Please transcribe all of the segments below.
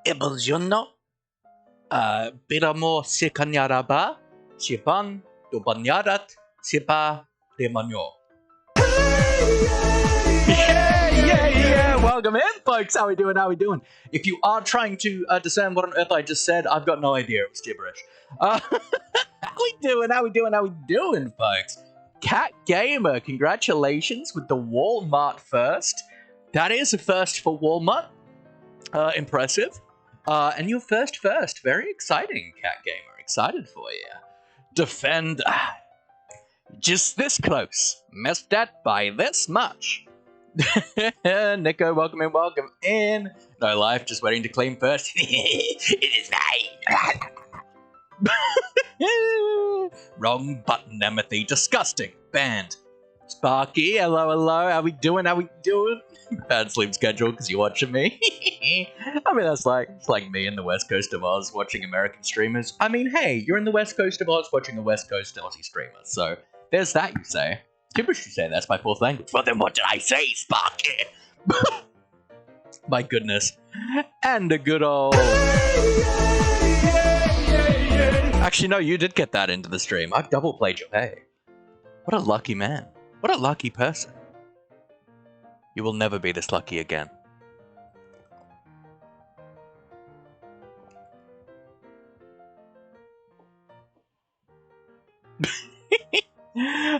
Eboljono, Biramo Sikanyaraba, Siban, Dubanyarat, Sipa, Demanyo. Yeah! Welcome in, folks. How we doing? If you are trying to discern what on earth I just said, I've got no idea. It was gibberish. How we doing, folks? Cat Gamer, congratulations with the Walmart first. That is a first for Walmart. Impressive. And your first. Very exciting, Cat Gamer. Excited for you. Defend. Just this close. Missed that by this much. Nico, welcome in. No life, just waiting to claim first. It is mine. Wrong button, Emmethy. Disgusting. Banned. Sparky, hello. How we doing? Bad sleep schedule because you're watching me. I mean, it's like me in the West Coast of Oz watching American streamers. I mean, hey, you're in the West Coast of Oz watching a West Coast Aussie streamer. So there's that, you say. People should say that's my fourth language. Well, then what did I say, Sparky? My goodness. And a good old... Actually, no, you did get that into the stream. I've double played your pay. What a lucky man. What a lucky person. You will never be this lucky again.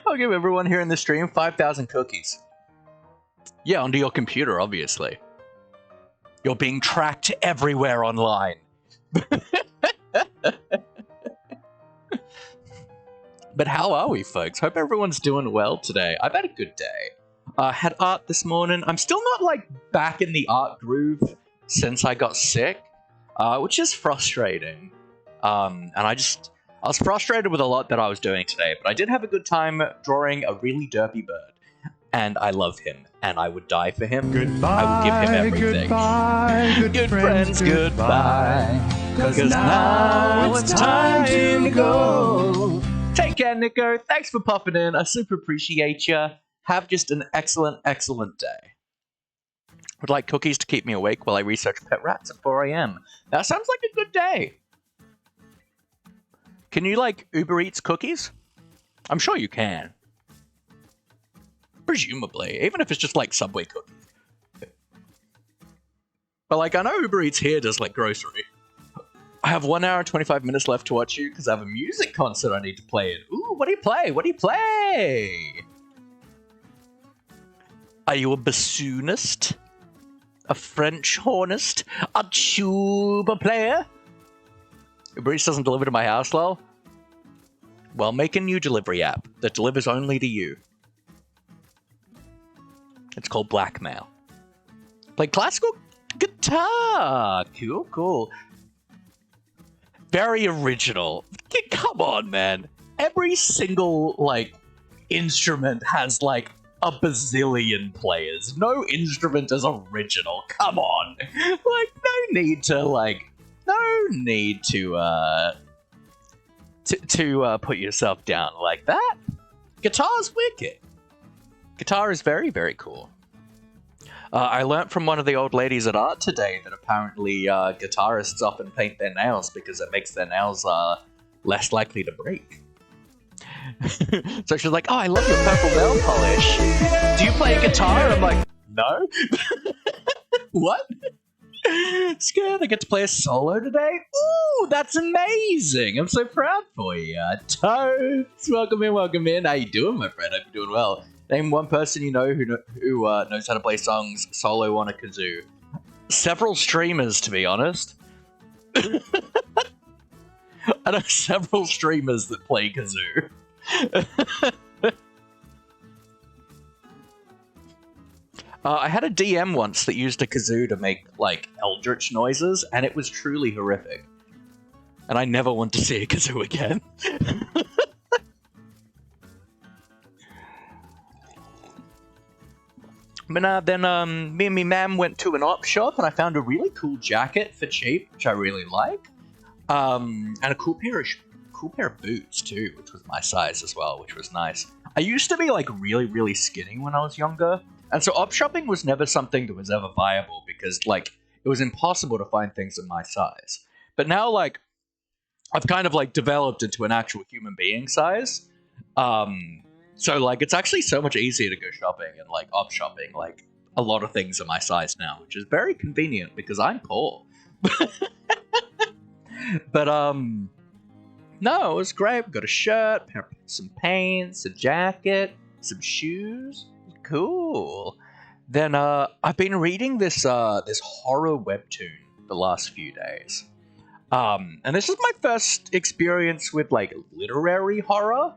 I'll give everyone here in the stream 5,000 cookies. Yeah, onto your computer, obviously. You're being tracked everywhere online. But how are we, folks? Hope everyone's doing well today. I've had a good day. Had art this morning. I'm still not, back in the art groove since I got sick, which is frustrating. And I was frustrated with a lot that I was doing today, but I did have a good time drawing a really derpy bird. And I love him, and I would die for him. Goodbye, I will give him everything. Goodbye, good friends, goodbye. Cause now it's time to go. Take care, Nico. Thanks for popping in. I super appreciate you. Have just an excellent day. Would like cookies to keep me awake while I research pet rats at 4 a.m. That sounds like a good day. Can you, Uber Eats cookies? I'm sure you can. Presumably. Even if it's just, Subway cookies. But, I know Uber Eats here does, grocery. I have 1 hour and 25 minutes left to watch you because I have a music concert I need to play in. Ooh, what do you play? Are you a bassoonist? A French hornist? A tuba player? Uber Eats doesn't deliver to my house, lol. Well, make a new delivery app that delivers only to you. It's called Blackmail. Play classical guitar. Cool. Very original. Come on, man. Every single, instrument has, a bazillion players. No instrument is original. Come on. No need to put yourself down like that. Guitar's wicked. Guitar is very, very cool. I learnt from one of the old ladies at art today that apparently guitarists often paint their nails because it makes their nails less likely to break. So she's like, oh, I love your purple nail polish. Do you play guitar? I'm like, no. What? Scared I get to play a solo today? Ooh, that's amazing. I'm so proud for you. Toads, welcome in. How you doing, my friend? Hope you're doing well. Name one person you know who knows how to play songs solo on a kazoo. Several streamers, to be honest. I know several streamers that play kazoo. I had a DM once that used a kazoo to make, eldritch noises, and it was truly horrific. And I never want to see a kazoo again. But then me and me mam went to an op shop, and I found a really cool jacket for cheap, which I really like. And a cool pair of boots, too, which was my size as well, which was nice. I used to be, really, really skinny when I was younger. And so op shopping was never something that was ever viable because, it was impossible to find things in my size. But now, like, I've kind of, like, developed into an actual human being size. So, like, it's actually so much easier to go shopping and, like, op shopping. Like, a lot of things are my size now, which is very convenient because I'm poor. But, no, it was great. We got a shirt, some paints, a jacket, some shoes. Cool. Then, I've been reading this horror webtoon the last few days. And this is my first experience with, like, literary horror.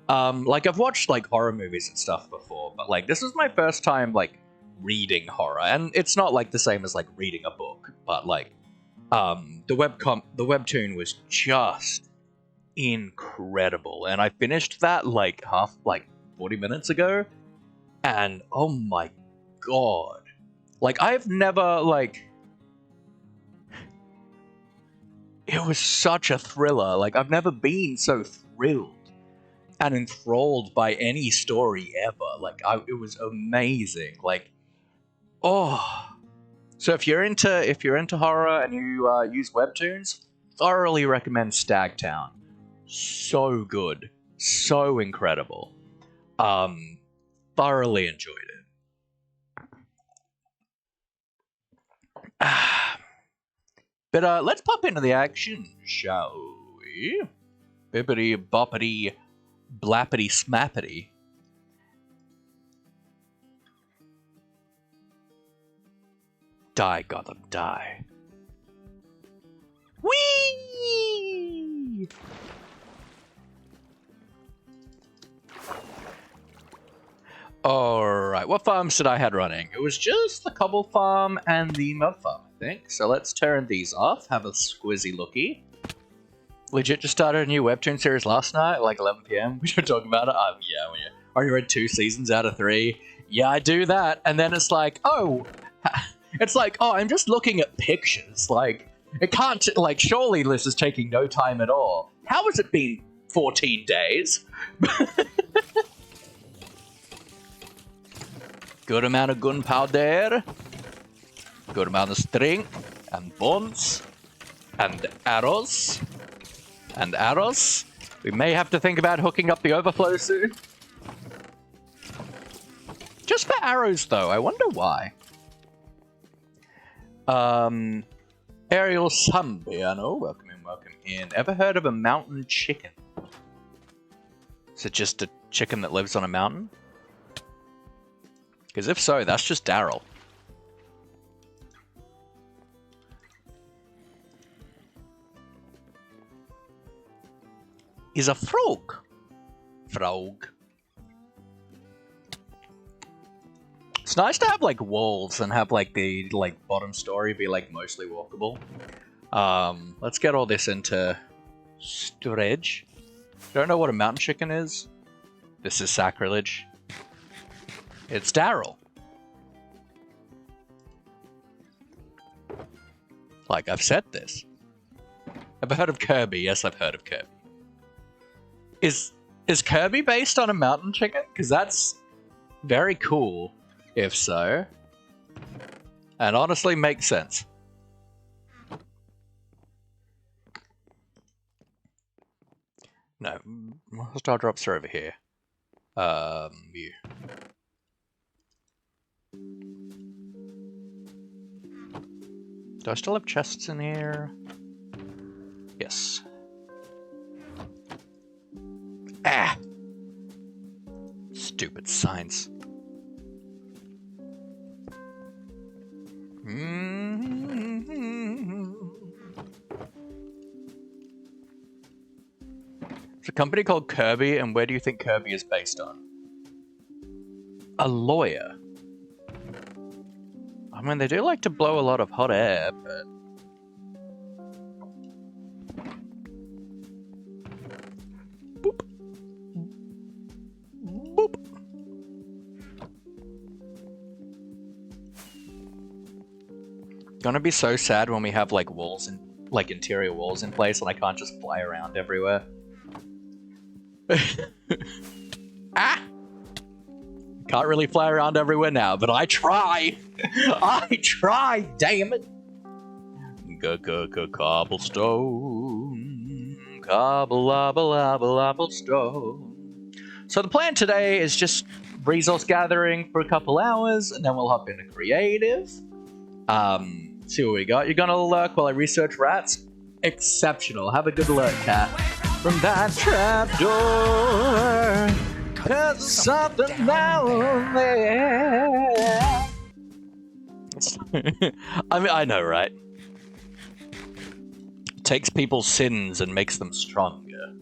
Like, I've watched, like, horror movies and stuff before, but, like, this is my first time, like, reading horror. And it's not, like, the same as, like, reading a book, but, like, the webtoon was just incredible. And I finished that, like, 40 minutes ago. And, oh my god. Like, I've never, like... It was such a thriller. Like, I've never been so thrilled and enthralled by any story ever. Like, it was amazing. Like, oh. So if you're into horror and you use webtoons, thoroughly recommend Stagtown. So good, so incredible. Thoroughly enjoyed it. But let's pop into the action, shall we? Bippity boppity blappity smappity. Die, Gotham, die. Whee! Alright, what farms did I had running? It was just the cobble farm and the mud farm, I think. So let's turn these off, have a squizzy looky. Legit just started a new webtoon series last night at like 11 PM. We should talk about it. Yeah, when you already read 2 seasons out of 3. Yeah, I do that. And then it's like, oh, I'm just looking at pictures. Like, it can't, like, surely this is taking no time at all. How has it been 14 days? Good amount of gunpowder, good amount of string, and bones, and arrows, and arrows. We may have to think about hooking up the overflow soon. Just for arrows, though. I wonder why. Ariel Sambiano, welcome in. Ever heard of a mountain chicken? Is it just a chicken that lives on a mountain? Because if so, that's just Daryl. Is a frog. Frog. It's nice to have like walls and have like the bottom story be like mostly walkable. Let's get all this into storage. Don't know what a mountain chicken is. This is sacrilege. It's Daryl. Like, I've said this. Ever heard of Kirby? Yes, I've heard of Kirby. Is Kirby based on a mountain chicken? Because that's very cool, if so. And honestly makes sense. No, star drops are over here. You. Do I still have chests in here? Yes. Ah! Stupid signs. It's a company called Kirby, and where do you think Kirby is based on? A lawyer. I mean, they do like to blow a lot of hot air, but... Boop. Boop. Gonna be so sad when we have, like, walls and, like, interior walls in place and I can't just fly around everywhere. Ah! Can't really fly around everywhere now, but I try! I try, damn it! Cobblestone. Cobblestone. So the plan today is just resource gathering for a couple hours, and then we'll hop into creative. See what we got. You're gonna lurk while I research rats? Exceptional. Have a good lurk, cat. From that trapdoor, there's something down there. I mean, I know, right? Takes people's sins and makes them stronger.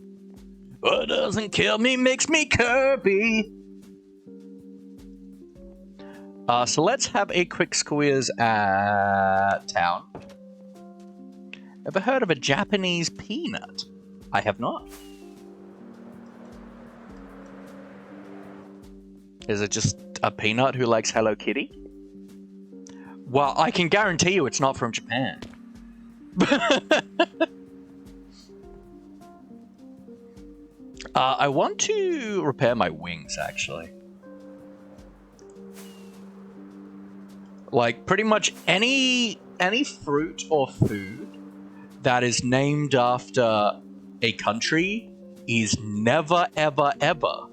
What doesn't kill me makes me Kirby. So let's have a quick squeeze at town. Ever heard of a Japanese peanut? I have not. Is it just a peanut who likes Hello Kitty? Well, I can guarantee you it's not from Japan. I want to repair my wings, actually. Like, pretty much any fruit or food that is named after a country is never, ever, ever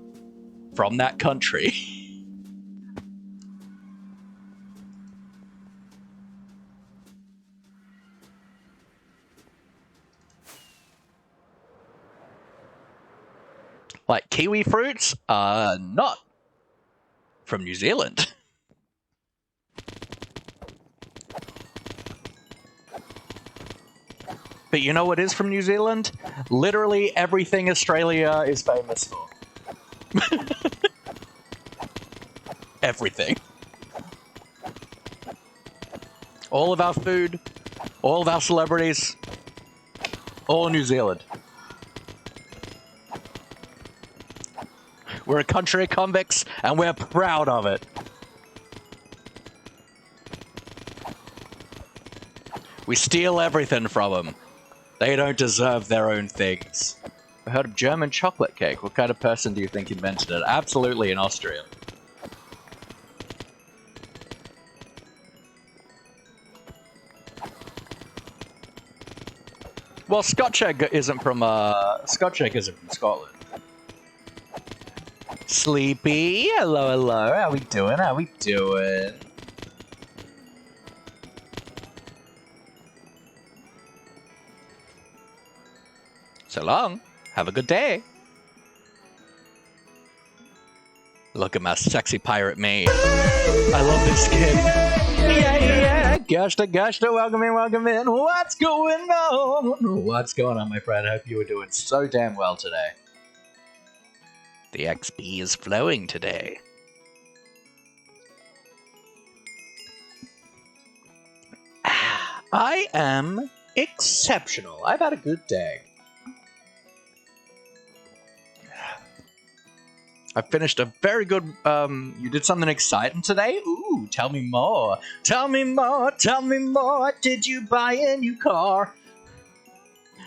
from that country. Like, kiwi fruits are not from New Zealand. But you know what is from New Zealand? Literally everything Australia is famous for. Everything. All of our food, all of our celebrities, all New Zealand. We're a country of convicts, and we're proud of it. We steal everything from them. They don't deserve their own things. I heard of German chocolate cake. What kind of person do you think invented it? Absolutely an Austrian. Well, Scotch egg isn't from Scotland. Sleepy, hello, hello. How we doing? How we doing? So long. Have a good day. Look at my sexy pirate mate. I love this skin. Yeah. Goshta, welcome in. What's going on? What's going on, my friend? I hope you are doing so damn well today. The XP is flowing today. I am exceptional. I've had a good day. I finished a very good, you did something exciting today? Ooh, tell me more. Tell me more. Did you buy a new car?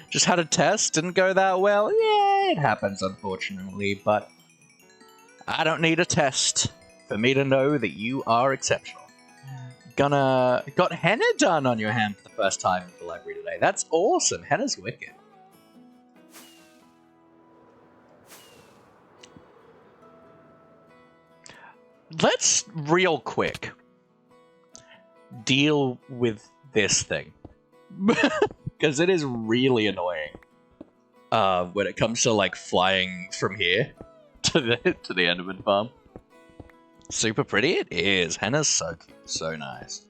Just had a test, didn't go that well. Yeah, it happens, unfortunately, but I don't need a test for me to know that you are exceptional. Got henna done on your hand for the first time in the library today. That's awesome. Henna's wicked. Let's real quick deal with this thing. Because it is really annoying when it comes to like flying from here to the Enderman farm. Super pretty it is. Henna's so cute, so nice.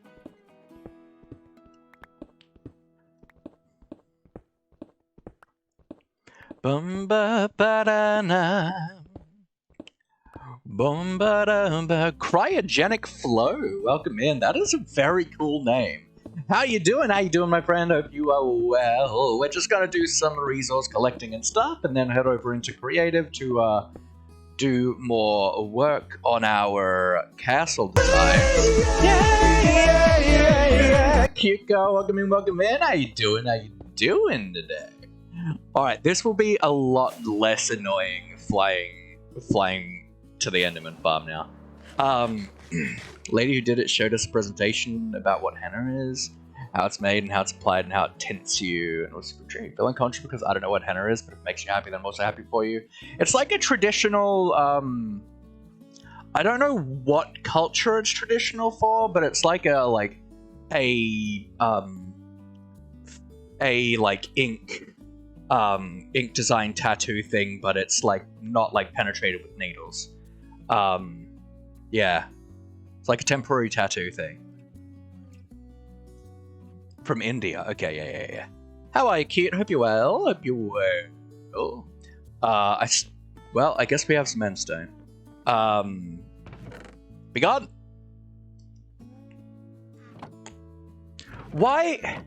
Cryogenic Flow. Welcome in. That is a very cool name. How you doing? How you doing, my friend? Hope you are well. We're just gonna do some resource collecting and stuff, and then head over into creative to do more work on our castle design. Yeah. Cute girl, welcome in. How you doing today? All right, this will be a lot less annoying flying to the Enderman farm now. Lady who did it showed us a presentation about what henna is. how it's made and how it's applied and how it tints you. And what's super true. Feeling conscious because I don't know what henna is, but if it makes you happy, then I'm also happy for you. It's like a traditional, I don't know what culture it's traditional for, but it's like a ink design tattoo thing, but it's like not like penetrated with needles. Yeah, it's like a temporary tattoo thing from India. Okay, yeah. How are you, cute? Hope you're well. Hope you're well. Well, I guess we have some endstone. Be gone. Why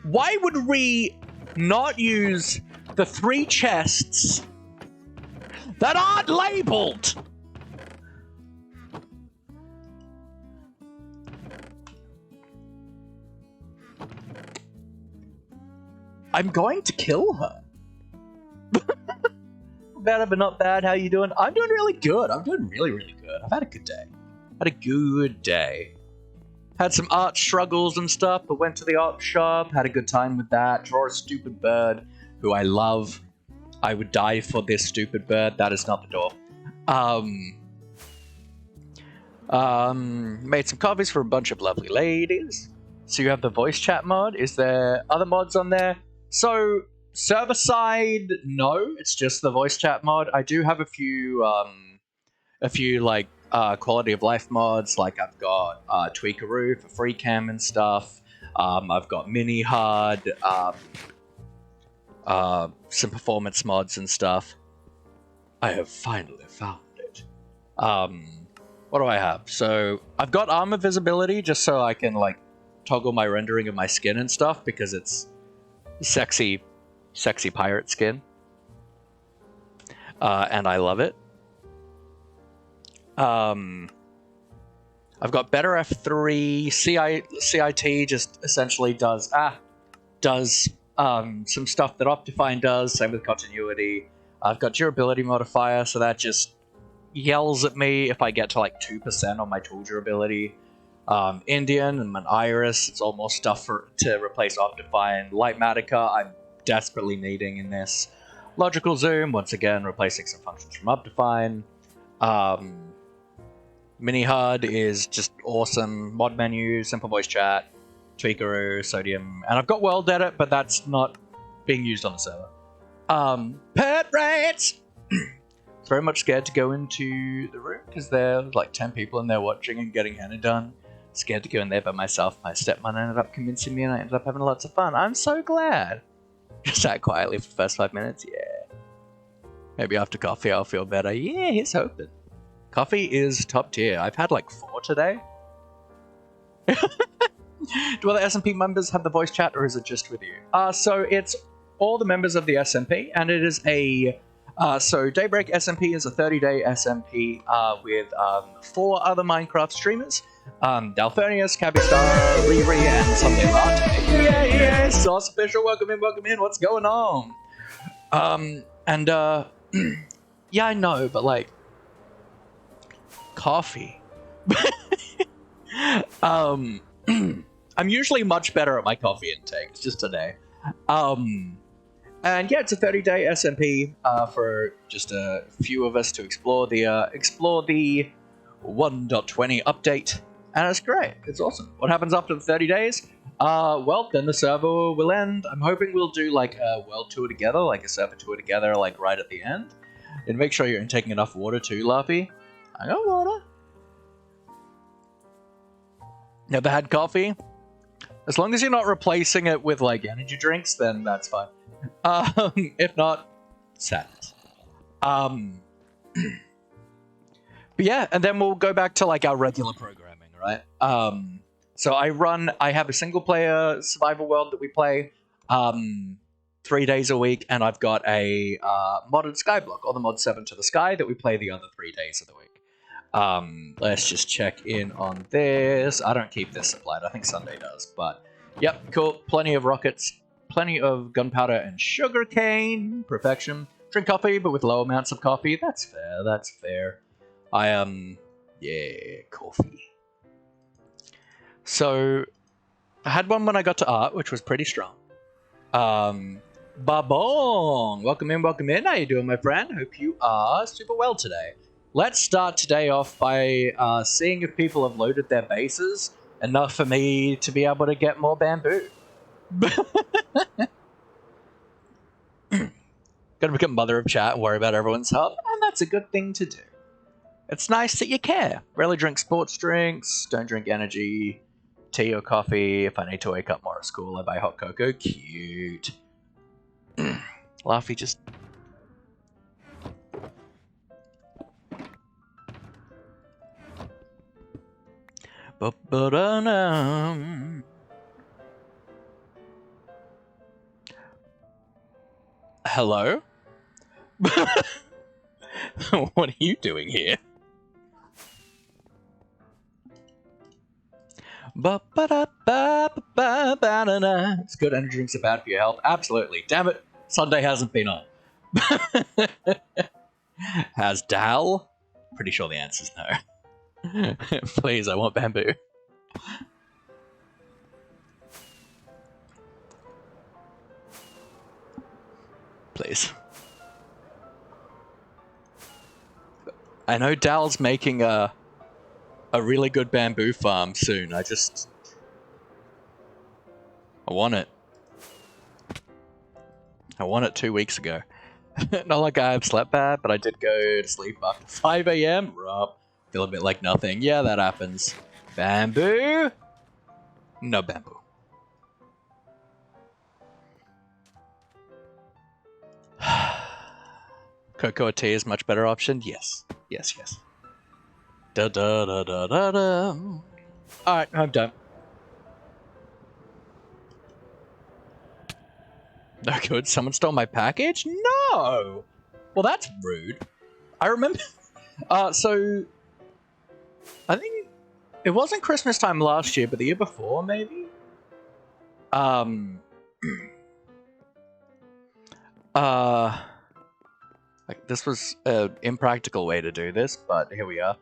would we not use the 3 chests that aren't labeled? I'm going to kill her. Better but not bad. How you doing? I'm doing really good. I'm doing really, really good. I've had a good day. Had some art struggles and stuff, but went to the art shop, had a good time with that. Draw a stupid bird who I love. I would die for this stupid bird. That is not the door. Made some copies for a bunch of lovely ladies. So you have the voice chat mod. Is there other mods on there? So server side, no, it's just the voice chat mod. I do have a few like quality of life mods. Like I've got Tweakaroo for free cam and stuff. I've got Mini HUD, some performance mods and stuff. I have finally found it. What do I have? So I've got armor visibility just so I can like toggle my rendering of my skin and stuff because it's sexy pirate skin. And I love it. I've got better F3. CIT just essentially does some stuff that Optifine does, same with continuity. I've got durability modifier, so that just yells at me if I get to like 2% on my tool durability. Indian and an Iris, it's almost stuff to replace Optifine. Lightmatica, I'm desperately needing in this. Logical zoom, once again, replacing some functions from Optifine. Mini HUD is just awesome. Mod menu, simple voice chat, Tweakaroo, Sodium, and I've got World Edit, but that's not being used on the server. Pet rats! It's very much scared to go into the room because there's like 10 people in there watching and getting henna done. Scared to go in there by myself. My stepmom ended up convincing me and I ended up having lots of fun. I'm so glad. Just sat quietly for the first 5 minutes. Yeah. Maybe after coffee I'll feel better. Yeah, here's hoping. Coffee is top tier. I've had like 4 today. Do other SMP members have the voice chat or is it just with you? So it's all the members of the SMP and it is a... so Daybreak SMP is a 30-day SMP with 4 other Minecraft streamers. Dalphonius, Cabistar, Riri, and Sunday Latte. Yeah, Sauce Official, welcome in, what's going on? Yeah, I know, but like, coffee. I'm usually much better at my coffee intake, it's just today. And yeah, it's a 30-day SMP for just a few of us to explore the 1.20 update. And it's great. It's awesome. What happens after the 30 days? Well, then the server will end. I'm hoping we'll do like a world tour together, like a server tour together, like right at the end. And make sure you're taking enough water too, Lappy. I got water. Never had coffee? As long as you're not replacing it with like energy drinks, then that's fine. If not, sadness. But yeah, and then we'll go back to like our regular programming, right? So I have a single player survival world that we play 3 days a week, and I've got a modded skyblock, or the mod 7 to the sky, that we play the other 3 days of the week. Let's just check in on this. I don't keep this supplied, I think Sunday does, but yep, cool. Plenty of rockets, plenty of gunpowder and sugarcane. Perfection. Drink coffee, but with low amounts of coffee. That's fair, yeah, coffee. So, I had one when I got to art, which was pretty strong. Babong! Welcome in. How you doing, my friend? Hope you are super well today. Let's start today off by seeing if people have loaded their bases enough for me to be able to get more bamboo. Gotta become mother of chat and worry about everyone's health, and that's a good thing to do. It's nice that you care. Rarely drink sports drinks, don't drink energy, tea or coffee. If I need to wake up more at school, I buy hot cocoa. Cute. Laughy just... Hello? What are you doing here? It's good. Energy drinks are bad for your health. Absolutely. Damn it. Sunday hasn't been on. Has Dal? Pretty sure the answer's no. Please, I want bamboo. Please. I know Dal's making a really good bamboo farm soon. I want it. I won it 2 weeks ago. Not like I have slept bad, but I did go to sleep after 5 AM. Rob. Feel a bit like nothing. Yeah, that happens. Bamboo? No bamboo. Cocoa tea is much better option? Yes. Yes. Da da da da da da. Alright, I'm done. No good. Someone stole my package? No! Well, that's rude. I remember... so... I think... It wasn't Christmas time last year, but the year before, maybe? Like, this was an impractical way to do this, but here we are.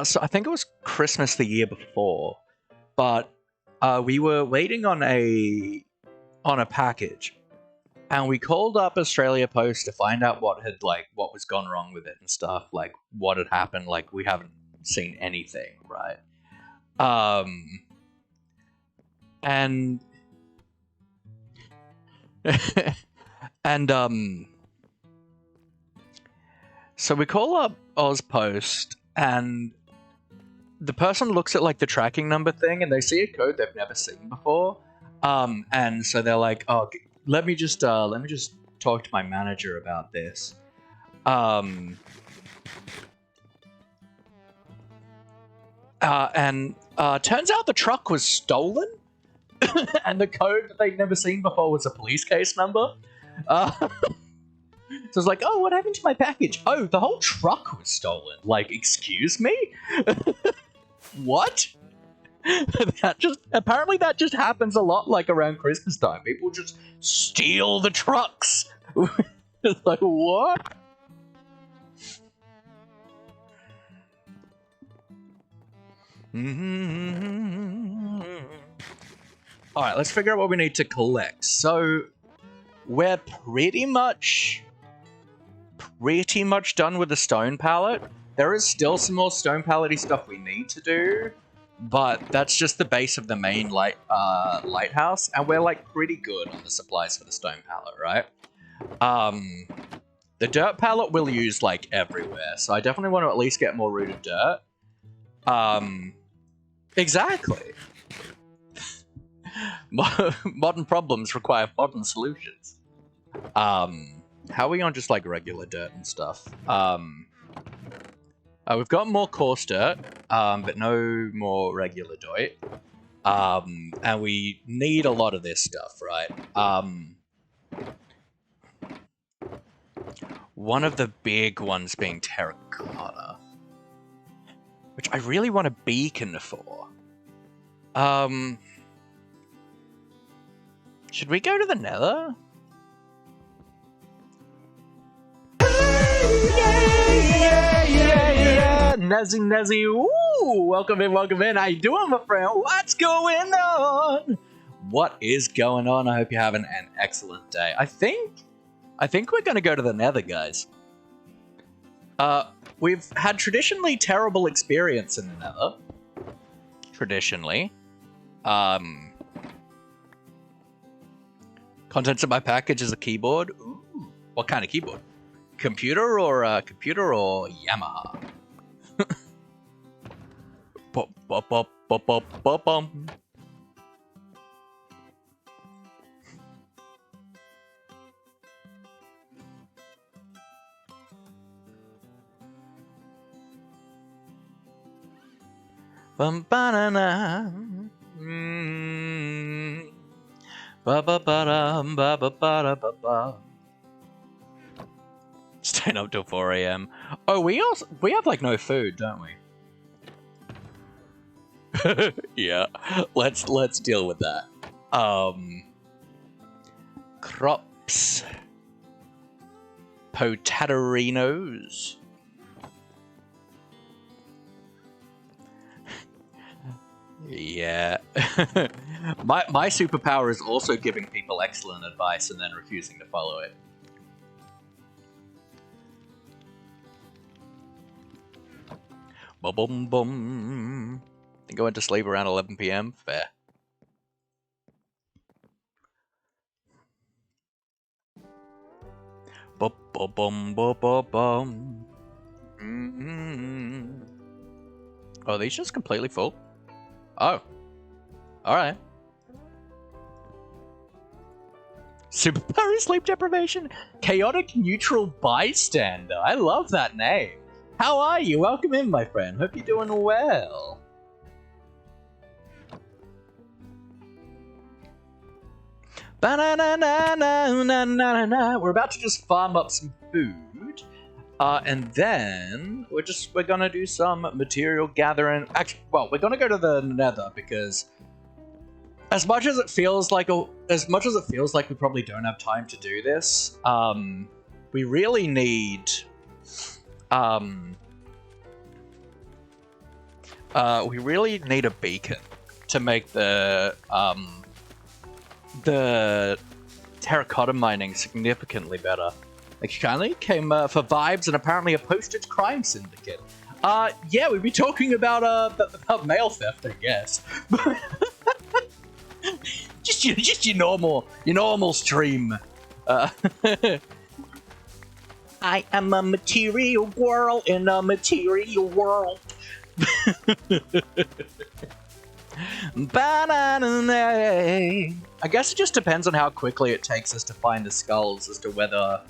So I think it was Christmas the year before, but we were waiting on a package, and we called up Australia Post to find out what was gone wrong with it and stuff, like what had happened. Like, we haven't seen anything, right? And so we call up AusPost, and the person looks at like the tracking number thing, and they see a code they've never seen before. And so they're like, "Oh, let me just talk to my manager about this." Turns out the truck was stolen, and the code that they'd never seen before was a police case number. So it's like, oh, what happened to my package? Oh, the whole truck was stolen. Like, excuse me? What? Apparently that just happens a lot, like, around Christmas time. People just steal the trucks. It's like, what? Alright, let's figure out what we need to collect. So, we're pretty much done with the stone pallet. There is still some more stone pallet-y stuff we need to do, but that's just the base of the main lighthouse, and we're like pretty good on the supplies for the stone pallet, right? The dirt pallet we'll use like everywhere, so I definitely want to at least get more rooted dirt. Exactly. Modern problems require modern solutions. How are we on just like regular dirt and stuff? We've got more coarse dirt, but no more regular dirt. And we need a lot of this stuff, right? One of the big ones being terracotta, which I really want a beacon for. Should we go to the Nether? Yeah. Nezzy. Woo! Ooh, welcome in, welcome in. How you doing, my friend? What's going on? What is going on? I hope you're having an excellent day. I think we're going to go to the Nether, guys. We've had traditionally terrible experience in the Nether. Traditionally. Contents of my package is a keyboard. Ooh, what kind of keyboard? Computer or Yamaha? Bop, bop, bop, bop, bop, bop, bum. Bum banana. Ba ba ba dum ba ba ba da ba ba. Staying up till 4 a.m. Oh, we have like no food, don't we? Yeah, let's deal with that. Crops, potatoes. Yeah. my superpower is also giving people excellent advice and then refusing to follow it. Bum bum bum. I think I went to sleep around 11 p.m. Fair. Bum bum bum bum bum bum. Oh, are these just completely full? Oh. Alright. Superpower sleep deprivation? Chaotic neutral bystander. I love that name. How are you? Welcome in, my friend. Hope you're doing well. Ba-na-na-na-na-na-na-na. We're about to just farm up some food. And then we're gonna do some material gathering. Actually, well, we're gonna go to the Nether because as much as it feels like we probably don't have time to do this, we really need a beacon to make the terracotta mining significantly better. Like, Shanley came for vibes and apparently a postage crime syndicate. Yeah, we'd be talking about mail theft, I guess. just your normal stream. I am a material girl in a material world. I guess it just depends on how quickly it takes us to find the skulls as to whether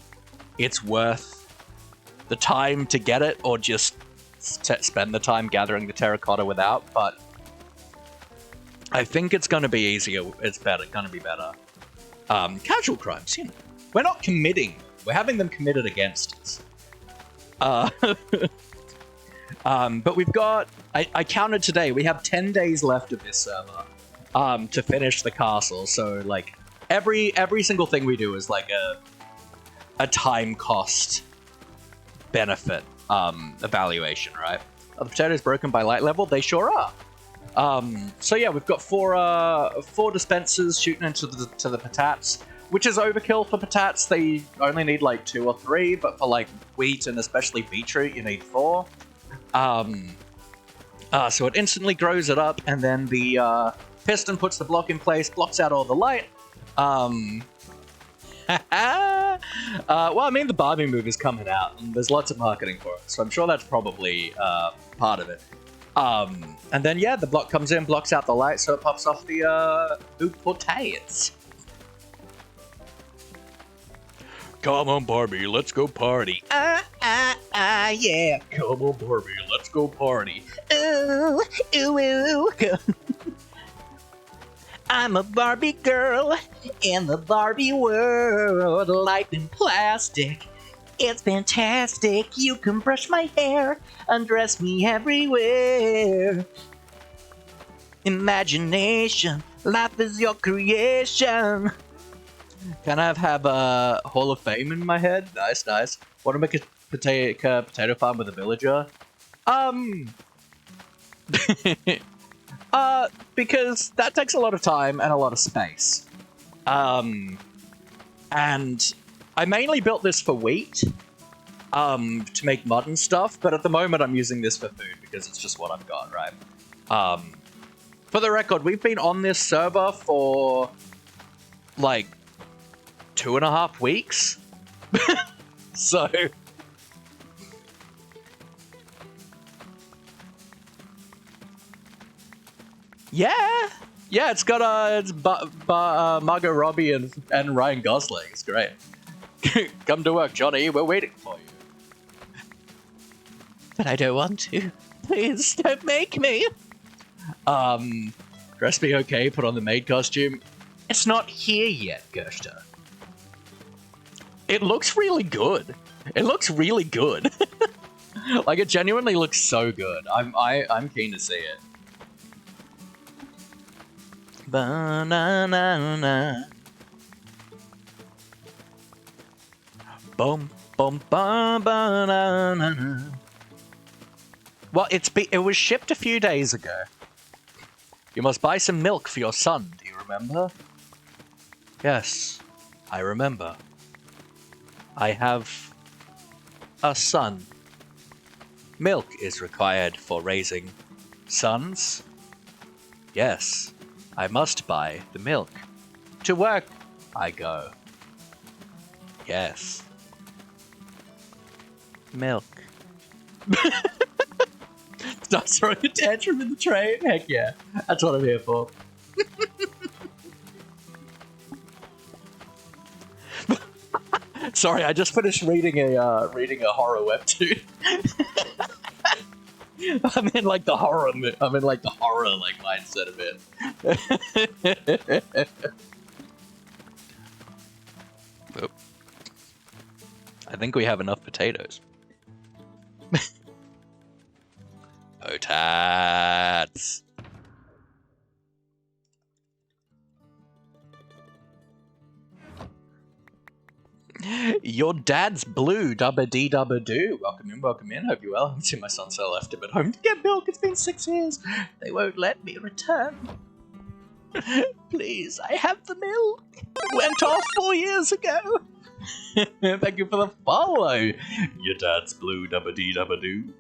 it's worth the time to get it or just spend the time gathering the terracotta without, but I think it's going to be easier. It's going to be better. Casual crimes, you know. We're not committing. We're having them committed against us. But we've got... I counted today. We have 10 days left of this server to finish the castle. So, like, every single thing we do is like a time cost benefit evaluation, right? Are the potatoes broken by light level? They sure are. So yeah, we've got four dispensers shooting into the patats, which is overkill for patats. They only need like 2 or 3, but for like wheat and especially beetroot, you need 4. So it instantly grows it up, and then the piston puts the block in place, blocks out all the light. Well, I mean, the Barbie movie's coming out, and there's lots of marketing for it, so I'm sure that's probably part of it. And then, yeah, the block comes in, blocks out the light, so it pops off the potatoes. Come on, Barbie, let's go party. Yeah. Come on, Barbie, let's go party. Ooh, ooh, ooh. I'm a Barbie girl in the Barbie world. Life in plastic, it's fantastic. You can brush my hair, undress me everywhere. Imagination, life is your creation. Can I have a Hall of Fame in my head? Nice, nice. Want to make a potato farm with a villager? Because that takes a lot of time and a lot of space. And I mainly built this for wheat, to make mud and stuff, but at the moment I'm using this for food because it's just what I've got, right? For the record, we've been on this server for like 2.5 weeks. So yeah, it's got Margot Robbie and Ryan Gosling. It's great. Come to work, Johnny. We're waiting for you. But I don't want to. Please don't make me. Dress me okay. Put on the maid costume. It's not here yet, Gerster. It looks really good. It looks really good. Like, it genuinely looks so good. I'm keen to see it. Banana. Boom, boom, bum, banana. Well, it was shipped a few days ago. You must buy some milk for your son. Do you remember? Yes, I remember. I have a son. Milk is required for raising sons. Yes, I must buy the milk. To work I go. Yes. Milk. Start throwing a tantrum in the train? Heck yeah. That's what I'm here for. Sorry, I just finished reading a horror webtoon. I'm in like the horror like mindset of it. Oop. I think we have enough potatoes. Potats. Your dad's blue, dubba dee dubba doo. Welcome in, hope you well. I haven't seen my son, so I left him at home to get milk. It's been 6 years. They won't let me return. Please, I have the milk. Went off 4 years ago. Thank you for the follow. Your dad's blue, dubba dee dubba doo.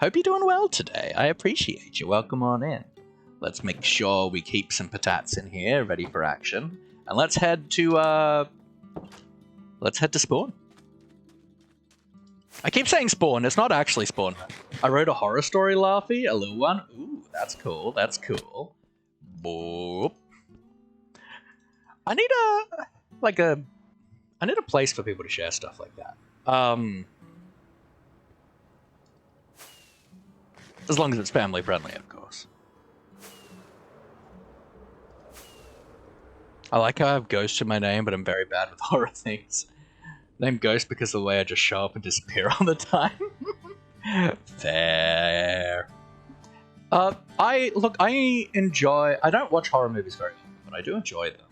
Hope you're doing well today. I appreciate you. Welcome on in. Let's make sure we keep some patats in here, ready for action. And let's head to Spawn. I keep saying Spawn, it's not actually Spawn. I wrote a horror story, Laughy, a little one. Ooh, that's cool, that's cool. Boop. I need a place for people to share stuff like that. As long as it's family friendly, of course. I like how I have Ghost in my name, but I'm very bad with horror things. Name Ghost because of the way I just show up and disappear all the time. Fair. I don't watch horror movies very often, but I do enjoy them.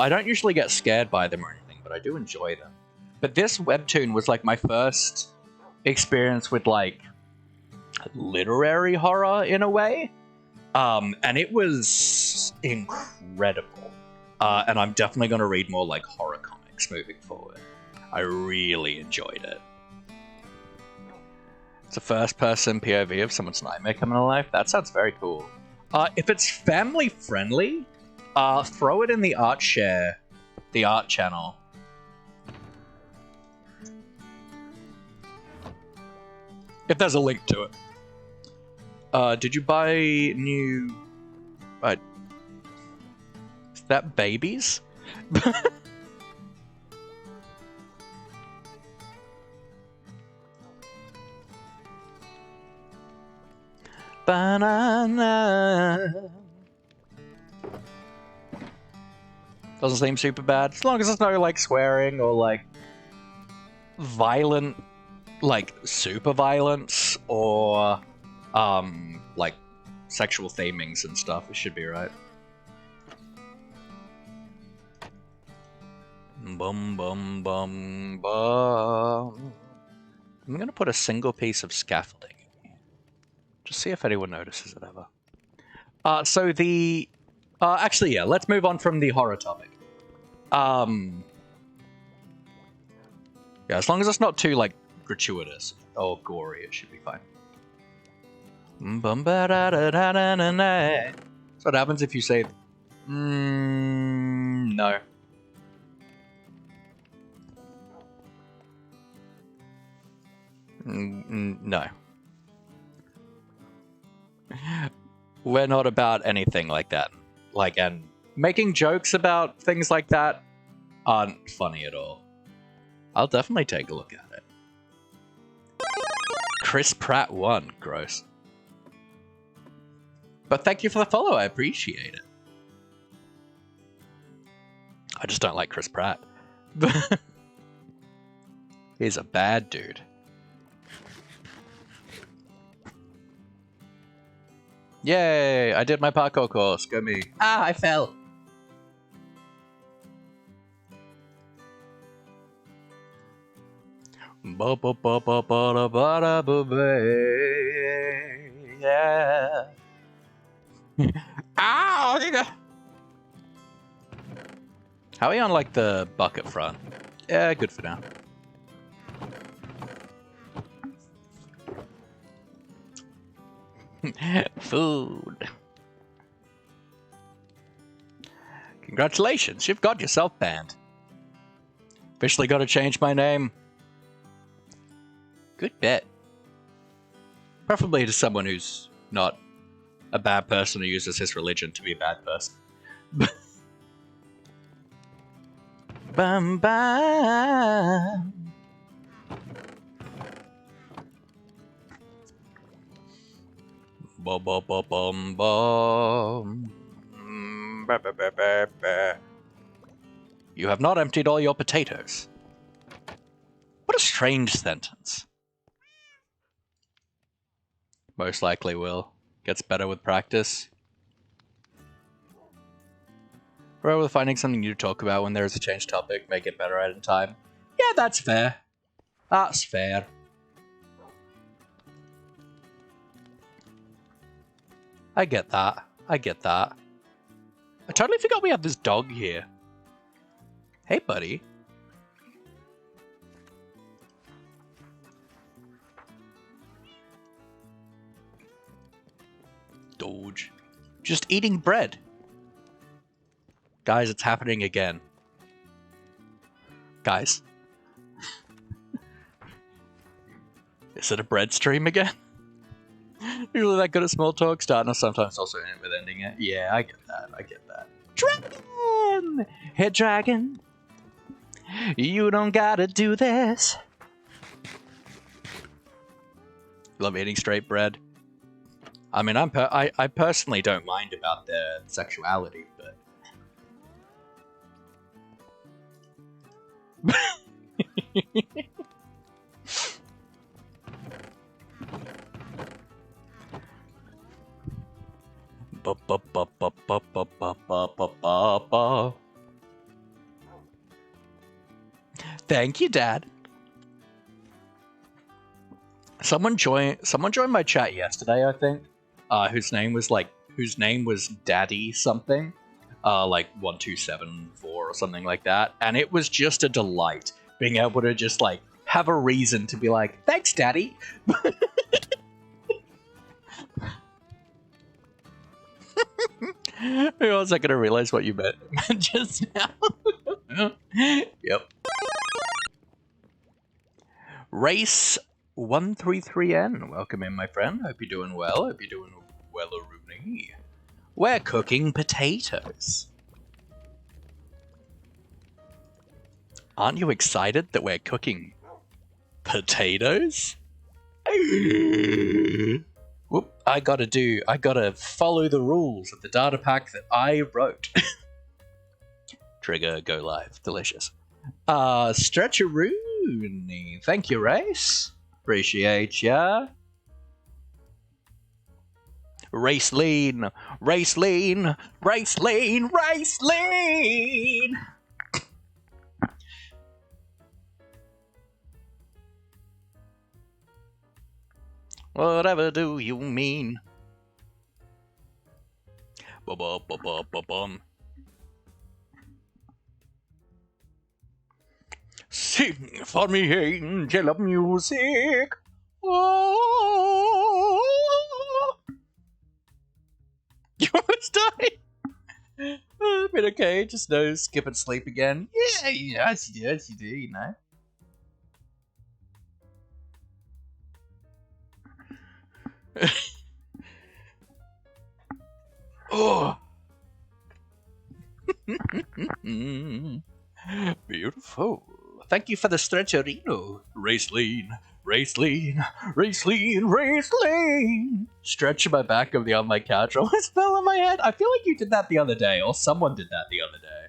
I don't usually get scared by them or anything, but I do enjoy them. But this webtoon was like my first experience with like literary horror in a way. And it was incredible. And I'm definitely going to read more like horror comics moving forward. I really enjoyed it. It's a first-person POV of someone's nightmare coming to life. That sounds very cool. If it's family-friendly, throw it in the art share, the art channel. If there's a link to it. Did you buy new... is that babies? Banana. Doesn't seem super bad. As long as there's no, like, swearing or, like, violent, like, super violence or, like, sexual themings and stuff, it should be right. Bum, bum, bum, bum. I'm gonna put a single piece of scaffolding in here. Just see if anyone notices it ever. So the... actually, yeah, let's move on from the horror topic. Yeah, as long as it's not too, like, gratuitous or gory, it should be fine. That's what happens if you say... no. No. We're not about anything like that. Like, and making jokes about things like that aren't funny at all. I'll definitely take a look at it. Chris Pratt won. Gross. But thank you for the follow. I appreciate it. I just don't like Chris Pratt. He's a bad dude. Yay! I did my parkour course. Go me. Ah, I fell. Yeah. Ow! How are we on, like, the bucket front? Yeah, good for now. Food. Congratulations, you've got yourself banned. Officially got to change my name. Good bet. Preferably to someone who's not a bad person who uses his religion to be a bad person. Bum bum. Bum bum bum bum bum. Ba, ba, ba, ba, ba. You have not emptied all your potatoes. What a strange sentence. Most likely will. Gets better with practice. Or with finding something new to talk about when there is a changed topic, make it better at in time. Yeah, that's fair. That's fair. I get that. I get that. I totally forgot we have this dog here. Hey, buddy. Doge. Just eating bread. Guys, it's happening again. Guys. Is it a bread stream again? Usually that good at small talk, starting or sometimes also in it with ending it. Yeah, I get that. I get that. Dragon! Hey, dragon. You don't gotta do this. Love eating straight bread. I mean, I personally don't mind about their sexuality, but... Thank you, Dad. Someone joined my chat yesterday, I think. Whose name was Daddy something. Like 1274 or something like that. And it was just a delight being able to just like have a reason to be like, thanks, Daddy. I wasn't gonna realize what you meant just now. Yep. Race 133N, welcome in, my friend. Hope you're doing well. Hope you're doing well, Rooney. We're cooking potatoes. Aren't you excited that we're cooking potatoes? Whoop, I gotta follow the rules of the data pack that I wrote. Trigger, go live. Delicious. Stretcheroony. Thank you, Race. Appreciate ya. Race lean. Race lean. Race lean. Race lean. Whatever do you mean? Ba-ba-ba-ba-ba-bum. Sing for me, angel of music. Oh. You almost died. But okay, just no skip and sleep again. Yeah, yes, you do, you know. Oh. Beautiful. Thank you for the stretcherino. Race lean, race lean, race lean, race lean. Stretch my back on my couch. Almost fell on my head. I feel like you did that the other day, or someone did that the other day.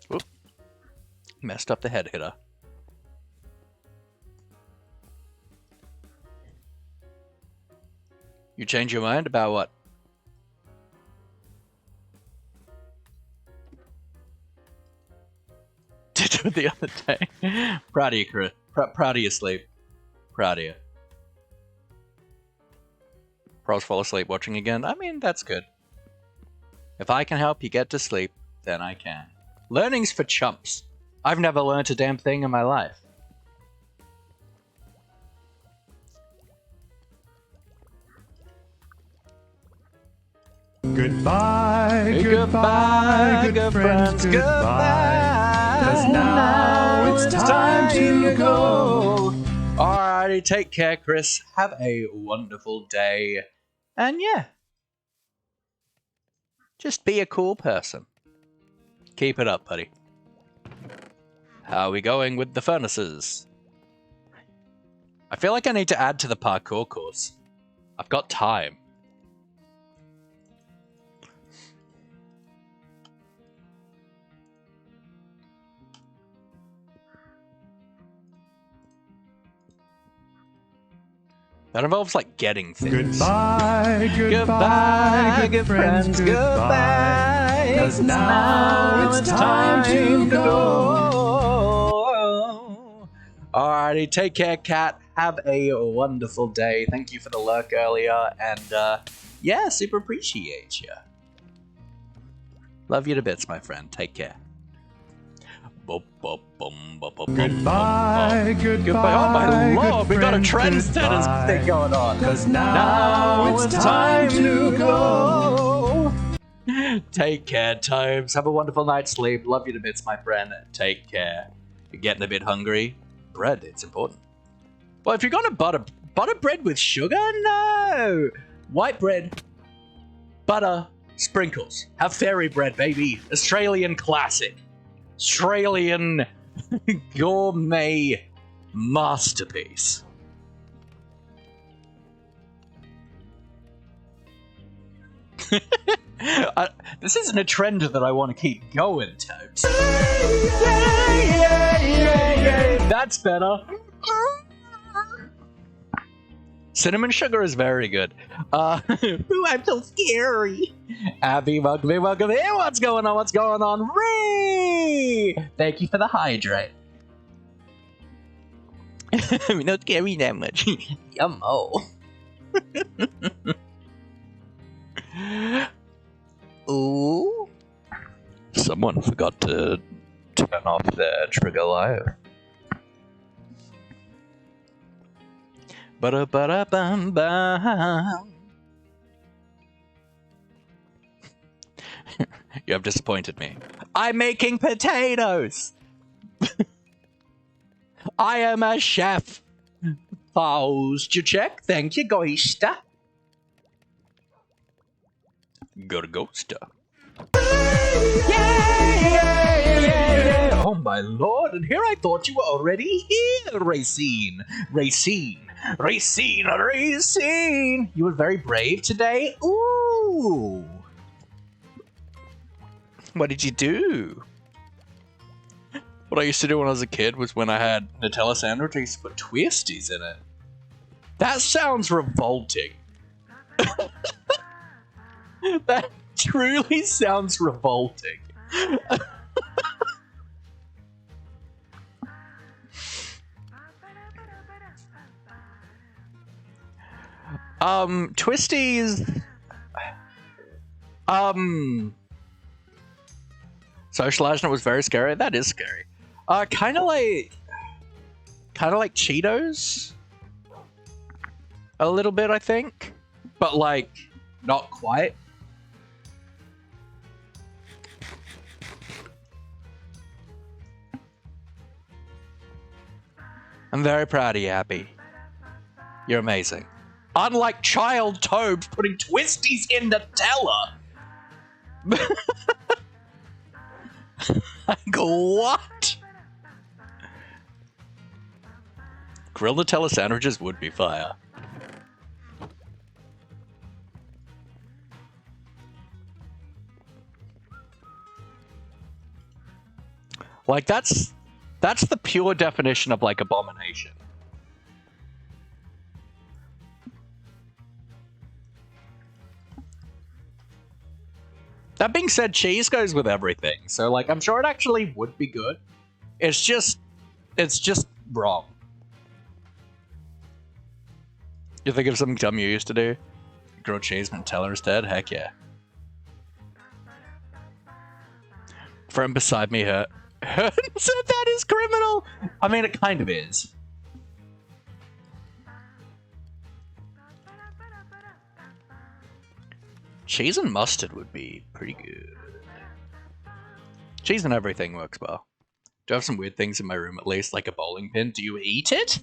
Whoop. Messed up the head hitter. You change your mind about what? Did it the other day. Proud of you, Chris. Proud of you, Sleep. Proud of you. Pros fall asleep watching again. I mean, that's good. If I can help you get to sleep, then I can. Learning's for chumps. I've never learned a damn thing in my life. Goodbye, goodbye, good friends, goodbye. 'Cause now it's time to go. Alrighty, take care, Chris. Have a wonderful day. And yeah, just be a cool person. Keep it up, buddy. How are we going with the furnaces? I feel like I need to add to the parkour course. I've got time. That involves, like, getting things. Goodbye, goodbye, good friends, goodbye. 'Cause now it's time to go. Alrighty, take care, Cat. Have a wonderful day. Thank you for the lurk earlier, and yeah, super appreciate you. Love you to bits, my friend. Take care. Goodbye, goodbye. Oh my lord, good we got a friends, trendsetters goodbye. thing going on. 'Cause now it's time to go. Take care, Tomes. Have a wonderful night's sleep. Love you to bits, my friend. Take care. You're getting a bit hungry. Bread, it's important. Well, if you're gonna butter bread with sugar, no. White bread, butter, sprinkles. Have fairy bread, baby. Australian classic. Australian gourmet masterpiece. This isn't a trend that I want to keep going, Toads. That's better. Cinnamon sugar is very good. Ooh, I'm so scary. Abby Mugly, welcome here. What's going on? What's going on? Ray! Thank you for the hydrate. I'm not scary that much. Yummo. Ooh. Someone forgot to turn off their trigger live. Ba-da-ba-da-bum-bum. You have disappointed me. I'm making potatoes! I am a chef. Paused you check? Thank you, Goista. Go to Ghosta. Oh my lord, and here I thought you were already here, Racine. Racine. Racine, Racine. You were very brave today. Ooh. What did you do? What I used to do when I was a kid was when I had Nutella sandwich, I used to put Twisties in it. That sounds revolting. That truly sounds revolting. Twisties. Socializing it was very scary. That is scary. Kind of like Cheetos. A little bit, I think, but like not quite. I'm very proud of you, Abby. You're amazing. Unlike child Tobes putting Twisties in Nutella. Like, what? Grilled Nutella sandwiches would be fire. Like, that's the pure definition of, like, abomination. That being said, cheese goes with everything, so, like, I'm sure it actually would be good. It's just wrong. You think of something dumb you used to do? Grilled cheese and Nutella instead? Heck yeah. Friend beside me said that is criminal! I mean, it kind of is. Cheese and mustard would be pretty good. Cheese and everything works well. Do I have some weird things in my room at least, like a bowling pin? Do you eat it?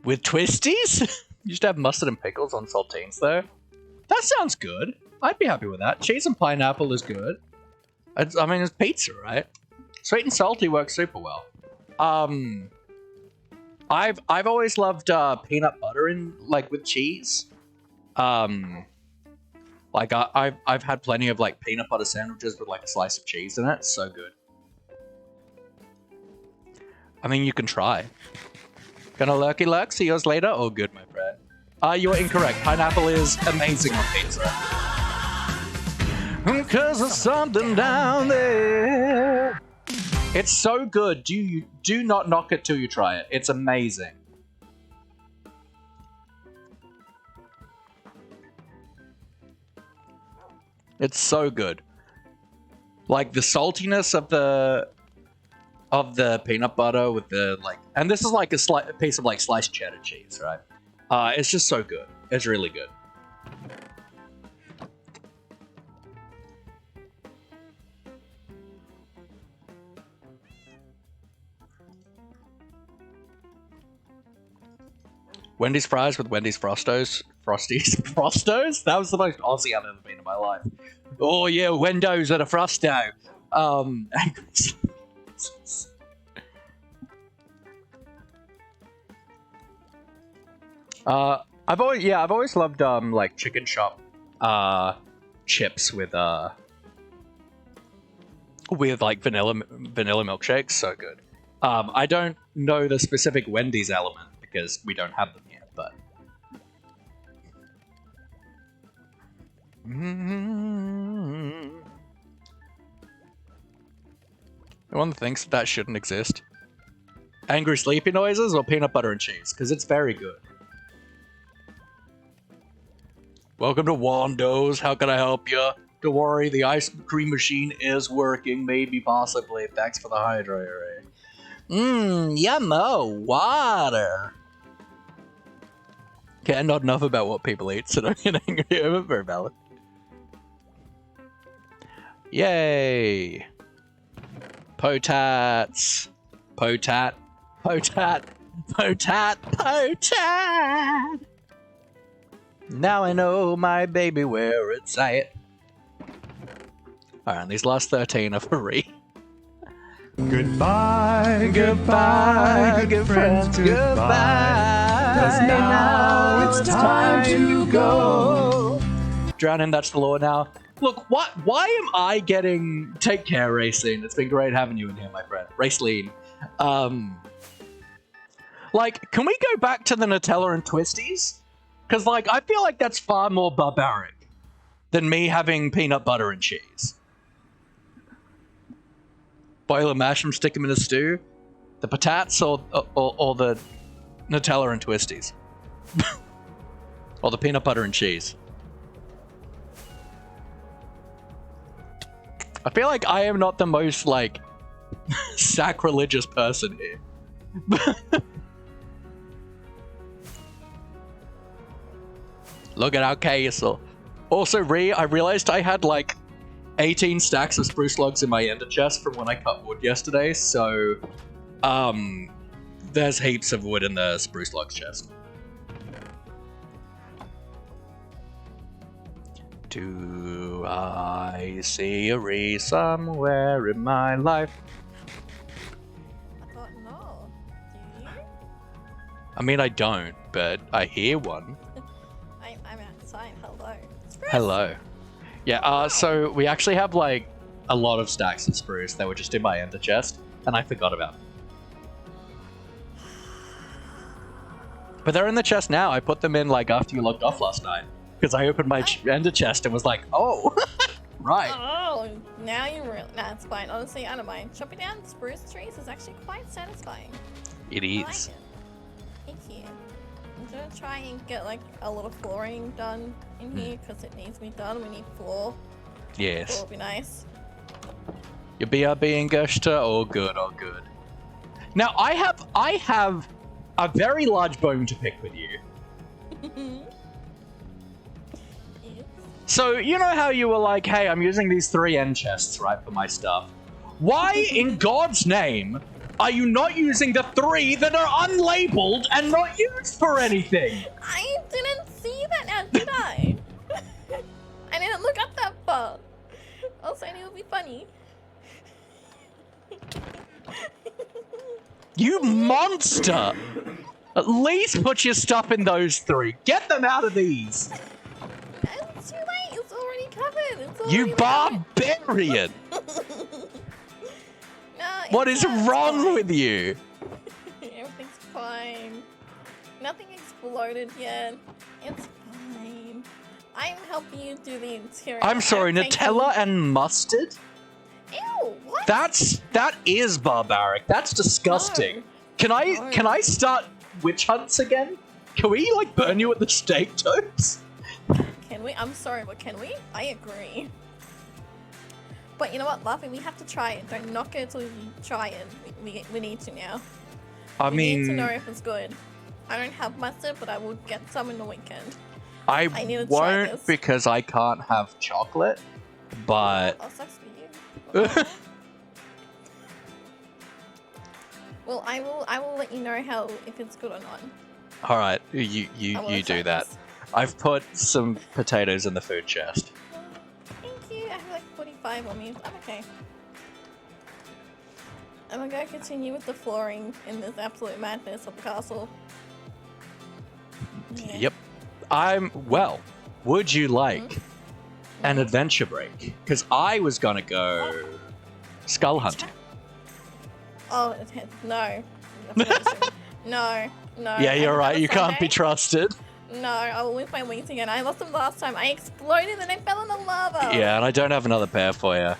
With Twisties? You used to have mustard and pickles on saltines though? That sounds good. I'd be happy with that. Cheese and pineapple is good. I mean, it's pizza, right? Sweet and salty works super well. I've always loved peanut butter in like with cheese. Like I've had plenty of like peanut butter sandwiches with like a slice of cheese in it. So good. I mean, you can try. Gonna lurky lurk. See yours later. Oh, good, my friend. You are incorrect. Pineapple is amazing on pizza. Cause there's something down there. It's so good. Do not knock it till you try it. It's amazing. It's so good. Like the saltiness of the peanut butter with the like, and this is like a piece of like sliced cheddar cheese, right? It's just so good. It's really good. Wendy's fries with Wendy's Frosties. Frostos? That was the most Aussie I've ever been in my life. Oh yeah, Wendo's at a Frosto. I've always loved like chicken shop chips with like vanilla milkshakes. So good. I don't know the specific Wendy's element because we don't have them yet, but one thinks that shouldn't exist. Angry sleepy noises or peanut butter and cheese? Because it's very good. Welcome to Wando's. How can I help you? Don't worry, the ice cream machine is working. Maybe, possibly. Thanks for the hydrator. Yummo, water. Okay, not enough about what people eat, so don't get angry. Very valid. Yay! Potats. Potat. Potat. Potat. Potat! Now I know my baby where it's at. Alright, these last 13 are free. Goodbye, goodbye, good friends, goodbye. 'Cause now it's time to go. Drowning, that's the law now. Look, why am I getting... Take care, Racine. It's been great having you in here, my friend. Raceline. Like, can we go back to the Nutella and Twisties? Because, like, I feel like that's far more barbaric than me having peanut butter and cheese. Boil and mash them, stick them in a stew. The potats or the Nutella and Twisties. Or the peanut butter and cheese. I feel like I am not the most, like, sacrilegious person here. Look at how chaos. Also, I realized I had, like, 18 stacks of spruce logs in my ender chest from when I cut wood yesterday, so, there's heaps of wood in the spruce logs chest. Do I see a Ree somewhere in my life? I thought no. Do you? I mean, I don't, but I hear one. I'm outside. Hello. Hello. Yeah, so we actually have, like, a lot of stacks of spruce that were just in my ender chest, and I forgot about them. But they're in the chest now. I put them in, like, after you logged off last night. Because I opened my ender chest and was like, oh, right. Oh, now you real. Nah, it's fine. Honestly, I don't mind. Chopping down spruce trees is actually quite satisfying. It I is. like it. Thank you. I'm gonna try and get like a lot of flooring done in here because it needs to be done. We need floor. Yes. Floor would be nice. Your BRB and Gershter, all good, all good. Now, I have a very large bone to pick with you. So, you know how you were like, hey, I'm using these 3 end chests, right, for my stuff. Why, in God's name, are you not using the 3 that are unlabeled and not used for anything? I didn't see that now, did I? I didn't look up that far. Also, I knew it would be funny. You monster! At least put your stuff in those 3. Get them out of these! It's too late. It's already covered. It's already You barbarian! No, What is wrong fine. with you? Everything's fine. Nothing exploded yet. It's fine. I'm helping you do the interior. I'm sorry, Nutella and mustard? Ew, what? That is barbaric. That's disgusting. No. Can I start witch hunts again? Can we like burn you at the stake, Topes? Can we? I'm sorry, but can we? I agree. But you know what, Luffy? We have to try it. Don't knock it until you try it. We need to now. We need to know if it's good. I don't have mustard, but I will get some in the weekend. I need to try this. won't because I can't have chocolate, but Oh, sucks for you. Well, I will let you know how if it's good or not. all right, you do that. This. I've put some potatoes in the food chest. Thank you. I have like 45 on me. I'm okay. I'm gonna continue with the flooring in this absolute madness of the castle. Yeah. Yep. Would you like an adventure break? Because I was gonna go skull hunting. Oh, no. No. Yeah, you're right. You can't be Sunday. trusted. No, I will lose my wings again. I lost them last time. I exploded and I fell in the lava. Yeah, and I don't have another pair for you.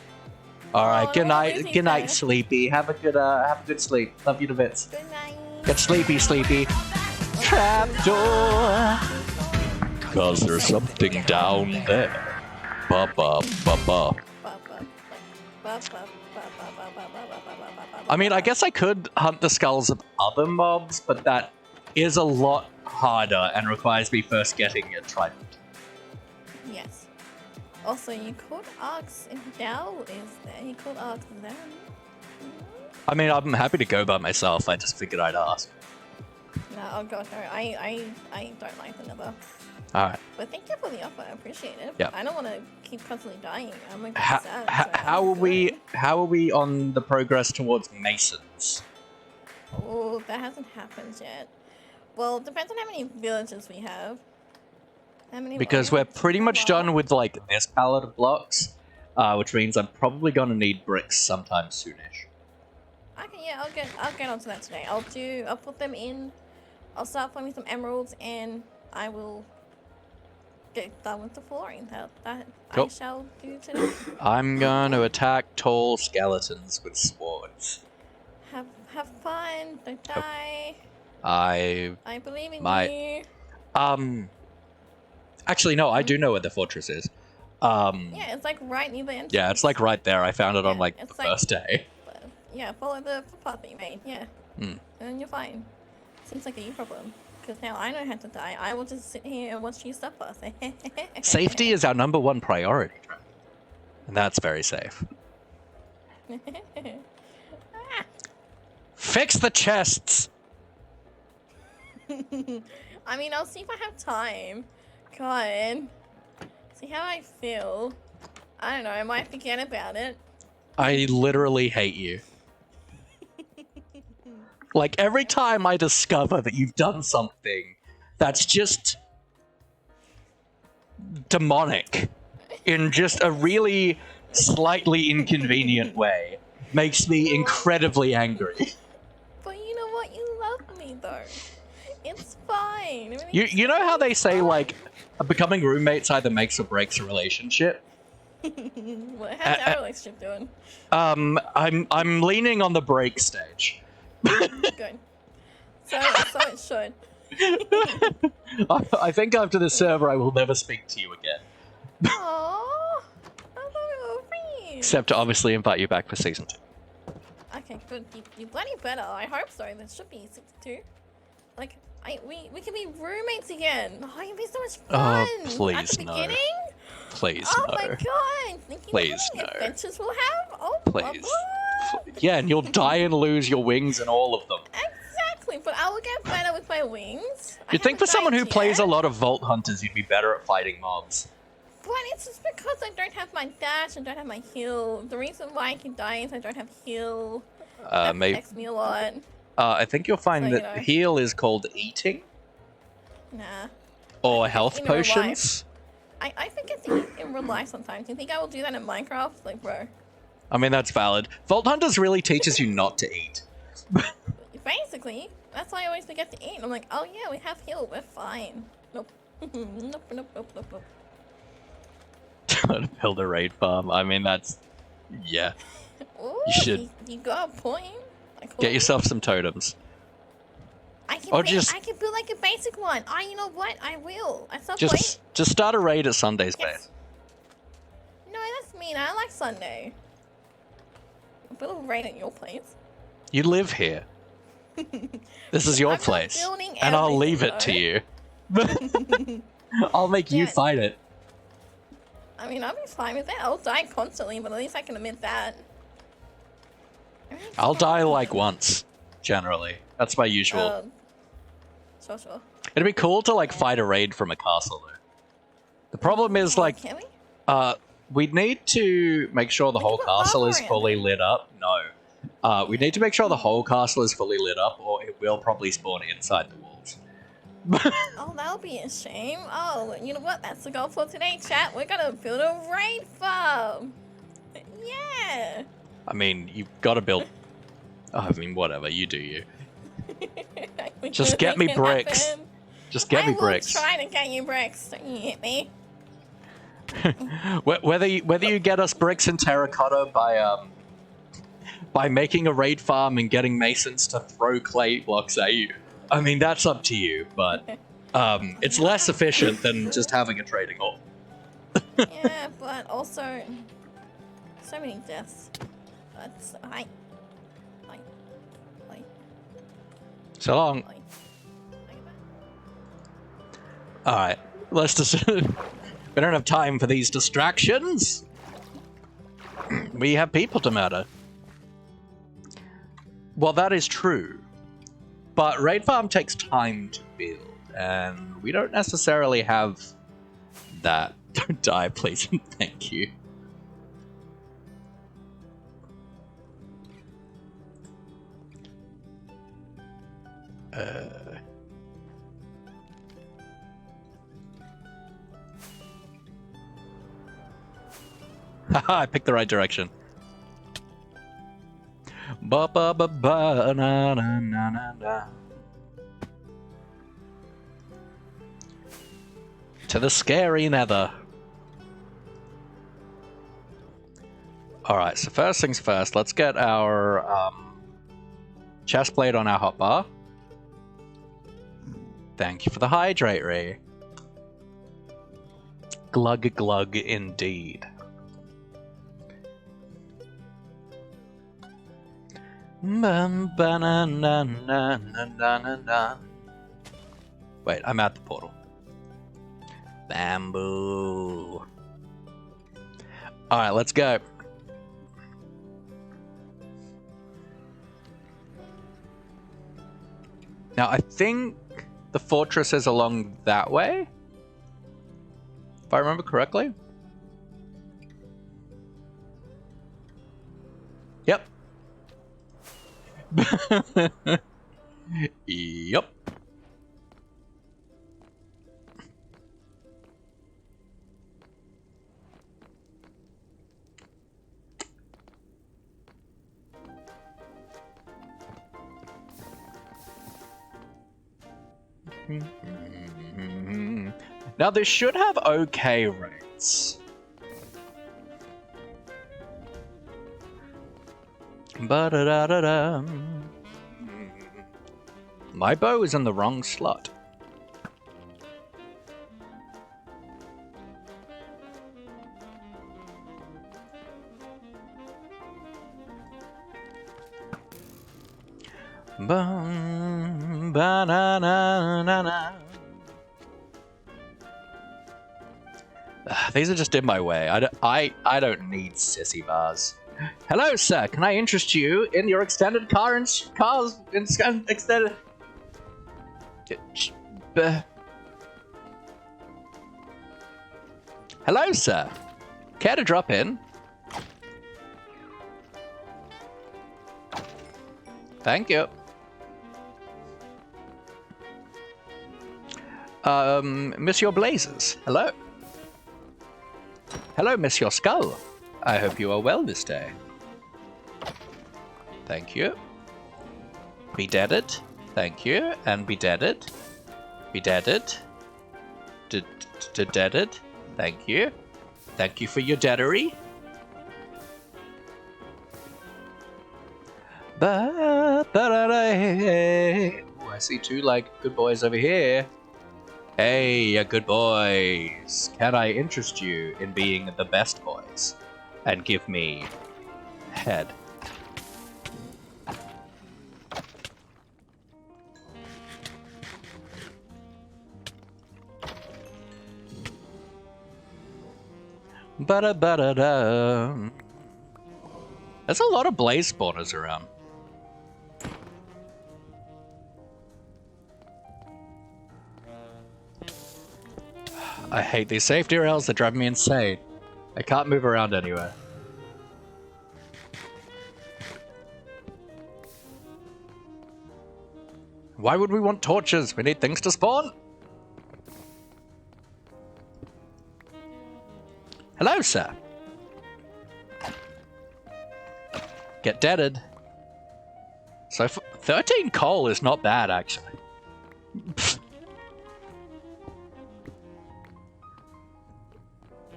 All right, good night. losing Good night, pair. Sleepy. Have a good sleep. Love you to bits. Good night. Get sleepy, Sleepy. Trapdoor. Cause there's something down there. Ba ba ba ba. I mean, I guess I could hunt the skulls of other mobs, but that is a lot harder and requires me first getting a trident. Yes. Also, you could ask if Dal is there. You could ask them. I mean, I'm happy to go by myself. I just figured I'd ask. No, oh god, no. I don't like the Nether. All right. But thank you for the offer. I appreciate it. Yeah. I don't want to keep constantly dying. I'm like How, sad. how, so how are I'm we? good. How are we on the progress towards masons? Oh, that hasn't happened yet. Well, it depends on how many villages we have. How many? Because we're pretty much done with like this palette of blocks, which means I'm probably gonna need bricks sometime soonish. Okay, yeah, I'll get onto that today. I'll put them in. I'll start farming some emeralds, and I will get done with the flooring. That Cool. I shall do today. I'm gonna attack tall skeletons with swords. Have fun. Don't die. I believe in might. you. Actually, no, I do know where the fortress is. Yeah, it's like right near the entrance. Yeah, it's like right there. I found it on like it's the first day. Yeah, follow the path that you made. Yeah. Hmm. And you're fine. Seems like a you problem. Because now I know how to die. I will just sit here and watch you suffer. Safety is our #1 priority, and that's very safe. Fix the chests! I mean, I'll see if I have time. Go on. See how I feel. I don't know, I might forget about it. I literally hate you. Like, every time I discover that you've done something that's just demonic in just a really slightly inconvenient way, makes me incredibly angry. But you know what? You love me, though. It's fine. You know how they say, like, becoming roommates either makes or breaks a relationship? How's our relationship doing? I'm leaning on the break stage. Good. So it should. I think after this server, I will never speak to you again. Aww, I thought we were friends. Except to obviously invite you back for season 2. Okay, good. You bloody better. I hope so. There should be season 2. Like, we can be roommates again. Oh, it'd be so much fun. Oh, please At the no. beginning? Please oh no. My god! Thinking Please of how many no. adventures we'll have? Oh, Please. Yeah, and you'll die and lose your wings and all of them. Exactly, but I will get better with my wings. You'd think for someone who plays a lot of Vault Hunters, you'd be better at fighting mobs. But it's just because I don't have my dash and don't have my heal. The reason why I can die is I don't have heal. That protects me a lot. I think you'll find So, that heal is called eating. Nah. Or health potions. I forget to eat in real life sometimes. You think I will do that in Minecraft? Like, bro. I mean, that's valid. Vault Hunters really teaches you not to eat. Basically. That's why I always forget to eat. I'm like, oh yeah, we have heal. We're fine. Nope. Nope. Trying to build a raid farm. I mean, that's... Yeah. Ooh, you should... You got a point. Get yourself some totems. I can build like a basic one. Oh, you know what? I will. At some point. Just start a raid at Sunday's base. No, that's mean. I like Sunday. I'll build a raid at your place. You live here. This is your place. And I'll leave it to you. I'll make you fight it. I mean, I'll be fine with that. I'll die constantly, but at least I can admit that. I'll die like once, generally. That's my usual. Sure. It'd be cool to like fight a raid from a castle though. The problem is like, can we? We'd need to make sure the whole castle is fully lit up. No. We need to make sure the whole castle is fully lit up or it will probably spawn inside the walls. Oh, that'll be a shame. Oh, you know what? That's the goal for today, chat. We're gonna build a raid farm. Yeah. I mean, you've got to build... Oh, I mean, whatever. You do you. Just get me bricks. Just get me bricks. I will try to get you bricks. Don't you hit me. Whether you get us bricks and terracotta by making a raid farm and getting masons to throw clay blocks at you, I mean, that's up to you, but it's less efficient than just having a trading hall. Yeah, but also so many deaths. That's hi. So long. Alright, let's just... we don't have time for these distractions. We have people to murder. Well, that is true. But raid farm takes time to build, and we don't necessarily have that. Don't die, please, and thank you. Haha, I picked the right direction. Ba ba ba ba na na na na na. To the scary nether. Alright, so first things first, let's get our chest plate on our hotbar. Thank you for the hydrate, Ray. Glug glug indeed. Wait, I'm at the portal. Bamboo. Alright, let's go. Now, I think the fortress is along that way, if I remember correctly. Yep. Yep. Now, this should have okay rates. Ba-da-da-da-da. My bow is in the wrong slot. Ba-na-na-na-na. These are just in my way. I don't need sissy bars. Hello, sir. Can I interest you in your extended cars extended? Hello, sir. Care to drop in? Thank you. Monsieur Blazes. Hello. Hello, Monsieur Skull. I hope you are well this day. Thank you. Be deaded. Thank you. And be deaded. Be deaded. Deaded. Thank you. Thank you for your deadery. Oh, I see two, like, good boys over here. Hey, good boys. Can I interest you in being the best boys? And give me head. Ba-da-ba-da-da. There's a lot of blaze spawners around. I hate these safety rails, they drive me insane. I can't move around anywhere. Why would we want torches? We need things to spawn. Hello, sir. Get deaded. So 13 coal is not bad, actually.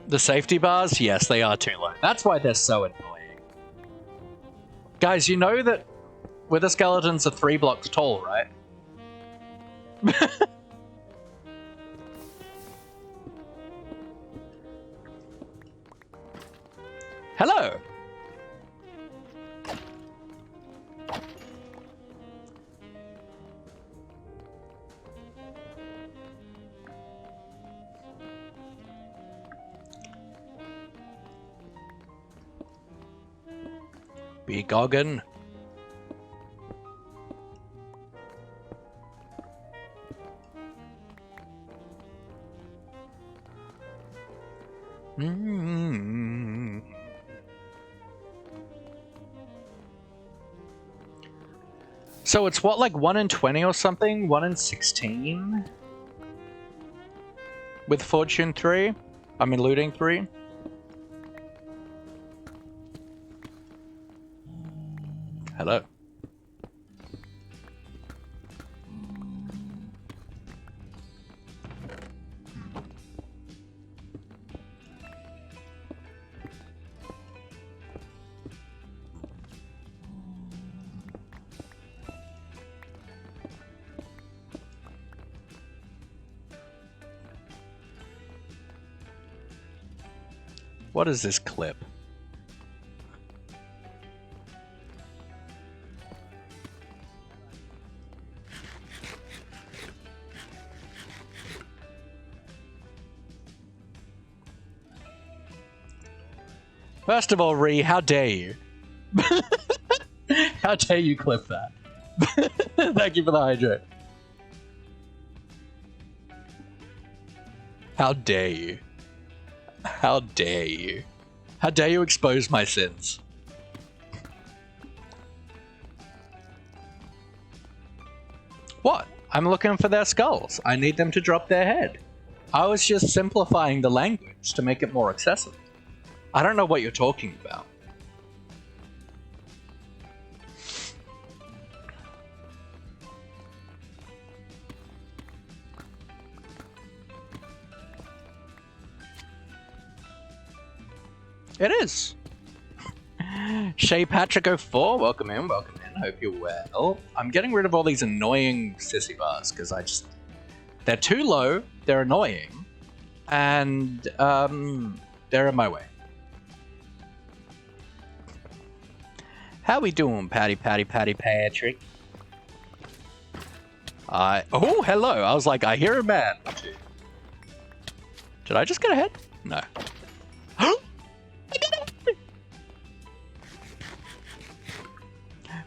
The safety bars? Yes, they are too low. That's why they're so annoying. Guys, you know that wither skeletons are 3 blocks tall, right? Hello! Be goggin. So it's what, like 1 in 20 or something? 1 in 16? With Fortune 3? I mean looting 3? Hello. What is this clip? First of all, Ree, how dare you? How dare you clip that? Thank you for the hydrate. How dare you? How dare you? How dare you expose my sins? What? I'm looking for their skulls. I need them to drop their head. I was just simplifying the language to make it more accessible. I don't know what you're talking about. It is. Shay Patrick 04, welcome in, welcome in. Hope you're well. I'm getting rid of all these annoying sissy bars because they're too low, they're annoying, and they're in my way. How we doing, Patty Patrick? Oh, hello. I was like, I hear a man. Did I just get ahead? No.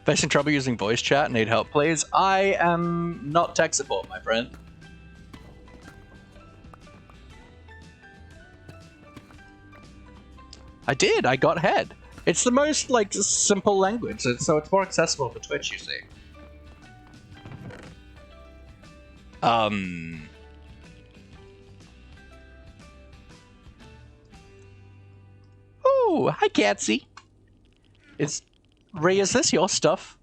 Facing trouble using voice chat? Need help, please? I am not tech support, my friend. I did. I got head. It's the most, like, simple language, so it's more accessible for Twitch, you see. Oh, hi, Catsy. Ray, is this your stuff?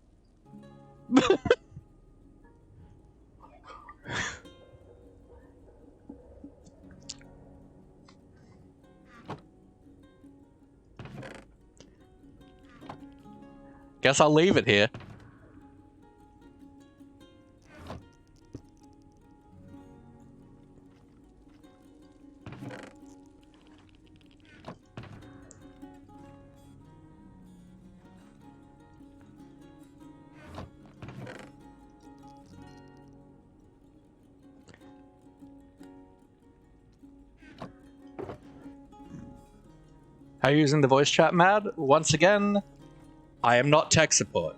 Guess I'll leave it here. How are you using the voice chat, Mad? Once again, I am not tech support.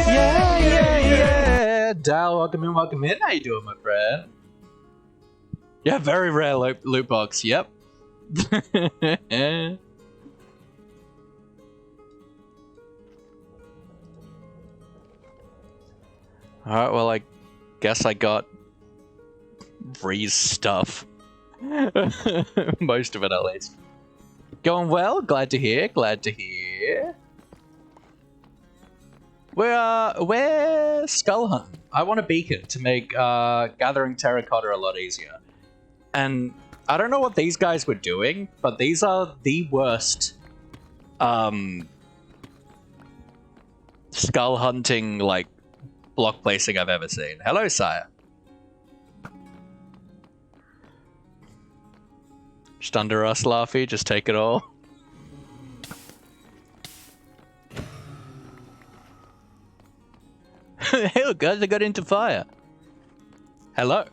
Yeah. Dal, welcome in. How you doing, my friend? Yeah, very rare loot box. Yep. Alright, well, I guess I got Breeze stuff. Most of it, at least. Going well? Glad to hear. We're skull hunting. I want a beacon to make gathering terracotta a lot easier. And I don't know what these guys were doing, but these are the worst skull hunting, like, block placing I've ever seen. Hello, sire. Just under us, Laffy. Just take it all. Hey, guys, I got into fire. Hello.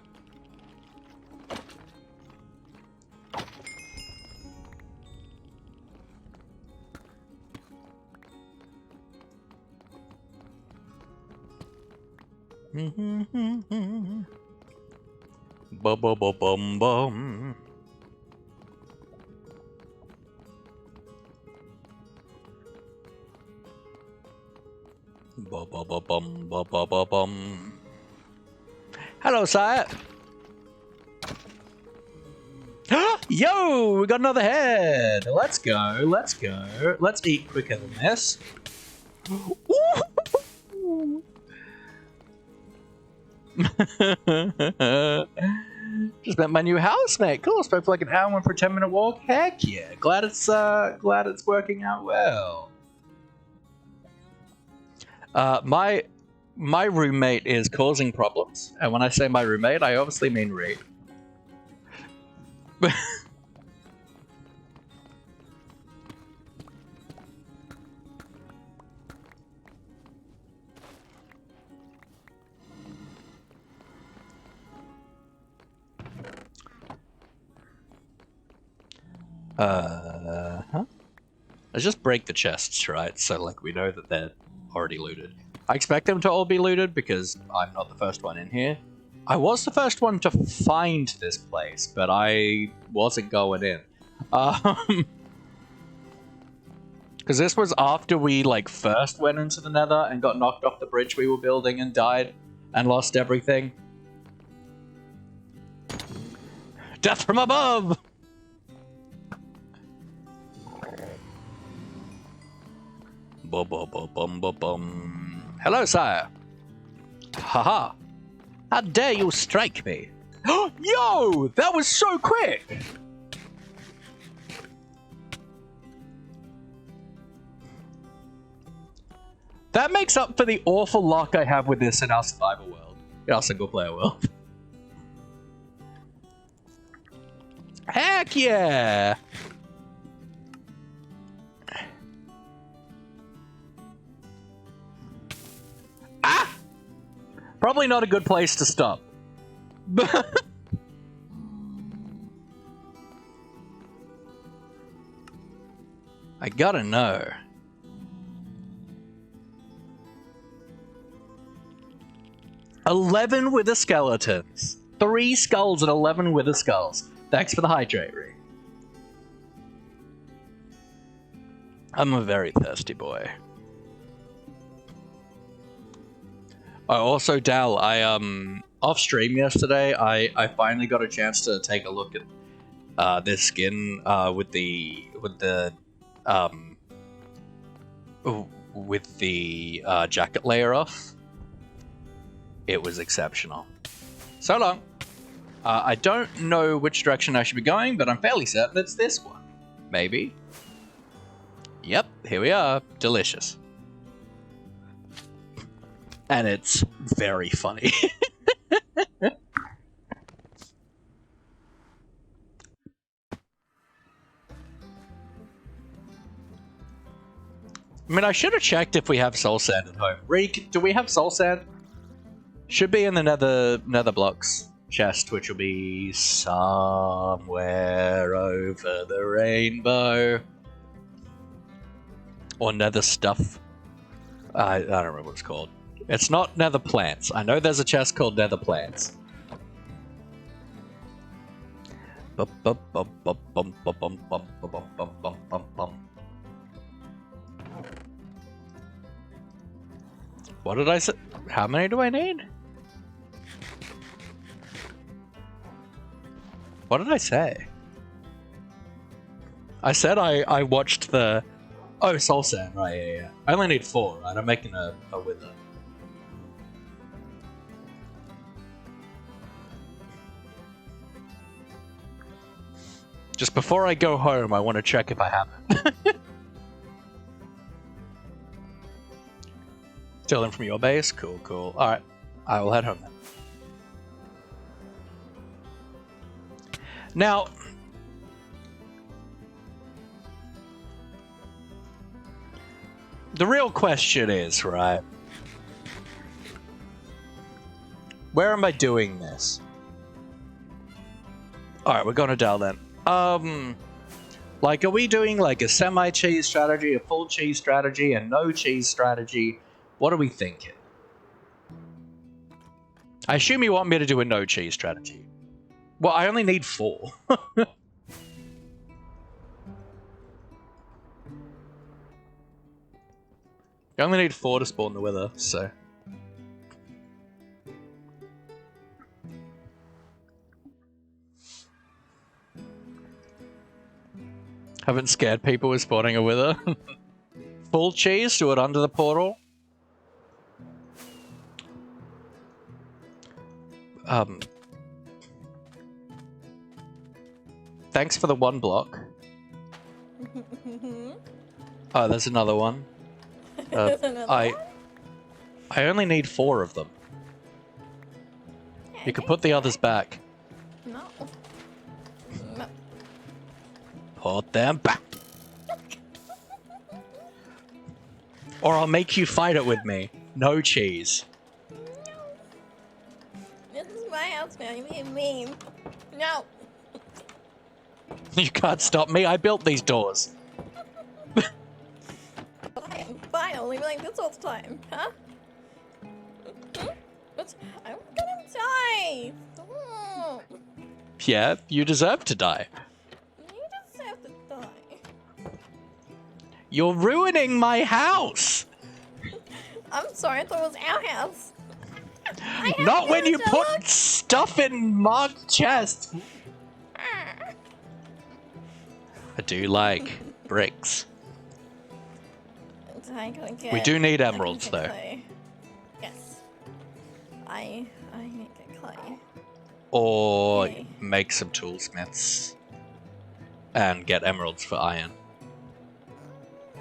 Bum. Bum. Hello, sire. Yo, we got another head. Let's go. Let's eat quicker than this. Just met my new housemate. Cool. Spoke for like an hour and went for a 10-minute walk. Heck yeah. Glad it's working out well. My my roommate is causing problems. And when I say my roommate, I obviously mean Reed. Let's just break the chests, right? So, like, we know that they're already looted. I expect them to all be looted because I'm not the first one in here. I was the first one to find this place, but I wasn't going in. Because this was after we, like, first went into the Nether and got knocked off the bridge we were building and died and lost everything. Death from above! Bum. Hello, sire. Haha. How dare you strike me? Yo! That was so quick! That makes up for the awful luck I have with this in our survival world. In our single player world. Heck yeah! Ah! Probably not a good place to stop. I gotta know. "11 wither skeletons. 3 skulls and 11 wither skulls. Thanks for the hydrate ring." I'm a very thirsty boy. Also, Dal, I off stream yesterday, I finally got a chance to take a look at this skin with the jacket layer off. It was exceptional. So long. I don't know which direction I should be going, but I'm fairly certain it's this one. Maybe. Yep, here we are. Delicious. And it's very funny. I mean, I should have checked if we have soul sand at home. Reek, do we have soul sand? Should be in the nether blocks chest, which will be somewhere over the rainbow. Or nether stuff. I don't remember what it's called. It's not nether plants. I know there's a chest called nether plants. What did I say? How many do I need? What did I say? I said I watched the... Oh, soul sand, right, yeah. I only need 4, right? I'm making a wither. Just before I go home, I want to check if I have it. Still in from your base? Cool. Alright, I will head home then. Now... the real question is, right? Where am I doing this? Alright, we're gonna Dell then. Like, are we doing like a semi-cheese strategy, a full cheese strategy, a no cheese strategy? What are we thinking? I assume you want me to do a no cheese strategy. Well, I only need 4. I only need 4 to spawn the wither, so... Haven't scared people with spawning a wither. Full cheese, do it under the portal. Thanks for the 1 block. Oh, there's another one. There's another one? I only need 4 of them. Yeah, You can put the others back. No. No. Put them back. Or I'll make you fight it with me. No cheese. This is my house now. You're being mean. No. You can't stop me. I built these doors. Fine, I'll leave it like this all the time, huh? But I'm gonna die. Stop. Yeah, you deserve to die. You deserve to die. You're ruining my house. I'm sorry, I thought it was our house. I have Not when you to put look. stuff in marked chests. Ah. I do like bricks. I gotta get, We do need I gotta emeralds, get though. clay. Yes. I need to get clay. Or Okay. make some toolsmiths. And get emeralds for iron.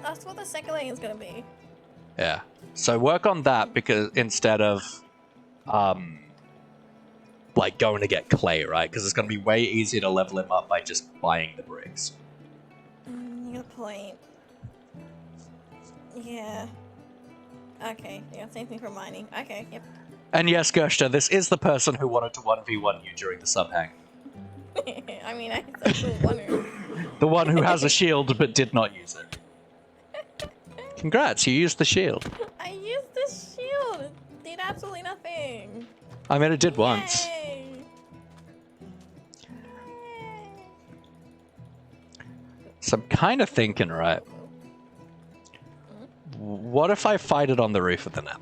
That's what the second thing is gonna be. Yeah. So work on that because instead of like going to get clay, right? Because it's gonna be way easier to level him up by just buying the bricks. You got a point. Yeah. Okay, yeah, same thing for mining. Okay, yep. And yes, Gershta, this is the person who wanted to 1v1 you during the subhang. I mean, I still wonder. The one who has a shield but did not use it. Congrats, you used the shield. I used this shield. It did absolutely nothing. I mean, it did once. Yay. So I'm kind of thinking, right? What if I fight it on the roof of the net?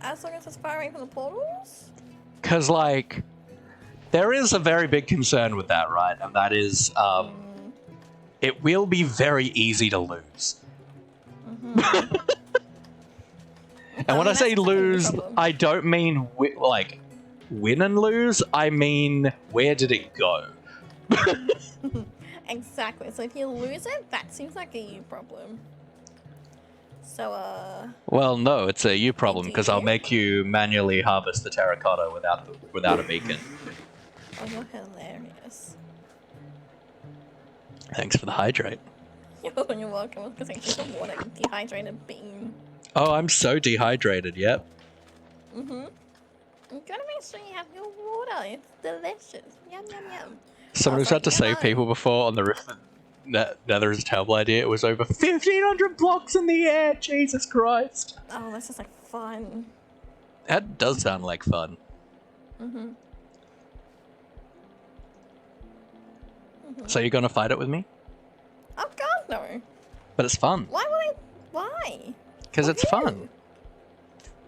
As long as it's far away from the portals? Because, like, there is a very big concern with that, right? And that is, it will be very easy to lose. Mm-hmm. And when I say that's the lose, problem. I don't mean, like, win and lose. I mean, where did it go? Exactly. So if you lose it, that seems like a you problem. So, Well, no, it's a you problem, because I'll you? make you manually harvest the terracotta without a beacon. oh, you're hilarious. Thanks for the hydrate. You're welcome. Because I just water dehydrated bean. Oh, I'm so dehydrated, yep. Mm-hmm. You gotta make sure you have your water. It's delicious. Yum, yum, yum. Someone who's like, had to you save know- people before on the rift. Nether's a terrible idea. It was over 1,500 blocks in the air. Jesus Christ. Oh, that's just like fun. That does sound like fun. Mm-hmm. So you're gonna fight it with me? Oh God, no. But it's fun. Why would I? Why? Because For it's who? fun.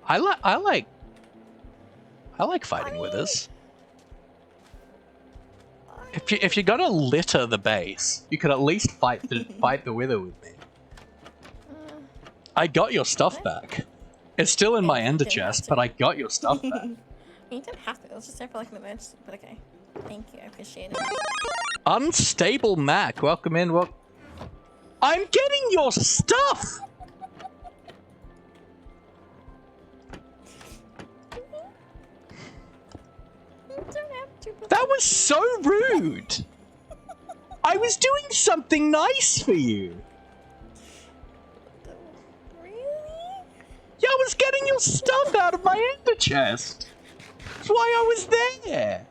I like fighting with us. If you're gonna litter the base, you could at least fight the wither with me. I got your stuff back. It's still in my ender chest, but I got your stuff back. You didn't have to. It was just there for like an emergency. But okay. Thank you. I appreciate it. Unstable Mac, welcome in. I'm getting your stuff. You don't have to. But That was so rude. I was doing something nice for you. really? Yeah, I was getting your stuff out of my ender chest. That's why I was there.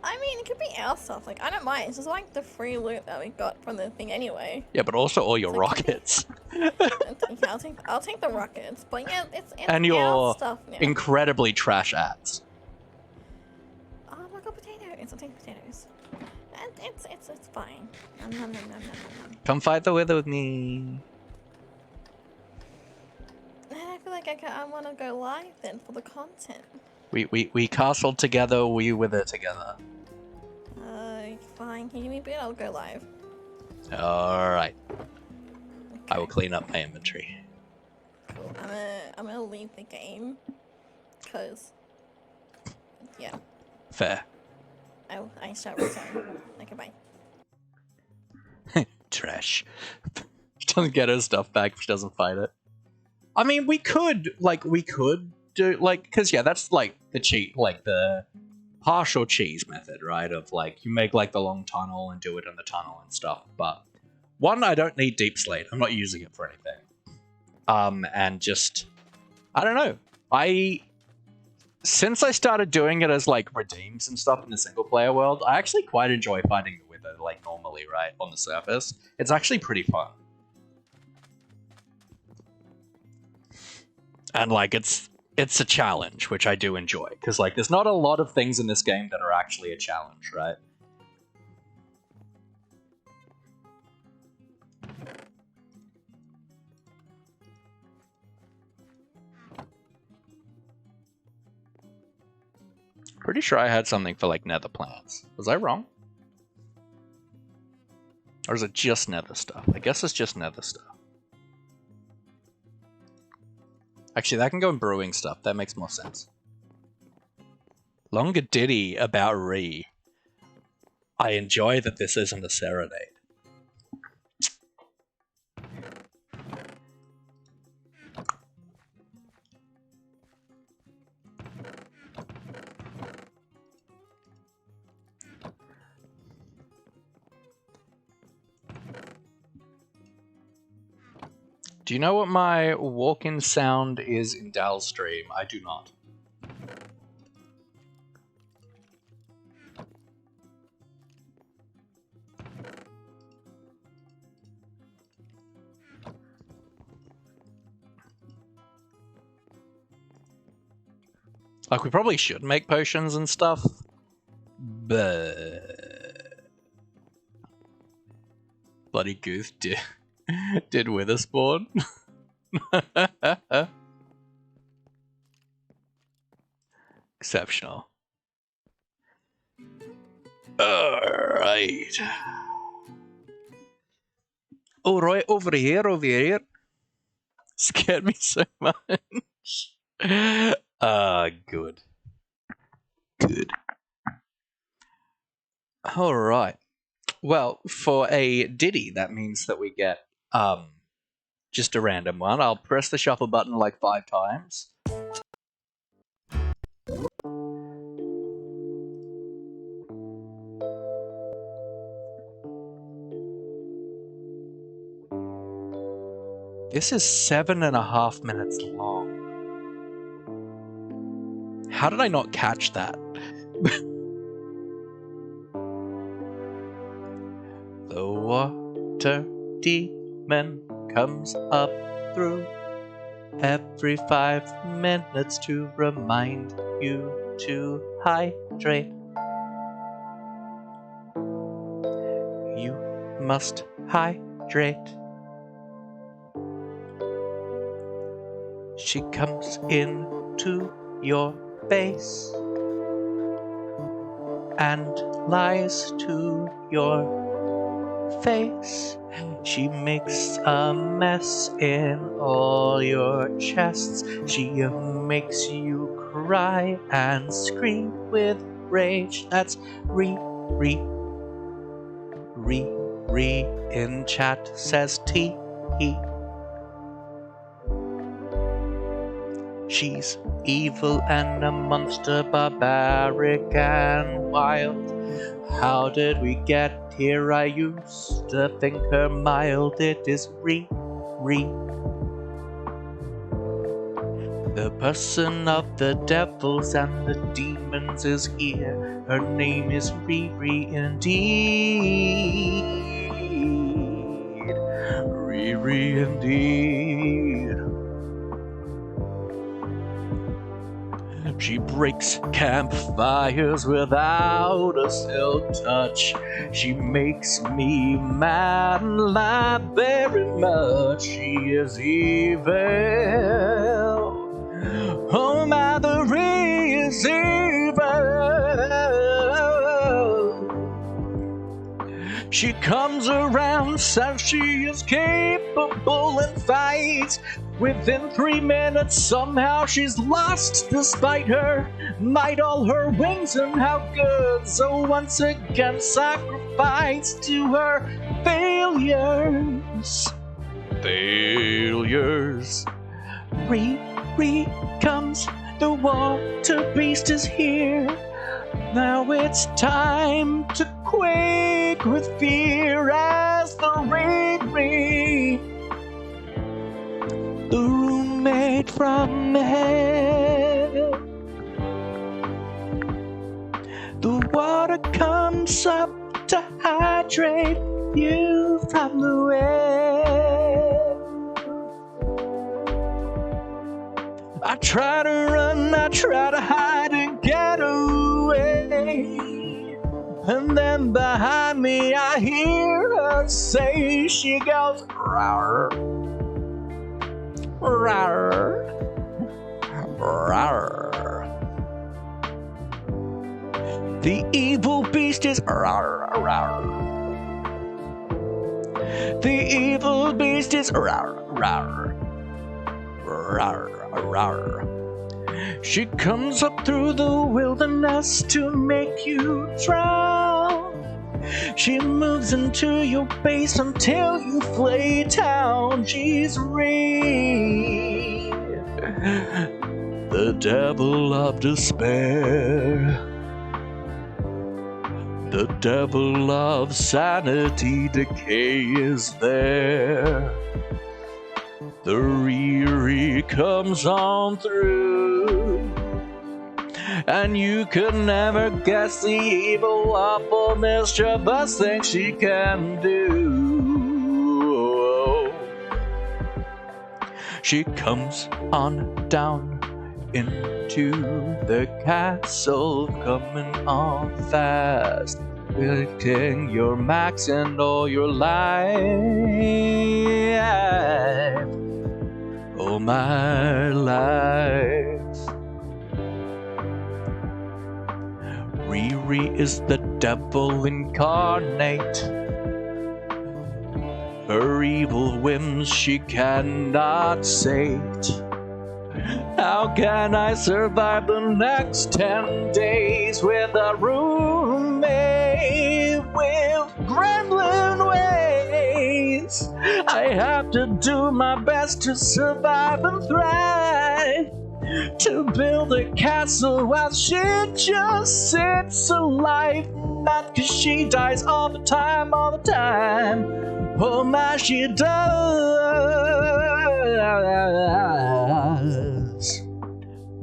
I mean, it could be our stuff. Like, I don't mind. It's just like the free loot that we got from the thing anyway. Yeah, but also all your It's like- rockets. I'll take the rockets. But yeah, it's And our your stuff now. incredibly trash ads. Oh my God, potatoes! I'll take potatoes. And it's fine. Nom, nom, nom, nom, nom, nom. Come fight the wither with me. And I feel like I want to go live then for the content. We castled together, we wither together. Fine. Can you give me a bit? I'll go live. Alright. I will Okay, clean up my inventory. cool. I'm gonna leave the game. Cause yeah, Fair. I shall return. Okay, bye. Trash. doesn't get her stuff back if she doesn't fight it. I mean, we could do, like, because, yeah, that's, like, the cheat, like, the partial cheese method, right? Of, like, you make, like, the long tunnel and do it in the tunnel and stuff. But, one, I don't need Deep Slate. I'm not using it for anything. And just, I don't know. Since I started doing it as, like, redeems and stuff in the single-player world, I actually quite enjoy fighting the Wither, like, normally, right, on the surface. It's actually pretty fun. And, like, it's a challenge, which I do enjoy. Because, like, there's not a lot of things in this game that are actually a challenge, right? Pretty sure I had something for, like, nether plants. Was I wrong? Or is it just nether stuff? I guess it's just nether stuff. Actually, that can go in brewing stuff. That makes more sense. Longer ditty about Ree. I enjoy that this isn't a serenade. Do you know what my walk-in sound is in Dal's stream? I do not. Like, we probably should make potions and stuff, but... Bloody Gooth did Witherspawn. Exceptional. Alright. Alright, over here. Scared me so much. Good. Good. Alright. Well, for a ditty, that means that we get just a random one. I'll press the shuffle button like 5 times. This is 7.5 minutes long. How did I not catch that? The water demon comes up through every 5 minutes to remind you to hydrate. You must hydrate. She comes into your base and lies to your face. She makes a mess in all your chests. She makes you cry and scream with rage. That's re in chat says T. She's evil and a monster, barbaric and wild. How did we get here? I used to think her mild. It is Re. The person of the devils and the demons is here. Her name is Riri indeed. Riri indeed. She breaks campfires without a silk touch. She makes me mad and laugh very much. She is evil. Oh, Mother is evil. She comes around, says she is capable and fights. Within 3 minutes, somehow she's lost despite her might, all her wings and how good. So once again, sacrifice to her failures. failures. Comes the water beast is here. Now it's time to quake with fear as the the roommate from hell. The water comes up to hydrate you from the well. I try to run, I try to hide and get away. And then behind me I hear her say, she goes, rawr, rawr, rawr. The evil beast is rawr, rawr. The evil beast is rawr, rawr, rawr, rawr. She comes up through the wilderness to make you drown. She moves into your base until you flay down. She's the devil of despair. The devil of sanity decay is there. The Riri comes on through, and you could never guess the evil, awful, mischievous thing she can do. She comes on down into the castle, coming on fast, willing your max and all your life. Oh, my life. Riri is the devil incarnate. Her evil whims she cannot sate. How can I survive the next 10 days with a roommate with gremlin ways? I have to do my best to survive and thrive, to build a castle while she just sits alive. Not 'cause she dies all the time, oh my, she does.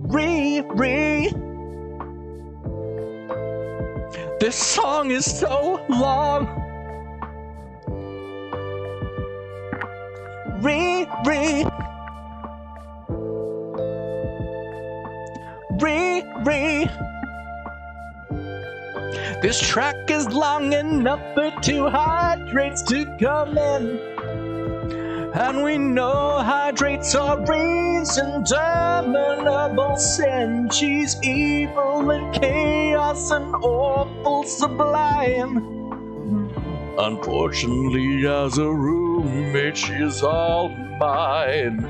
Riri, this song is so long. Riri, this track is long enough for 2 hydrates to come in. And we know hydrates are Reed's indomitable sin. She's evil and chaos and awful sublime. Unfortunately, as a roommate, she's all mine.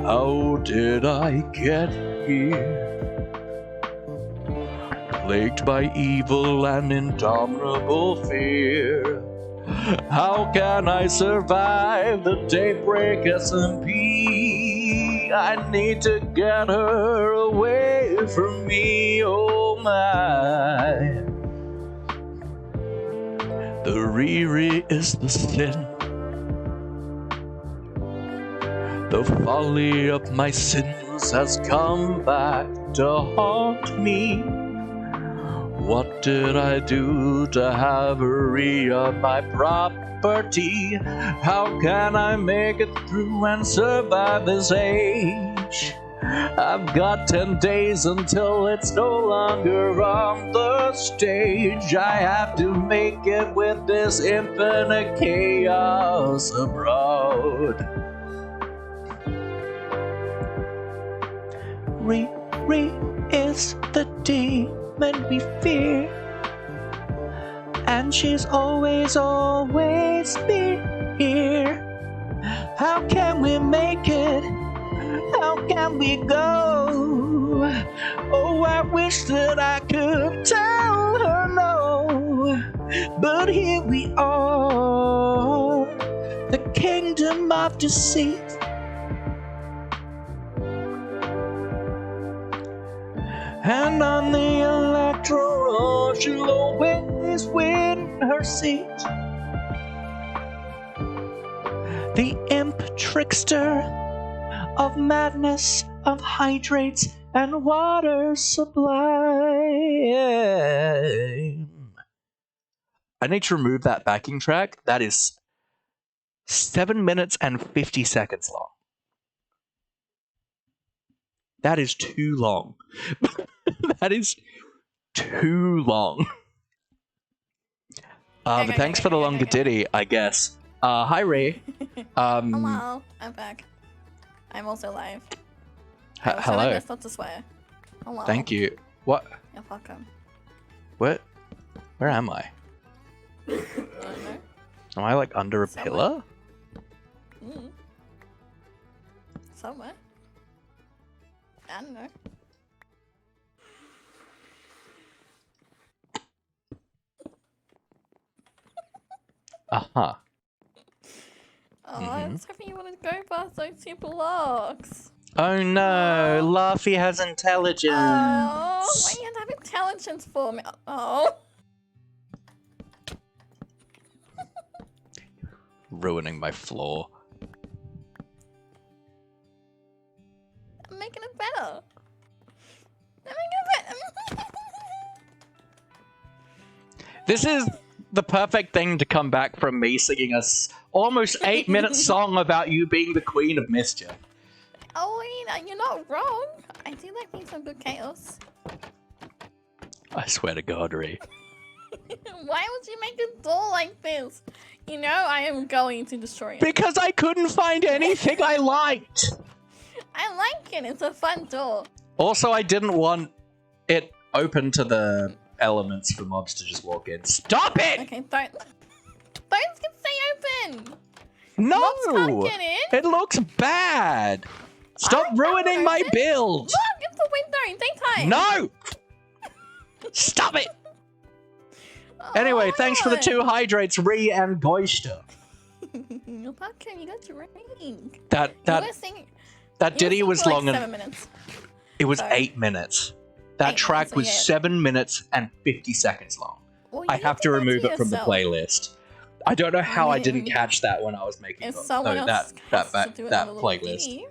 How did I get here? Plagued by evil and indomitable fear. How can I survive the Daybreak SMP? I need to get her away from me, oh my. The Riri is the sin. The folly of my sins has come back to haunt me. What did I do to have her on my property? How can I make it through and survive this age? I've got 10 days until it's no longer on the stage. I have to make it with this infinite chaos abroad. Riri is the demon we fear, and she's always here. How can we make it? How can we go? Oh, I wish that I could tell her no, but here we are. The kingdom of deceit. And on the electoral, she'll always win her seat. The imp trickster of madness, of hydrates and water sublime. I need to remove that backing track. That is 7 minutes and 50 seconds long. That is too long. That is too long. But thanks for the longer ditty, I guess. Hi, Ray. Hello, I'm back. I'm also live. Hello. Best not to swear. Hello. Thank you. What? You're welcome. What? Where am I? I don't know. Am I like under a pillar? Somewhere. I don't know. Uh-huh. Oh, I was hoping you wanted to go past those two blocks. Oh no, Laffy has intelligence. Oh, why do you have to have intelligence for me? Oh. Ruining my floor. I'm making it better. I'm making it better. This is the perfect thing to come back from me singing a almost 8-minute song about you being the queen of mischief. Oh, you're not wrong. I do like being some good chaos. I swear to God, Ree. Why would you make a door like this? You know I am going to destroy it. Because I couldn't find anything I liked. I like it. It's a fun door. Also, I didn't want it open to the elements for mobs to just walk in. Stop it! Okay, don't stay open. No! Mobs can't get in. It looks bad. Stop ruining my build. Look, it's a window in daytime. No! Stop it! Anyway, thanks for the 2 hydrates, Ree and Goister. You're welcome. You got to ring. That ditty was long like and 7 minutes. it was 8 minutes. That track was 7 minutes and 50 seconds long. Well, I have to remove it from the playlist. I don't know how I didn't catch that when I was making that playlist.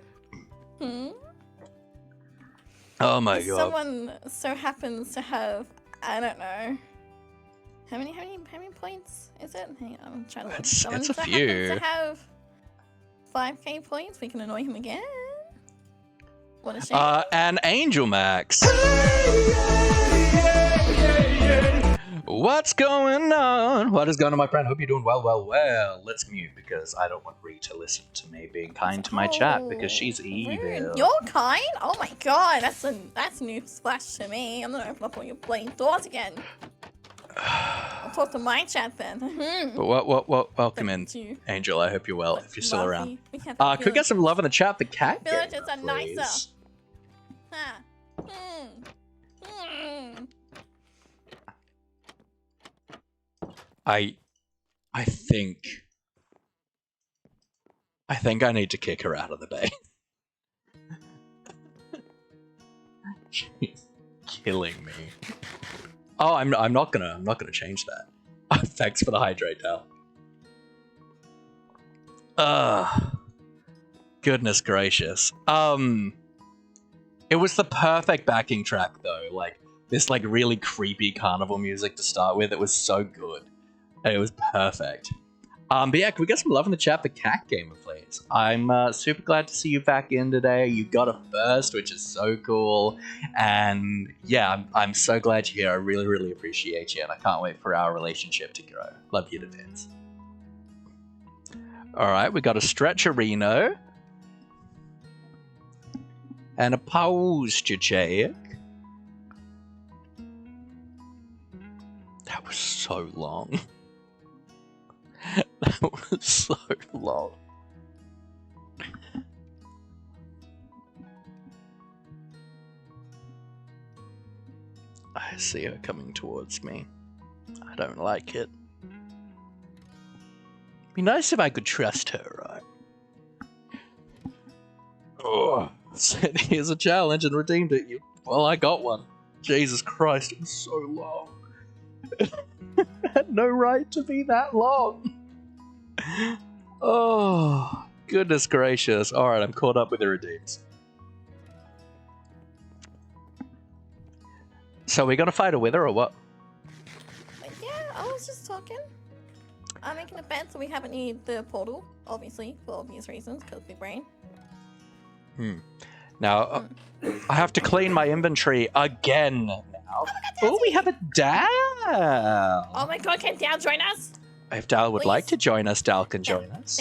Oh my god! Someone so happens to have, I don't know, how many points is it? Hang on, I'm trying to look. It's a so few. Happens to have 5k points. We can annoy him again. What a shame. And Angel Max. What's going on? What is going on, my friend? Hope you're doing well. Let's mute because I don't want Ree to listen to me being kind to my chat because she's evil. Rude. You're kind? Oh my god, that's new splash to me. I'm gonna open up all your bloody doors again. I'll talk to my chat then. Welcome in, Angel. I hope you're well. If you're still around. Could we get some love in the chat? The cat Villagers are please. nicer. I think I need to kick her out of the bay. She's killing me. Oh, I'm not gonna change that. Thanks for the hydrate, Tal. Goodness gracious. It was the perfect backing track though. Like this, like really creepy carnival music to start with. It was so good. It was perfect. But yeah, can we get some love in the chat for Cat Gamer, please? I'm super glad to see you back in today. You got a first, which is so cool. And yeah, I'm so glad you're here. I really, really appreciate you. And I can't wait for our relationship to grow. Love you to bits. Alright, we got a Stretcherino. And a posture check. That was so long. That was so long. I see her coming towards me. I don't like it. Be nice if I could trust her, right? Said here's a challenge and redeemed it. Well, I got one. Jesus Christ, it was so long. It had no right to be that long. Oh, goodness gracious. Alright, I'm caught up with the redeems. So we gonna fight a wither or what? Yeah, I was just talking. I'm making a bet so we haven't needed the portal, obviously, for obvious reasons, because big brain. Now, I have to clean my inventory again now. Oh, we have a Dal! Oh my god, can Dal join us? If Dal would Please? like to join us, Dal can join us.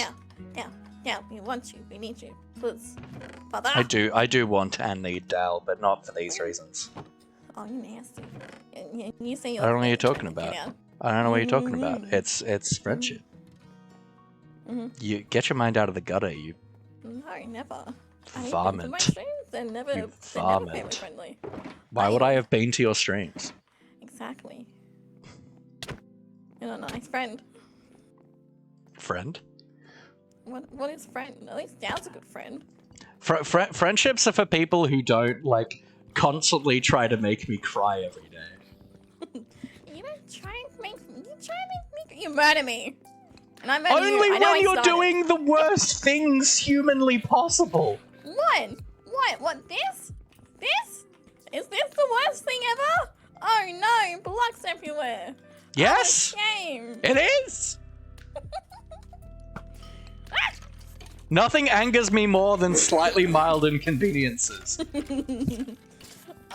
Yeah, we want you, we need you. Please. Father. I do want and need Dal, but not for these reasons. Oh, you nasty. You say I don't know what you're talking about. I don't know what you're talking about. It's friendship. You get your mind out of the gutter, you No, never. varmint. My streams, they're never family friendly. Why would I have been to your streams? Exactly. You're a nice friend. Friend? What is friend? At least Dal's a good friend. Friendships are for people who don't, like, constantly try to make me cry every day. You murder me. And I murder you. Only I know when I you're started. doing the worst things humanly possible. What? What? This? This? Is this the worst thing ever? Oh no, blocks everywhere. Yes, Oh, shame. it is. Nothing angers me more than slightly mild inconveniences.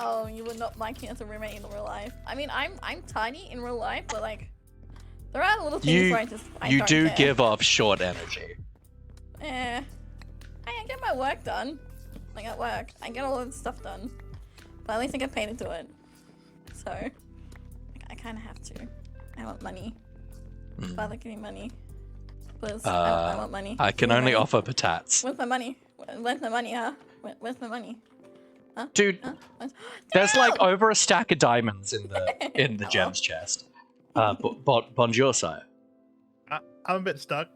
Oh, you would not like me as a roommate in real life. I mean, I'm tiny in real life, but like, there are little things where I You don't do care. give off short energy. I get my work done. Like at work, I get all of the stuff done. But at least I get paid to do it. So, I kind of have to. I want money. Father, give me money. Please, I want money. I can Give me only money. offer patats. Where's my money? Where's my money, huh? Where's my money? Huh? Dude, Huh? there's like over a stack of diamonds in the gems chest. Bonjour, sire. I'm a bit stuck.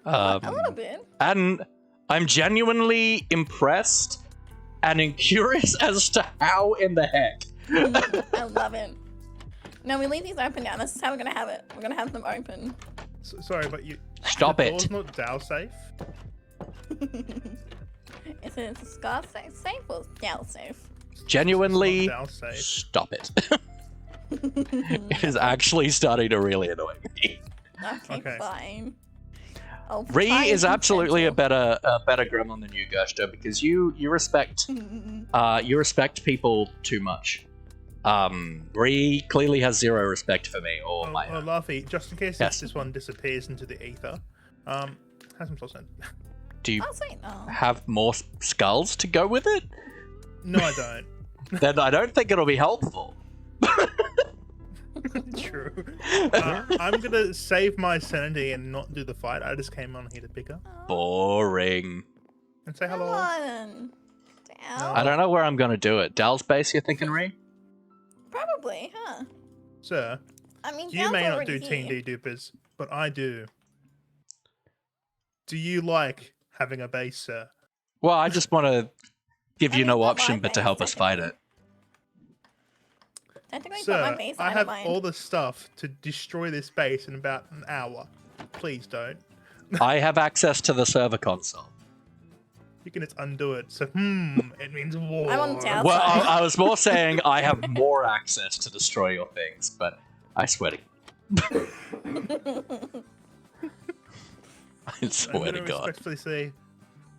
A little bit. And I'm genuinely impressed and curious as to how in the heck. I love it. No, we leave these open now. This is how we're gonna have it. We're gonna have them open. Sorry, but you. Stop the it. door's not Dow safe. Is it a scar safe or Dal safe? Genuinely, Dow safe. stop it. It is actually starting to really annoy me. Okay, fine. I'll Ree find is some absolutely a potential. better gremlin than you, Gerster, because you respect people too much. Ree clearly has zero respect for me or my. Laffy, just in case Yes. this one disappears into the ether, have some sauce in. Do you Oh, sweet. Oh. have more skulls to go with it? No, I don't. Then I don't think it'll be helpful. True. I'm gonna save my sanity and not do the fight. I just came on here to pick her Boring. and say Come hello. on. Dal. I don't know where I'm gonna do it. Dal's base, you're thinking, Ree? Probably, huh? Sir, I mean, you Dal's may not already do Team here. D-Dupers, but I do. Do you like having a base, sir? Well, I just want to give I you mean, no not option my but to base, help us fight it. Technically, it's not Sir, my base. I I don't have mind. all the stuff to destroy this base in about an hour. Please don't. I have access to the server console. You can just undo it. So, it means war. I'm on Dal's Well, side. I was more saying I have more access to destroy your things, but I swear to I I'm swear to gonna God. respectfully say,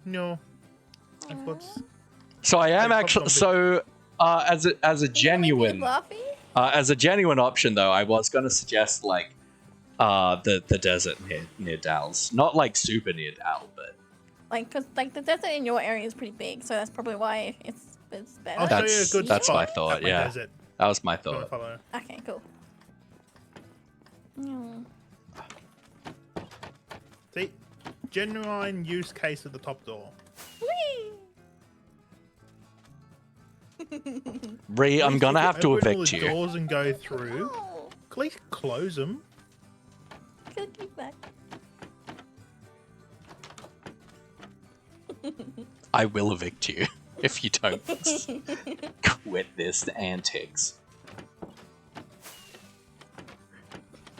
no. I've got So I am I actually probably- as a genuine Fluffy? as a genuine option though, I was going to suggest like the desert near Dal's, not like super near Dal, but Like, cause like the desert in your area is pretty big, so that's probably why it's better. I'll show you a good that's spot my thought. at my Yeah, desert. that was my If you wanna thought. follow. Okay, cool. Mm. See, genuine use case at the top door. Whee! Ree, I'm Please, gonna if have to open all evict the you. doors and go through. Oh, Please close them. cookie back. I will evict you. if you don't quit this antics.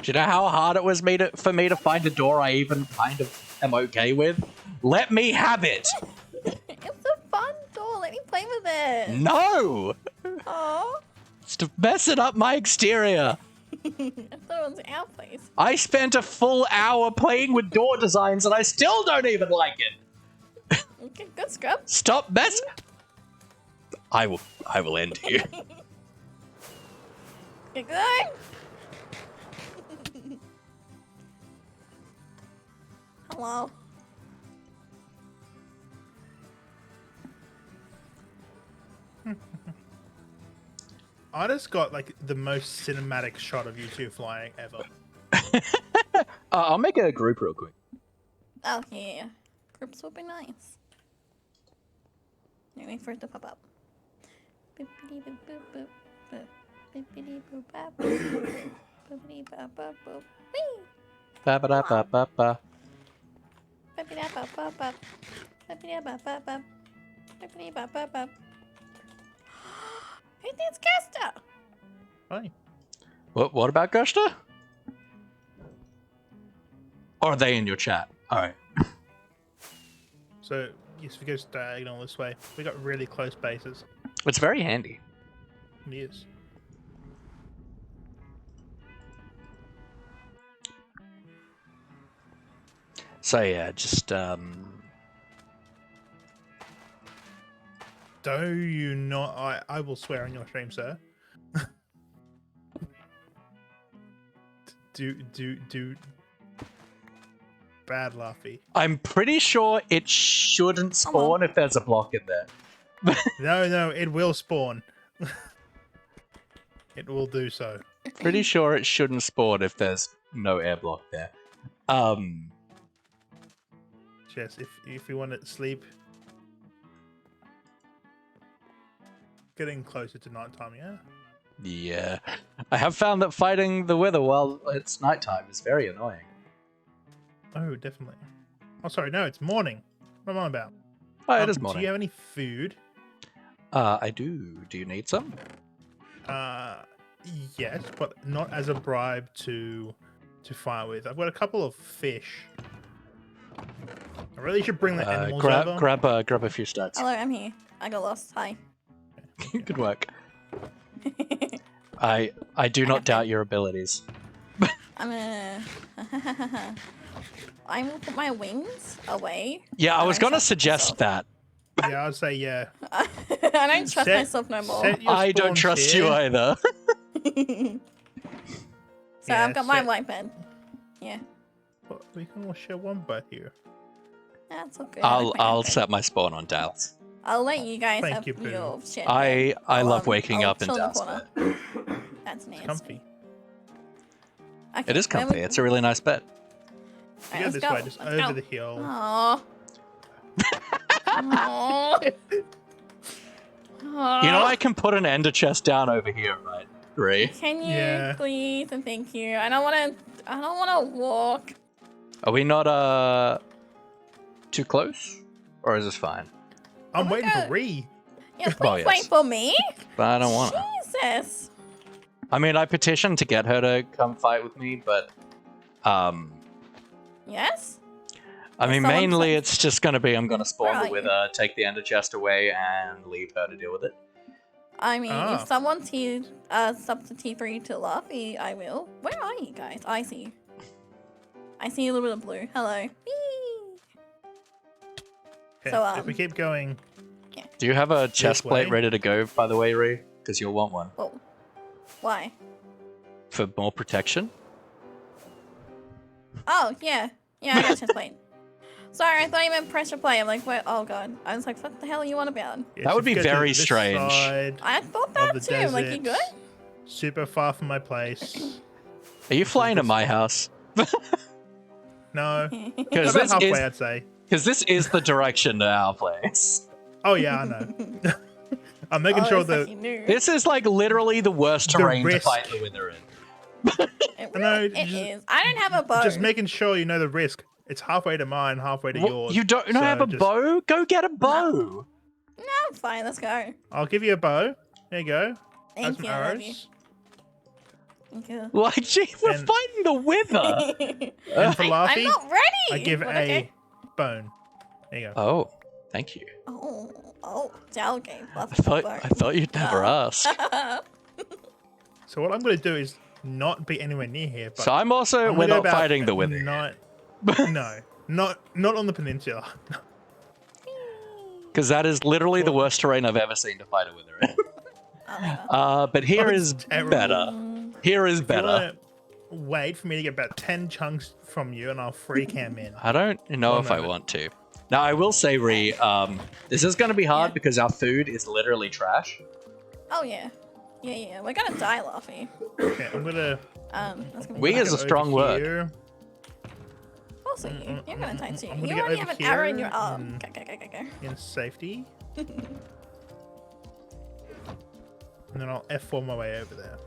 Do you know how hard it was for me to find a door I even kind of am okay with? Let me have it! It's a fun door. Let me play with it. No! Oh. It's to mess it up my exterior. I thought it was our place. I spent a full hour playing with door designs and I still don't even like it. Okay, good scrub. Stop messing. I will end you. Get going. Hello. I just got like the most cinematic shot of you two flying ever. I'll make a group real quick. Oh yeah, groups would be nice. Wait for it to pop up. Bippity boop boop boop boop. Bippity boop bop boop. Bippity bop bop boop. Whee! Ba ba da ba ba ba. Bippity bop bop bop. Bippity bop bop bop. Bippity bop bop bop. Hey, that's Gasta. Hi. What about Gusta? Or are they in your chat? Alright. So, yes, if we go diagonal this way, we got really close bases. It's very handy. Yes. So yeah, just Do you not? I will swear on your stream, sir. do. Bad Laffy. I'm pretty sure it shouldn't spawn if there's a block in there. No, it will spawn. It will do so. Pretty sure it shouldn't spawn if there's no air block there. Yes, if you want to sleep. Getting closer to nighttime, yeah? Yeah. I have found that fighting the weather while it's nighttime is very annoying. Oh, definitely. Oh, sorry, no, it's morning. What am I on about? Oh, it is morning. Do you have any food? I do. Do you need some? Yes, but not as a bribe to fire with. I've got a couple of fish. I really should bring the animals over. Grab a few stacks. Hello, I'm here. I got lost. Hi. Good work. I do not doubt your abilities. I will put my wings away. Yeah, I was gonna suggest that. Yeah, I'd say yeah. I don't trust myself no more. I don't trust you either. So Yeah, I've got my white bed. Yeah. But we can all share one bed here. That's okay. I'll set my spawn on Dallas. I'll let you guys Thank have you, Pooh. your shit. I love waking up in chill Dallas corner. bed. That's nasty. Comfy. Okay, It is comfy. It's a really nice bed. You go this way, just over the hill. Aww. Aww. You know I can put an ender chest down over here, right? Ree? Can you Yeah. please and thank you? I don't wanna walk. Are we not too close? Or is this fine? I'm Oh my waiting God. for Ree. Yeah, please Well, yes. wait for me. But I don't want to. Jesus. I mean, I petitioned to get her to come fight with me, but Yes? I mean, Someone mainly said- it's just gonna be I'm gonna Where spawn are the you? wither, take the ender chest away, and leave her to deal with it. I mean, Ah. if someone sub to T3 to Luffy, I will. Where are you guys? I see you. I see a little bit of blue. Hello. Whee! Okay, So, if we keep going, Do you have a chest plate way? ready to go, by the way, Ree? Because you'll want one. Whoa. Why? For more protection? Oh, yeah. Yeah, I got chest plate. Sorry, I thought you meant pressure plate. I'm like, wait, oh god. I was like, what the hell are you on about? yes, That would if we be go to very this strange. side I thought of that the too. I'm like, you desert, good? Super far from my place. Are you flying to this my one. house? No. Because About this halfway, is I'd say. this is the direction to our place. Oh yeah, I know. I'm making sure it's like that you knew. This is like literally the worst The terrain to risk. fight the wither in. It, No, really, it just- is. I don't have a bow. just making sure you know the risk. It's halfway to mine, halfway to What, yours. you don't so have a just- bow? Go get a bow. No, I'm fine. Let's go. I'll give you a bow. There you go. Thank Some you. I love you. arrows. Thank you. Like, gee, we're And- fighting the Wither. And for I'm Laffy, not ready. I give But a okay. bone. There you go. Oh, thank you. Oh, Dal gave I thought you'd never ask. So what I'm going to do is not be anywhere near here. But So I'm also, I'm we're gonna not go about fighting the Wither. No, not on the peninsula. Because that is literally the worst terrain I've ever seen to fight a Wither in. But here It's is terrible. better. Here is If you better. wanna wait for me to get about 10 chunks from you and I'll free cam in. I don't know One if I moment. want to. Now, I will say, Ree, this is going to be hard Yeah. because our food is literally trash. Oh yeah. Yeah. We're gonna die, Laffy. Okay, I'm going to... That's gonna be We fun. is a strong word. Also, you're gonna die too. I'm gonna You get already over have an arrow in your here arm. and- Go. In safety. And then I'll F4 my way over there.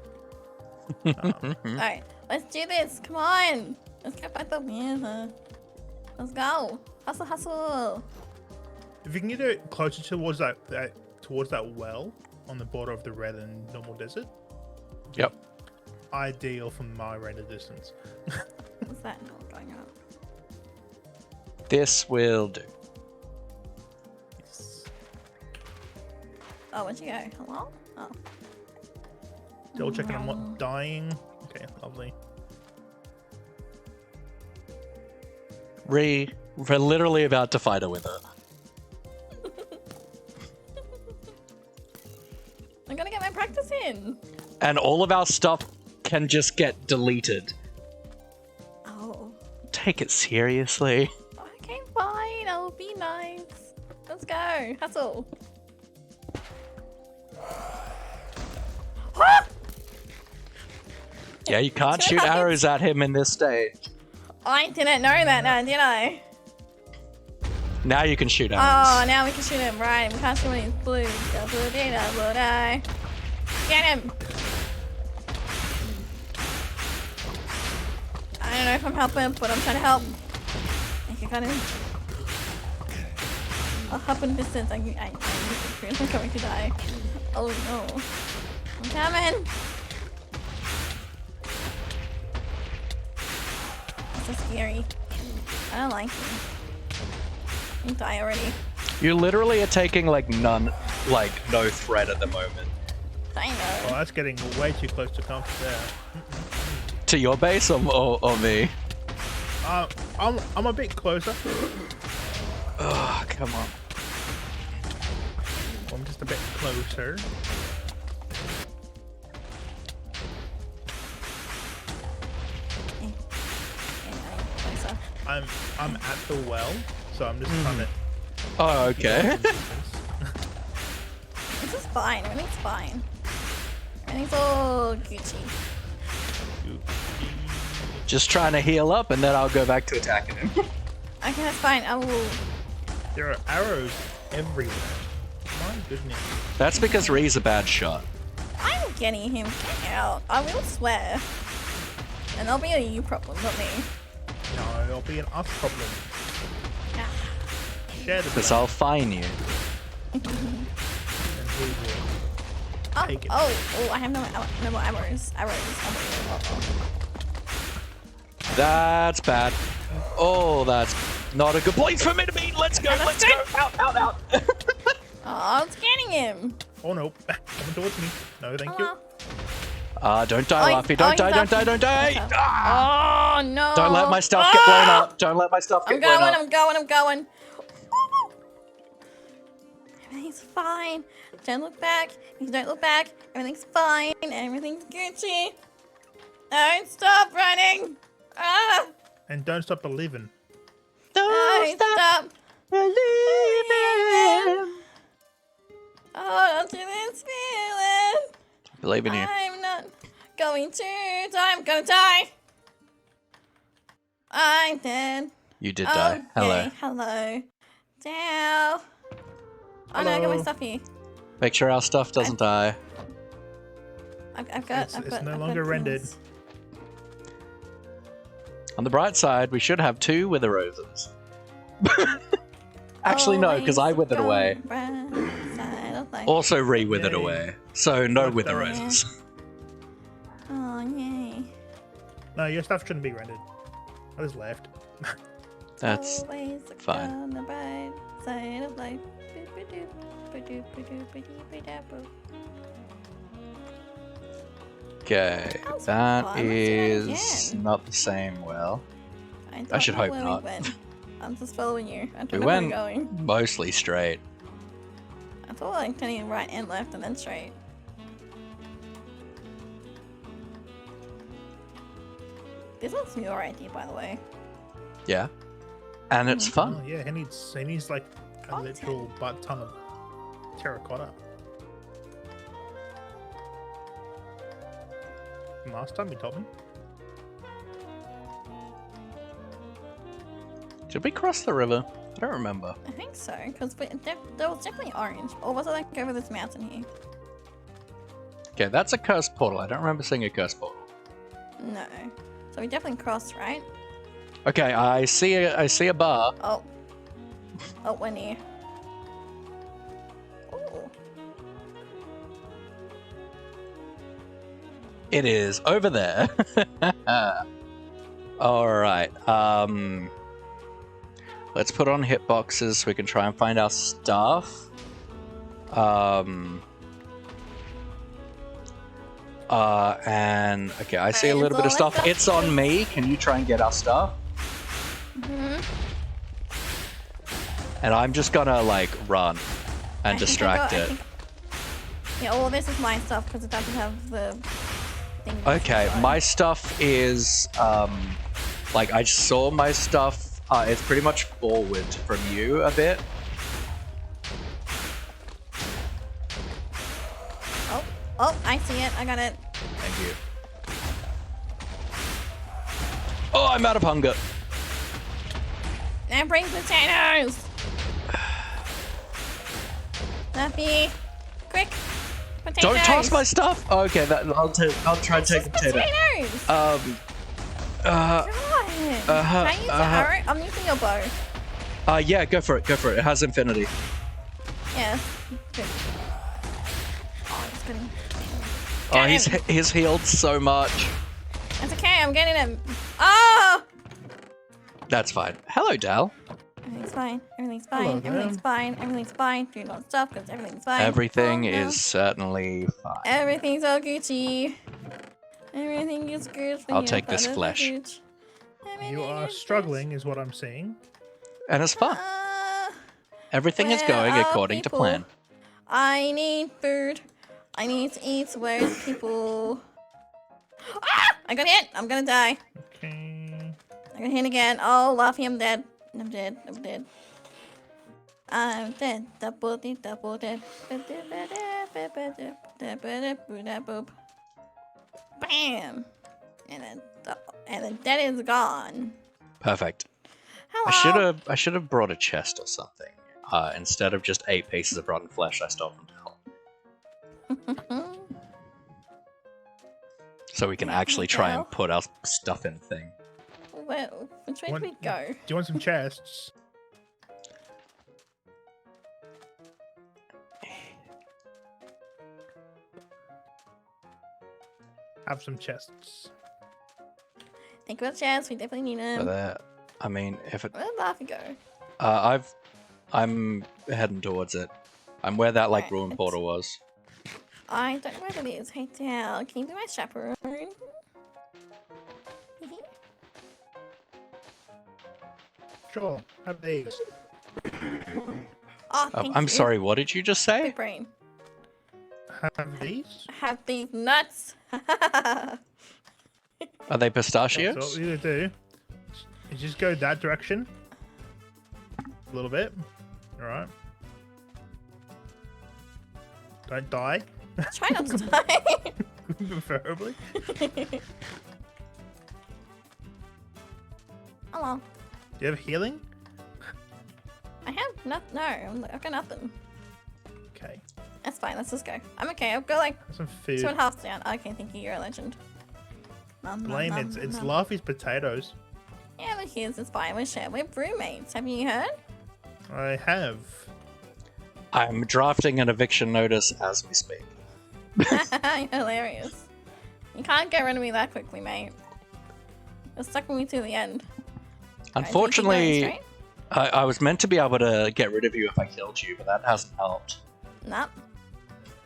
Alright, let's do this. Come on. Let's go fight the Wither. Let's go. Hustle. If you can get it closer towards that well on the border of the red and normal desert, Yep. ideal from my rate of distance. What's that noise going on? This will do. Oh, where'd you go? Hello? Oh. Still checking I'm not dying. Okay, lovely. Ree, we're literally about to fight a Wither. I'm gonna get my practice in. And all of our stuff can just get deleted. Oh. Take it seriously. Okay, fine. I'll be nice. Let's go. Hustle. Yeah, you can't shoot Nice. arrows at him in this stage. I didn't know that now, did I? Now you can shoot Oh, arrows. now we can shoot him. Right, we can't shoot when he's blue. Double die. Get him! I don't know if I'm helping, but I'm trying to help. I think I got him. I'll help in distance. I'm going to die. Oh no. I'm coming! That's so scary. I don't like him. I'm die already. You literally are taking no threat at the moment. I Oh, know. that's getting way too close to comfort there. To your base or me? I'm a bit closer. Oh, come on. I'm just a bit closer. Closer. I'm at the well, so I'm just trying to. Oh, okay. This is fine. Everything's fine. Everything's all Gucci. Just trying to heal up and then I'll go back to attacking him. Okay, that's fine. I will. There are arrows everywhere. My goodness. That's because Ree's a bad shot. I'm getting him. Get out. I will swear. And that'll be a you problem, not me. No, it'll be an us problem. Ah. Share the Because blame, I'll fine you. and we will. Oh, Take it. I have no more arrows. That's bad. Oh, that's not a good place for me to be. Let's go, let's go. Out. Oh, it's getting him. Oh no, coming towards me. No, thank you. Don't die, Luffy. Don't die. Okay. Ah! Oh no. Don't let my stuff get blown up. Don't let my stuff I'm get blown up. going. Woo! Everything's fine. Don't look back. If you don't look back, everything's fine. Everything's Gucci. Don't stop running. Ah! And don't stop believing. Don't stop believing. Oh, don't do this feeling. Believe in you. I'm not going to die. I'm gonna die. I'm dead. You did die. Okay, Hello. hello. Down. Oh no, I got my Hello. stuff here. Make sure our stuff doesn't die. I've got. It's no longer rendered. things. On the bright side, we should have 2 Wither Roses. Actually, no, because I withered away. Also re-withered Yay. away. So no What wither the- roses. Oh, yay. No, your stuff shouldn't be rendered. I just left. That's Always look fine. on the bright side of life. Boop-a-doop, ba-doop, ba-doop, ba-dee-ba-da-boop. okay. That was That fun. Let's do that is again. not the same well. don't should know hope where not. We went. I'm just following you. I don't We know where went we're going. mostly straight. I thought like turning right and left and then straight. This looks your idea, by the way. Yeah. And it's Oh fun. yeah, he needs like a Content. literal butt ton of terracotta. Last time you told me. Did we cross the river? I don't remember. I think so, because there was definitely orange. Or was it like over this mountain here? Okay, that's a cursed portal. I don't remember seeing a cursed portal. No. So we definitely crossed, right? Okay, I see a bar. Oh. Oh, we're near. Ooh. It is over there. All right. Let's put on hitboxes so we can try and find our stuff. And okay, I see a little bit of stuff. It's on me. Can you try and get our stuff? Mm-hmm. And I'm just gonna like run and distract it. Yeah, all this is my stuff because it doesn't have the thing. Okay, my stuff is like I just saw my stuff. It's pretty much forward from you a bit. Oh, I see it. I got it. Thank you. Oh, I'm out of hunger. And bring potatoes. Luffy, quick. Potatoes. Don't toss my stuff. Oh, okay, I'll try and take a potato. Potatoes. Uh, God. uh-huh, Can I use the uh-huh. arrow? I'm using your bow. Yeah, go for it. Go for it. It has infinity. Yes. Good. Oh, it's getting. Oh, he's healed so much. It's okay. I'm getting him. Oh. That's fine. Hello, Dal. Everything's fine. Everything's Hello fine. there. Everything's fine. Everything's fine. Do not stop because everything's fine. Everything Oh, no. is certainly fine. Everything's all Gucci. Everything is good. I'll take this flesh. You are struggling, is what I'm seeing. And it's fun. Everything is where going are according to people? plan. I need food. I need to eat. Where's people? Ah! I got hit. I'm gonna die. Okay. I got hit again. Oh, Luffy, I'm dead. I'm dead. I'm dead. I'm dead. Double dead. Double dead. Boop. Bam. And then that is gone. Perfect. Hello. I should have brought a chest or something. Instead of just 8 pieces of rotten flesh I stole from Dal. So we can actually try and put our stuff in the thing. Well, which way do we go? Do you want some chests? Have some chests. Think about chance. We definitely need But them. I mean, if it, Where did Luffy go? I'm heading towards it. I'm where that like Right, ruin it's- portal was. I don't know where that is. Hey, Dal, can you be my chaperone? Sure. Have these. Oh, thank I'm you. sorry. What did you just say? Big brain. Have these. Have these nuts. Are they That's what pistachios? you do. You just go that direction. A little bit. Alright. Don't die. Try not to die. Preferably. Hello. Do you have healing? I have nothing. No, I've got nothing. Okay. That's fine. Let's just go. I'm okay. I'll go like Have some food. 2.5 down. Okay, thank you. You're a legend. Nom, nom, Blame nom, it's nom. Laffy's potatoes. Yeah, but here's it's fine. We're roommates. Have you heard? I have. I'm drafting an eviction notice as we speak. Hilarious. You can't get rid of me that quickly, mate. You're stuck with me to the end. Unfortunately, I was meant to be able to get rid of you if I killed you, but that hasn't helped. Nope.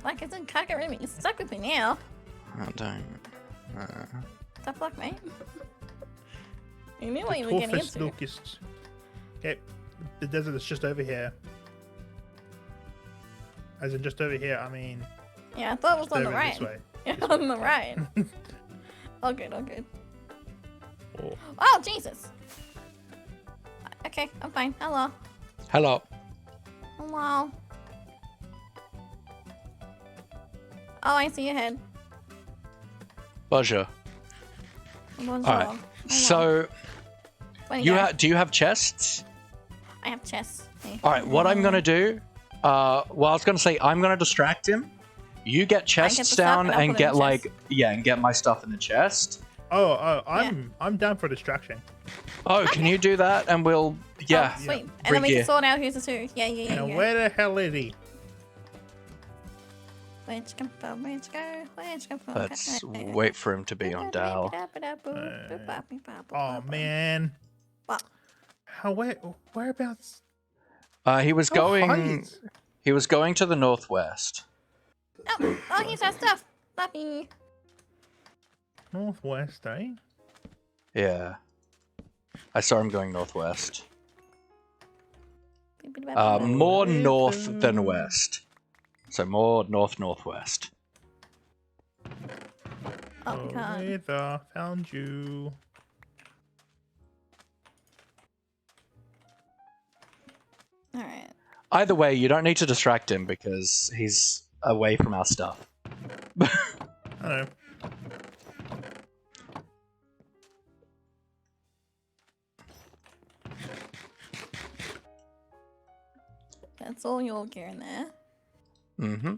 Like I said, can't get rid of me. You're stuck with me now. I don't. Tough luck, mate. You knew what you were getting into. Locust. Okay, the desert is just over here. As in just over here, I mean... Yeah, I thought it was on the right. This way. Yeah, on the right. All good, all good. Oh. Oh, Jesus! Okay, I'm fine. Hello. Hello. Hello. Oh, I see your head. Bonjour. Bonjour. Alright, so... do you have chests? I have chests. Hey. Alright, what I'm gonna do... well, I was gonna say, I'm gonna distract him. You get chests down and get like... Yeah, and get my stuff in the chest. I'm down for distraction. Oh, can you do that? And we'll... Yeah. Oh, sweet. And then we can sort out who's the two. Yeah. Now, where the hell is he? Where'd you come from? Where'd you go? Where'd you come from? Let's wait for him to be on Dal. Oh, man. What? Whereabouts? He was going... He was going to the northwest. Oh, here's our stuff. Lucky. Northwest, eh? Yeah. I saw him going northwest. More north than west. So more northwest. Oh, God. Wither, found you. Alright. Either way, you don't need to distract him because he's away from our stuff. I know. That's all your gear in there. Mm-hmm.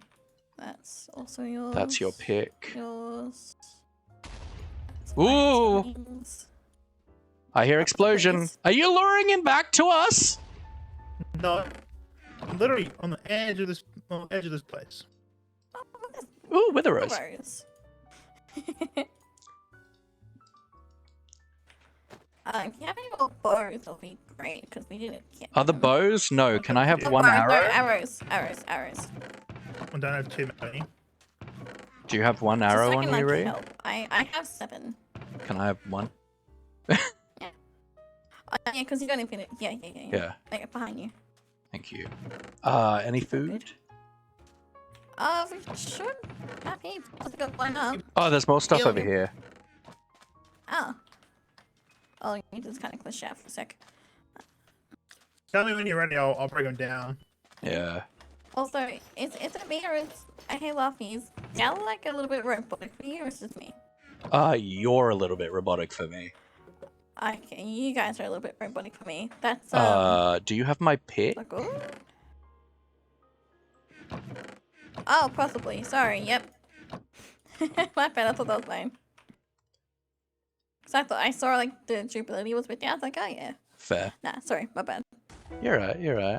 That's also yours. That's your pick. Yours. That's Ooh! things. I hear explosion. Are you luring him back to us? No. I'm literally on the edge of this place. Ooh, Wither Rose. If you have any more bows, that'll be great, because we didn't get Are the bows? No. Can I have one no, arrow? Arrows. I don't have too many. Do you have one arrow on you, Ree? I have 7. Can I have one? Yeah. Yeah, because you got infinite. Yeah. Like, behind you. Thank you. Any food? We should have heaps. Let's go line up. Oh, there's more stuff over here. Oh, you just kind of glitched out for a sec. Tell me when you're ready, I'll bring them down. Yeah. Also, is it me or is Hey Luffy, is Dal like a little bit robotic for you or is it just me? You're a little bit robotic for me. Okay, you guys are a little bit robotic for me. That's do you have my pick? good. Oh, possibly. Sorry, yep. My bad, I thought that was mine. Cause I saw like the durability was a bit down. I was like, oh yeah. Fair. Nah, sorry, my bad. You're right.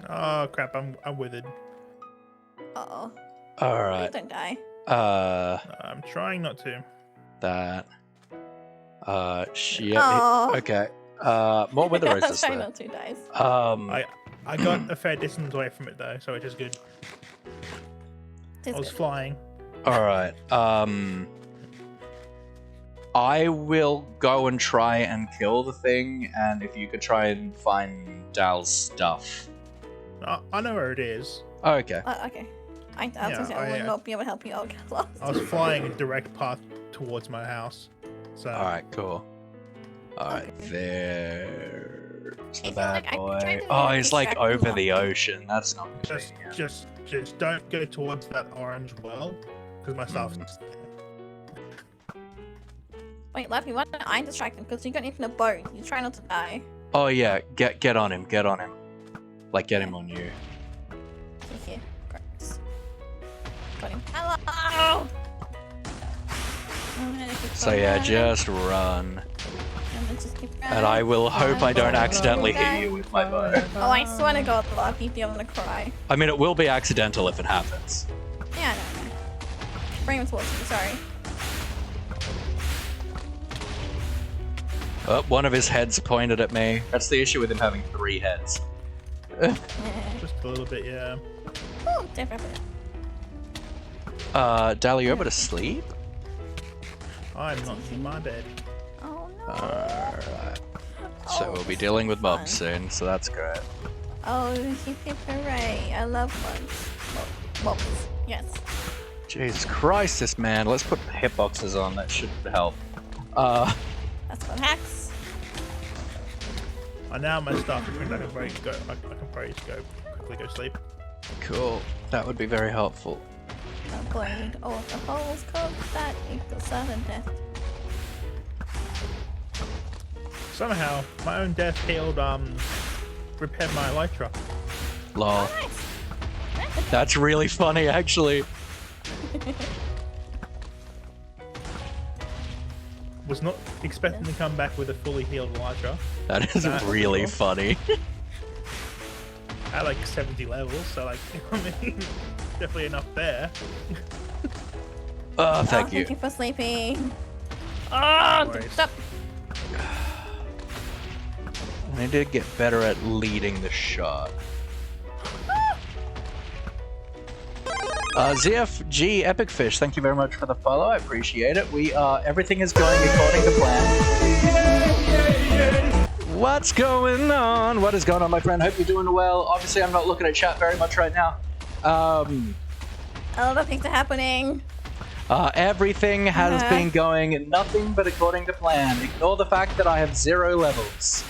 Oh crap, I'm withered. Uh-oh. Alright. Don't die. I'm trying not to. That. Shit. Aw. Okay. More Wither Roses Try though. not to, guys. I got a fair distance away from it though, so which is good. I was flying. Alright. I will go and try and kill the thing, and if you could try and find Dal's stuff. I know where it is. Oh, okay. Okay. I will not be able to help you. I'll get lost. I was flying a direct path towards my house. So. Alright, cool. Alright, Okay. there's the It's bad like I boy. tried to Oh, he's like distract over him. the ocean. That's not Just don't go towards that orange well, because my stuff's Wait, Luffy, why don't I distract him? Because you got infinite bow. You try not to die. Oh yeah, get on him, Like get him on you. Here, great. Got him. Hello! So yeah, just run. and just keep running. And I will hope I don't accidentally hit you with my bow. Oh, I swear to God, Luffy, I'm gonna cry. I mean, it will be accidental if it happens. Yeah, I know. Bring him towards me, sorry. Oh, one of his heads pointed at me. That's the issue with him having 3 heads. Yeah. Just a little bit, yeah. Oh, different. Dal, you able to sleep? I'm not in my bed. Oh no. Alright. So we'll be dealing with mobs soon, so that's great. Oh, hip hip hooray. I love mobs. Mobs, yes. Jesus Christ, this man. Let's put hitboxes on, that should help. That's what hacks. I now my stuff, which means I can probably quickly go sleep. Cool. That would be very helpful. Avoid all the holes cooked, that equals sudden death. Somehow, my own death healed, repaired my elytra. Lol. Oh, nice. That's really funny, actually. Was not expecting to come back with a fully healed elytra. That is That's really cool. funny. At like 70 levels, so like, I mean, definitely enough there. Oh, thank you. Thank you for sleeping. No Oh, worries. stop. I need to get better at leading the shot. ZFG Epic Fish, thank you very much for the follow. I appreciate it. Everything is going according to plan. What's going on? What is going on, my friend? Hope you're doing well. Obviously, I'm not looking at chat very much right now. A lot of things are happening. Everything has been going nothing but according to plan. Ignore the fact that I have 0 levels.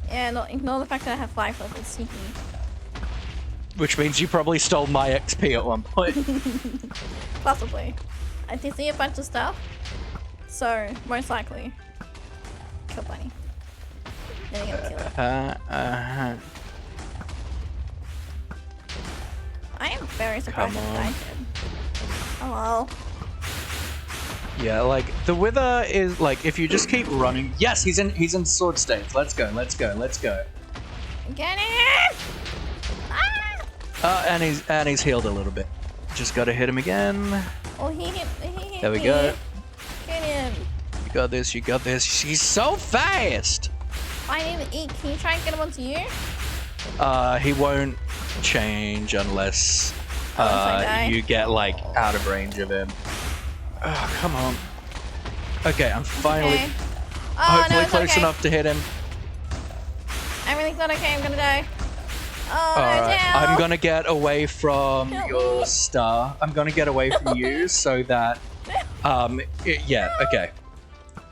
Yeah, no, ignore the fact that I have 5 levels. Sneaky. Which means you probably stole my XP at one point. Possibly. I did see a bunch of stuff. So, most likely. Kill Bunny. Then you're gonna kill it. I am very surprised Come that on. I did. Oh well. Yeah, like the wither is like if you just keep running. Yes, he's in sword states. Let's go. Get it! Ah! And he's healed a little bit. Just gotta hit him again. Oh, he hit There we me. go. Get him. You got this. He's so fast. I need to eat. Can you try and get him onto you? He won't change unless die. you get like out of range of him. Oh, come on. Okay, I'm finally Okay. Oh, hopefully no, it's close okay. enough to hit him. Everything's not okay. I'm gonna die. Oh, no, Alright, Dale. I'm gonna get away from Help your me. star. I'm gonna get away from you so that, yeah, okay.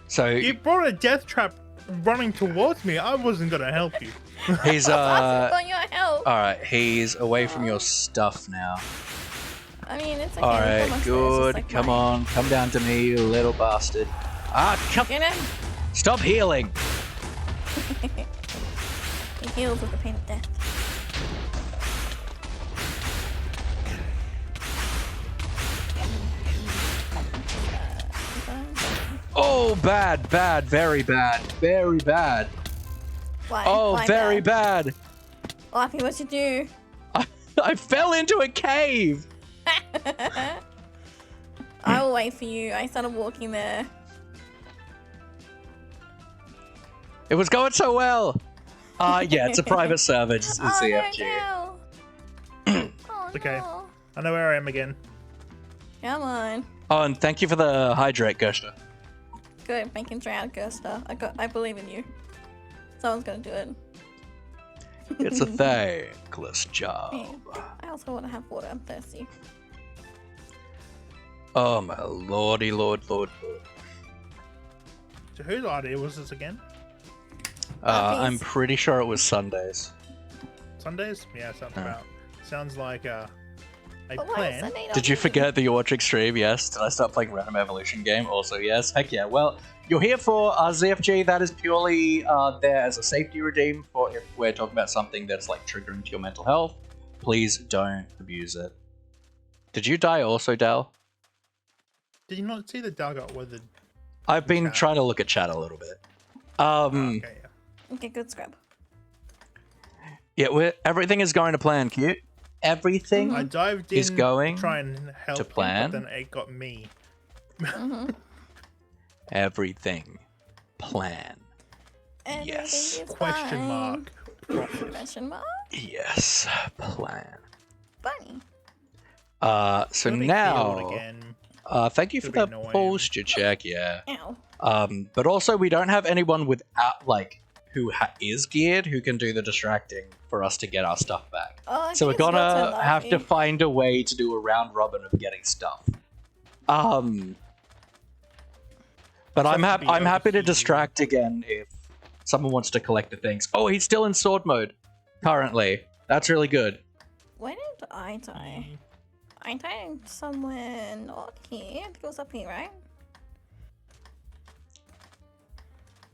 So You brought a death trap running towards me. I wasn't gonna help you. he's Asking for your help. alright, he's away from your stuff now. I mean, it's okay. Alright, It's good. like Come mine. on, come down to me, you little bastard. Ah, come! Get him. Stop healing. He heals with the pain of death. Oh, bad, very bad, very bad. Why? Oh, Why very bad. Lappy, what you do? I fell into a cave. I will wait for you. I started walking there. It was going so well. Yeah, it's a private server, it's Oh, CFG. no, no. Oh, Okay. no. I know where I am again. Come on. Oh, and thank you for the hydrate, Gushta. Good. Making drown, Gusta. I believe in you. Someone's gonna do it. It's a thankless job. Hey, I also want to have water. I'm thirsty. Oh my lordy, lord. So whose idea was this again? I'm pretty sure it was Sundays. Sundays? Yeah, sounds about. Sounds like a But why is plan. Sunday not Did you easy? forget that you're watching stream? Yes. Did I start playing Random Evolution game? Also, yes. Heck yeah. Well, you're here for ZFG. That is purely there as a safety regime for if we're talking about something that's like triggering to your mental health. Please don't abuse it. Did you die also, Dal? Did you not see the dugout where the I've been Chat. trying to look at chat a little bit. Okay, yeah. Okay, good scrub. Yeah, everything is going to plan, cute. Everything I dived in is going to try and help to him, plan. but then it got me. Everything plan. Everything Yes. is Question fine. mark. Profit. Question mark. Yes, plan. Bunny. So Gonna be healed now, again. thank you for Gonna that be annoying. posture check. Yeah. Ow. But also we don't have anyone without who is geared who can do the distracting for us to get our stuff back. Oh, So we're geez, your turn, gonna have to Luffy. find a way to do a round robin of getting stuff. But I'm Stuff to be I'm happy to overseas. distract again if someone wants to collect the things. Oh, he's still in sword mode currently. That's really good. Where did I die? I died somewhere not here. It goes up here, right?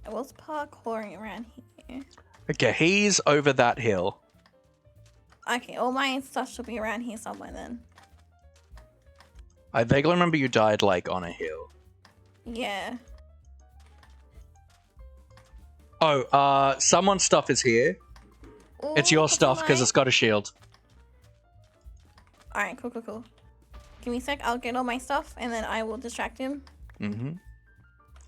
I was parkouring around here. Okay, he's over that hill. Okay, all my stuff should be around here somewhere then. I vaguely remember you died on a hill. Yeah. Oh, someone's stuff is here. Ooh, It's your what's stuff because mine? it's got a shield. Alright, cool. Give me a sec, I'll get all my stuff and then I will distract him. Mm-hmm.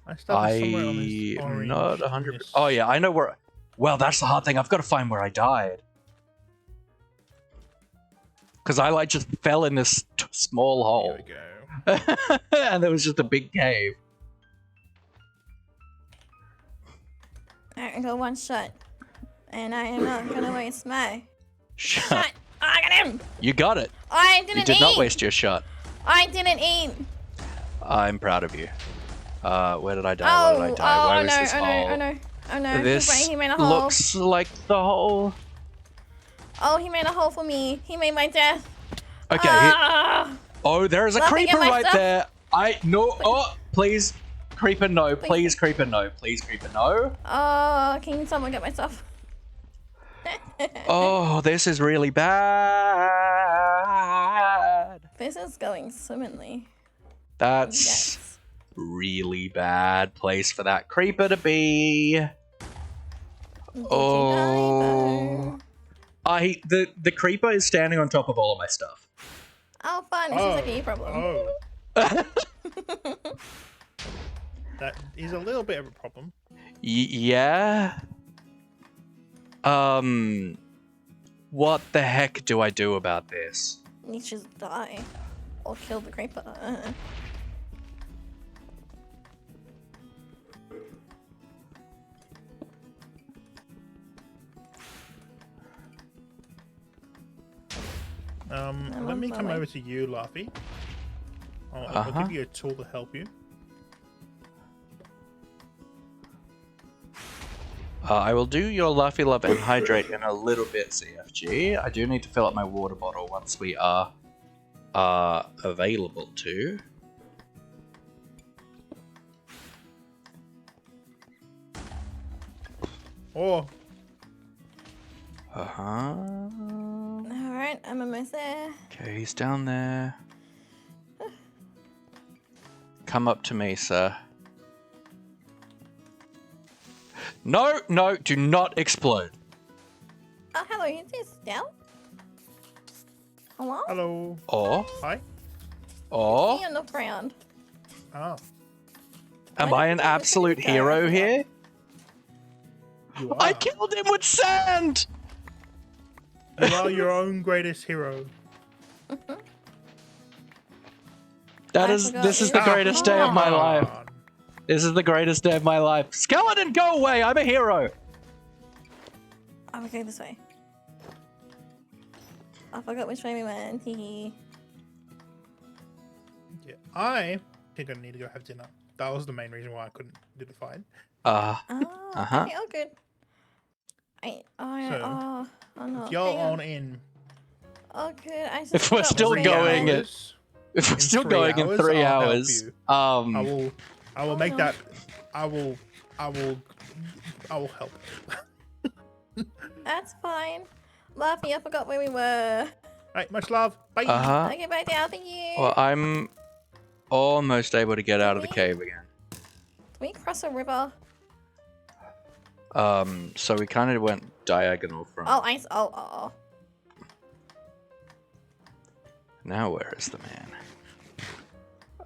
My stuff is somewhere on this I'm orange. not 100%. this- Oh yeah, I know where. Well, that's the hard thing. I've got to find where I died. Because I just fell in this small hole. There we go. And there was just a big cave. Alright, I got one shot. And I am not gonna waste my Shut. shot. I got him! You got it. I didn't You did eat! not waste your shot. I didn't eat! I'm proud of you. Where did I die? Where did I die? Where oh is no, this oh hole? no, oh no, oh no. This He made a hole. looks like the hole. Oh, he made a hole for me. He made my death. Okay. Ah! Oh, there is a Laughing at creeper right myself. there. No. Oh, please. Creeper, no. Please, creeper, no. Please, creeper, no. Oh, can someone get my stuff? Oh, this is really bad. This is going swimmingly. That's Yes. really bad place for that creeper to be. Oh. The creeper is standing on top of all of my stuff. Oh, fun. This is like a problem. Oh. That is a little bit of a problem. Yeah. What the heck do I do about this? You should die. Or kill the creeper. Let me on my come way. over to you, Laffy. I'll Uh-huh. give you a tool to help you. I will do your Luffy Love and Hydrate in a little bit, CFG. I do need to fill up my water bottle once we are available to. Oh, Uh-huh. Alright, I'm almost there. Okay, he's down there. Come up to me, sir. No, no, do not explode. Oh, hello, is this Del? Hello? hello. Or, Hi. See or, on the ground. Oh, am Why I did an you absolute just go? hero here? you are. I killed him with sand! You are your own greatest hero. This is the greatest day of my life. Ah, This is the greatest day of my life. Skeleton, go away! I'm a hero! Oh, we're going this way. I forgot which way we went. Hee Yeah, I think I need to go have dinner. That was the main reason why I couldn't do the fight. Oh, Uh-huh. okay, oh good. Oh no. If you're hang on in, Oh good, I just If we're forgot still which way going we it- went. hours, If we're In still 3 going in hours, 3 I'll help hours, you. um, I will make no. that. I will help. That's fine. Luffy, I forgot where we were. Right, much love. Bye. uh-huh. Okay, bye now, thank you. Well, I'm almost able to get out of the cave again. we cross a river? So we kind of went diagonal from... Oh, oh. Now where is the man?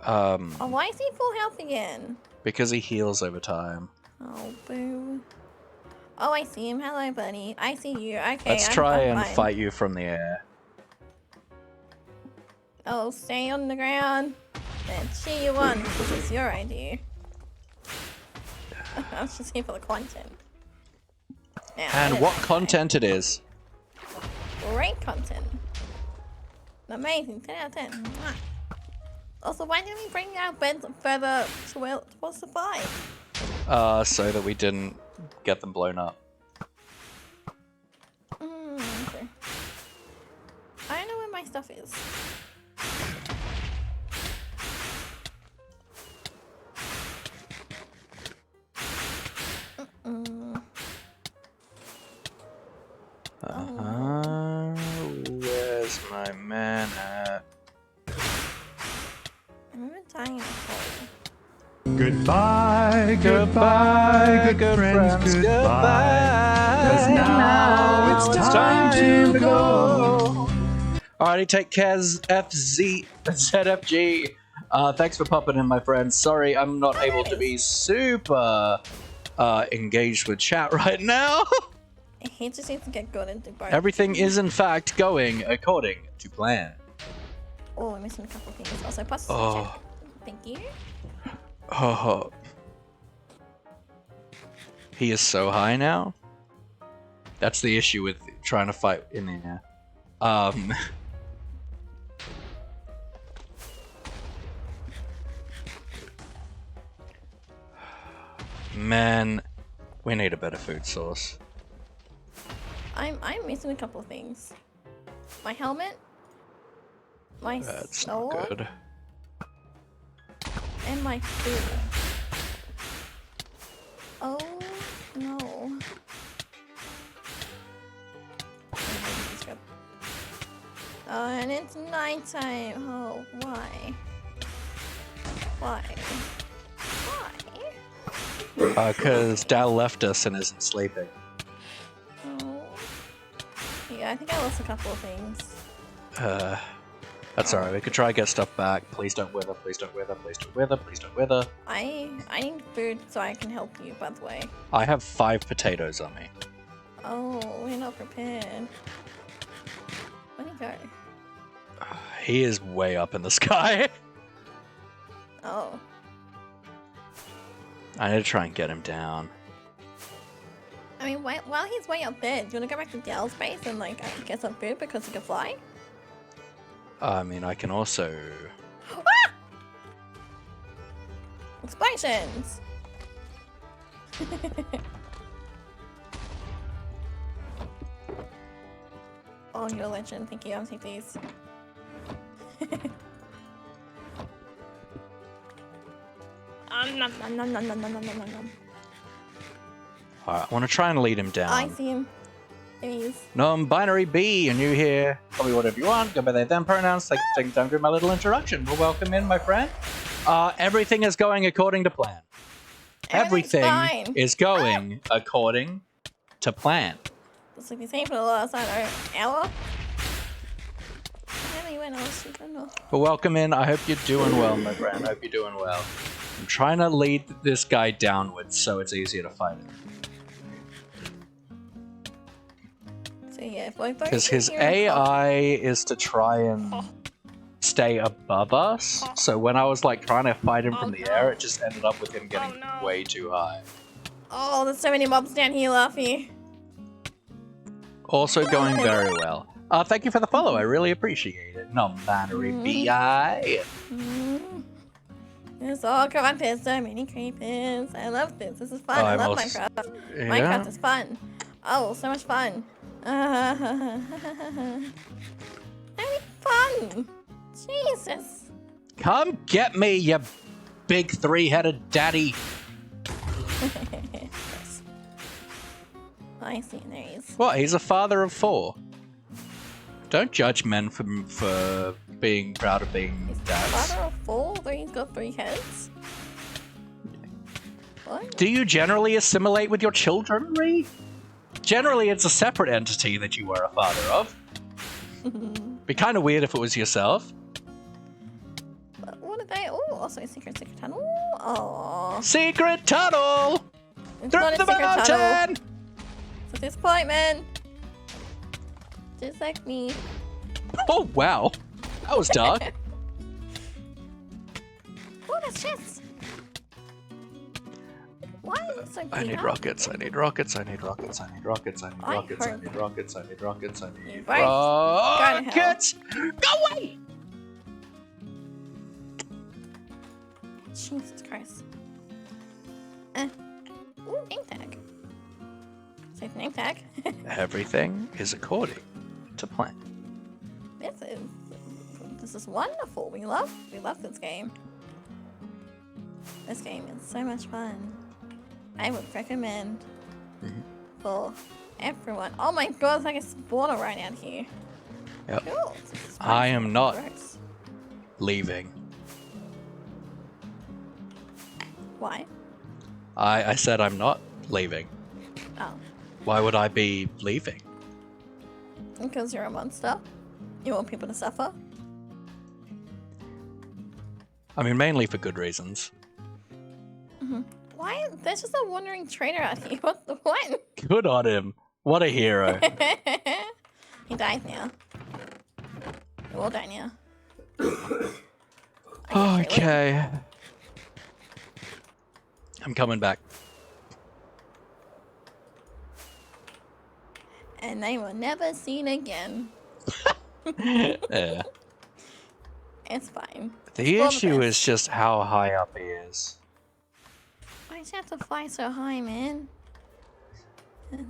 Oh, why is he full health again? Because he heals over time. Oh, boo. Oh, I see him. Hello, buddy. I see you. Okay, Let's try I'm and fine. fight you from the air. Oh, stay on the ground. Then cheer you on. This is your idea. I was just here for the content. Now, And what content it is. Great content. Amazing. 10 out of 10. Mwah. Also, why didn't we bring our beds further towards the fire? So that we didn't get them blown up. Okay. I don't know where my stuff is. Where's my man at? I remember dying in a hole. Goodbye, goodbye, good friends, goodbye. 'Cause now it's time to go. Alrighty, take care, ZFG. Thanks for popping in, my friend. Sorry, I'm not able to be super engaged with chat right now. He just needs to get good into both. Everything is, in fact, going according to plan. Oh, I'm missing a couple of things. Also, plus Oh. thank you. Oh. He is so high now. That's the issue with trying to fight in the air. Man, we need a better food source. I'm missing a couple of things. My helmet, my That's sword, not good. and my food. Oh no. Oh, and it's nighttime. Oh, why? Why? Why? Because Dal left us and isn't sleeping. Oh. Yeah, I think I lost a couple of things. That's alright. We could try and get stuff back. Please don't wither. Please don't wither. Please don't wither. Please don't wither. I need food so I can help you, by the way. I have 5 potatoes on me. Oh, we're not prepared. Where'd he go? He is way up in the sky. Oh. I need to try and get him down. I mean, while he's way up there, do you want to go back to Dell's base and, like, get some food because he can fly? I mean, I can also... Ah! Explosions! Oh, you're a legend. Thank you. I'll take these. Nom, nom, nom, nom, nom, nom, nom, nom, nom. Alright, I want to try and lead him down. I see him. There he is. Non-binary B, and you here. Call me whatever you want. Go by they them pronouns. Take time for my little introduction. Well, welcome in, my friend. Everything is going according to plan. Everything's fine. Is going according to plan. Looks like he's saying for the last, I don't know, hour? How many went else? I don't know. Well, welcome in. I hope you're doing well, my friend. I hope you're doing well. I'm trying to lead this guy downwards so it's easier to fight him. So yeah, both Because his AI is to try and stay above us. So when I was like trying to fight him from the air, it just ended up with him getting way too high. Oh, there's so many mobs down here, Luffy. Also going very well. Thank you for the follow. I really appreciate it. Non-binary BI. It's all crap. There's so many creepers. I love this. This is fun. Oh, I I'm love also- Minecraft. Yeah? Minecraft is fun. Oh, so much fun. Having fun. Jesus. Come get me, you big 3-headed daddy. Yes. I see. There he is. What? He's a father of 4. Don't judge men for being proud of being He's dads. father of 4, though he's got 3 heads. What? Do you generally assimilate with your children, Ree? Generally, it's a separate entity that you are a father of. Be kind of weird if it was yourself. What are they? Oh, also a secret tunnel. Oh. Secret tunnel! It's Through not a the secret tunnel. mountain! It's a disappointment. Just like me. Oh, wow. That was dark. Oh, that's chests. Why is it so I need big? rockets, I need rockets, I need rockets, I need rockets, I need I rockets, I heard- need rockets, I need rockets, I need Right. Go to hell. rockets! Go away! Jesus Christ. Ooh, name tag. Safe name tag. Everything is according to plan. This is wonderful. We love this game. This game is so much fun. I would recommend for everyone. Oh my god, it's like a spawner right out here. Yep. Cool. I am not Gross. leaving. Why? I said I'm not leaving. Oh, Why would I be leaving? because you're a monster. You want people to suffer. I mean, mainly for good reasons. Why? There's just a wandering trader out here. What the what? Good on him. What a hero. He died now. He will die now. Okay. I'm coming back. And they were never seen again. Yeah. It's fine. The Well, issue the is just how high up he is. Why'd you have to fly so high, man?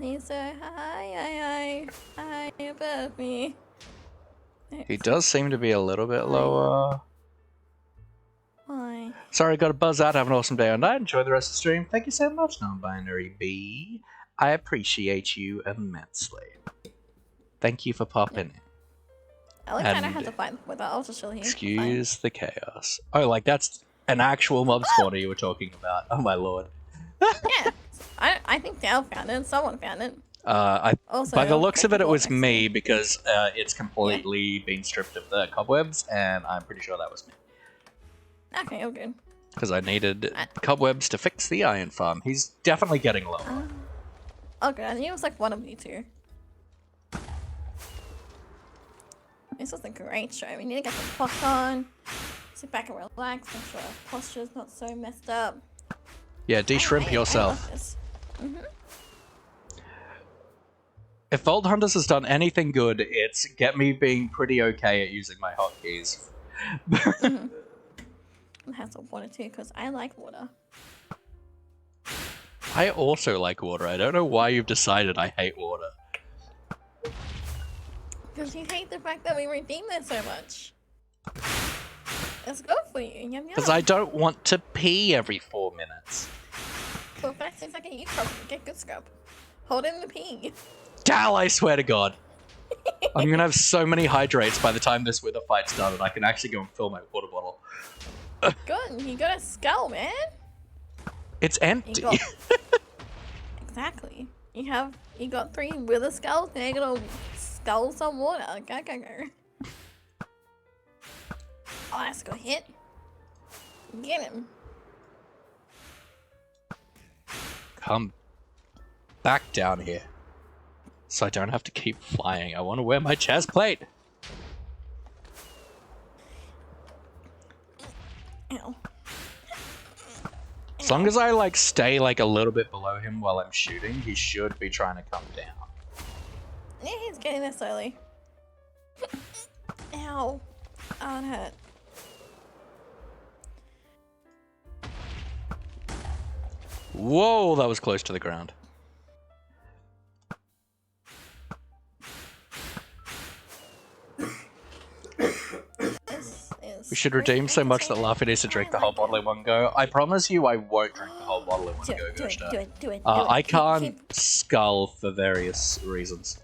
He's so high above me. He does seem to be a little bit lower. Why? Sorry, got to buzz out. Have an awesome day or night. Enjoy the rest of the stream. Thank you so much, non-binary B. I appreciate you immensely. Thank you for popping in. I like kind of And- had to fight with that. I'll just chill here. Excuse the chaos. Oh, like that's an actual mob spawner you were talking about. Oh my lord. Yeah. I think Dale found it. Someone found it. Also, By the looks of it, it people was next to me because it's completely been stripped of the cobwebs, and I'm pretty sure that was me. Okay, you're good. Because I needed cobwebs to fix the iron farm. He's definitely getting lower. Oh, good. I knew it was like one of you two. This was a great show. We need to get some popcorn, sit back and relax, make sure our posture's not so messed up. Yeah, de-shrimp yourself. If Vault Hunters has done anything good, it's get me being pretty okay at using my hotkeys. It has some water too, because I like water. I also like water. I don't know why you've decided I hate water. Because you hate the fact that we redeem this so much. It's good for you. Yum yum. Because I don't want to pee every 4 minutes. For 5 6 seconds, you scrub. Get good scrub. Hold in the pee. Dal, I swear to God. I'm gonna have so many hydrates by the time this wither fight's done, and I can actually go and fill my water bottle. Good. You got a skull, man. It's empty. You got... Exactly. You got 3 wither skulls. Now you gotta skull some water. Go go go. Oh, that's a good hit. Get him. Come back down here. So I don't have to keep flying. I want to wear my chest plate. Ow. As long as I like stay like a little bit below him while I'm shooting, he should be trying to come down. Yeah, he's getting there slowly. Ow. Oh, it hurt. Whoa, that was close to the ground. This is We should redeem so much that entertaining. Laffy needs to drink the I whole like bottle it. in one go. I promise you I won't drink the whole bottle in one Do go, it, do it, Goshta. do it, do it. I Keep- can't skull for various reasons.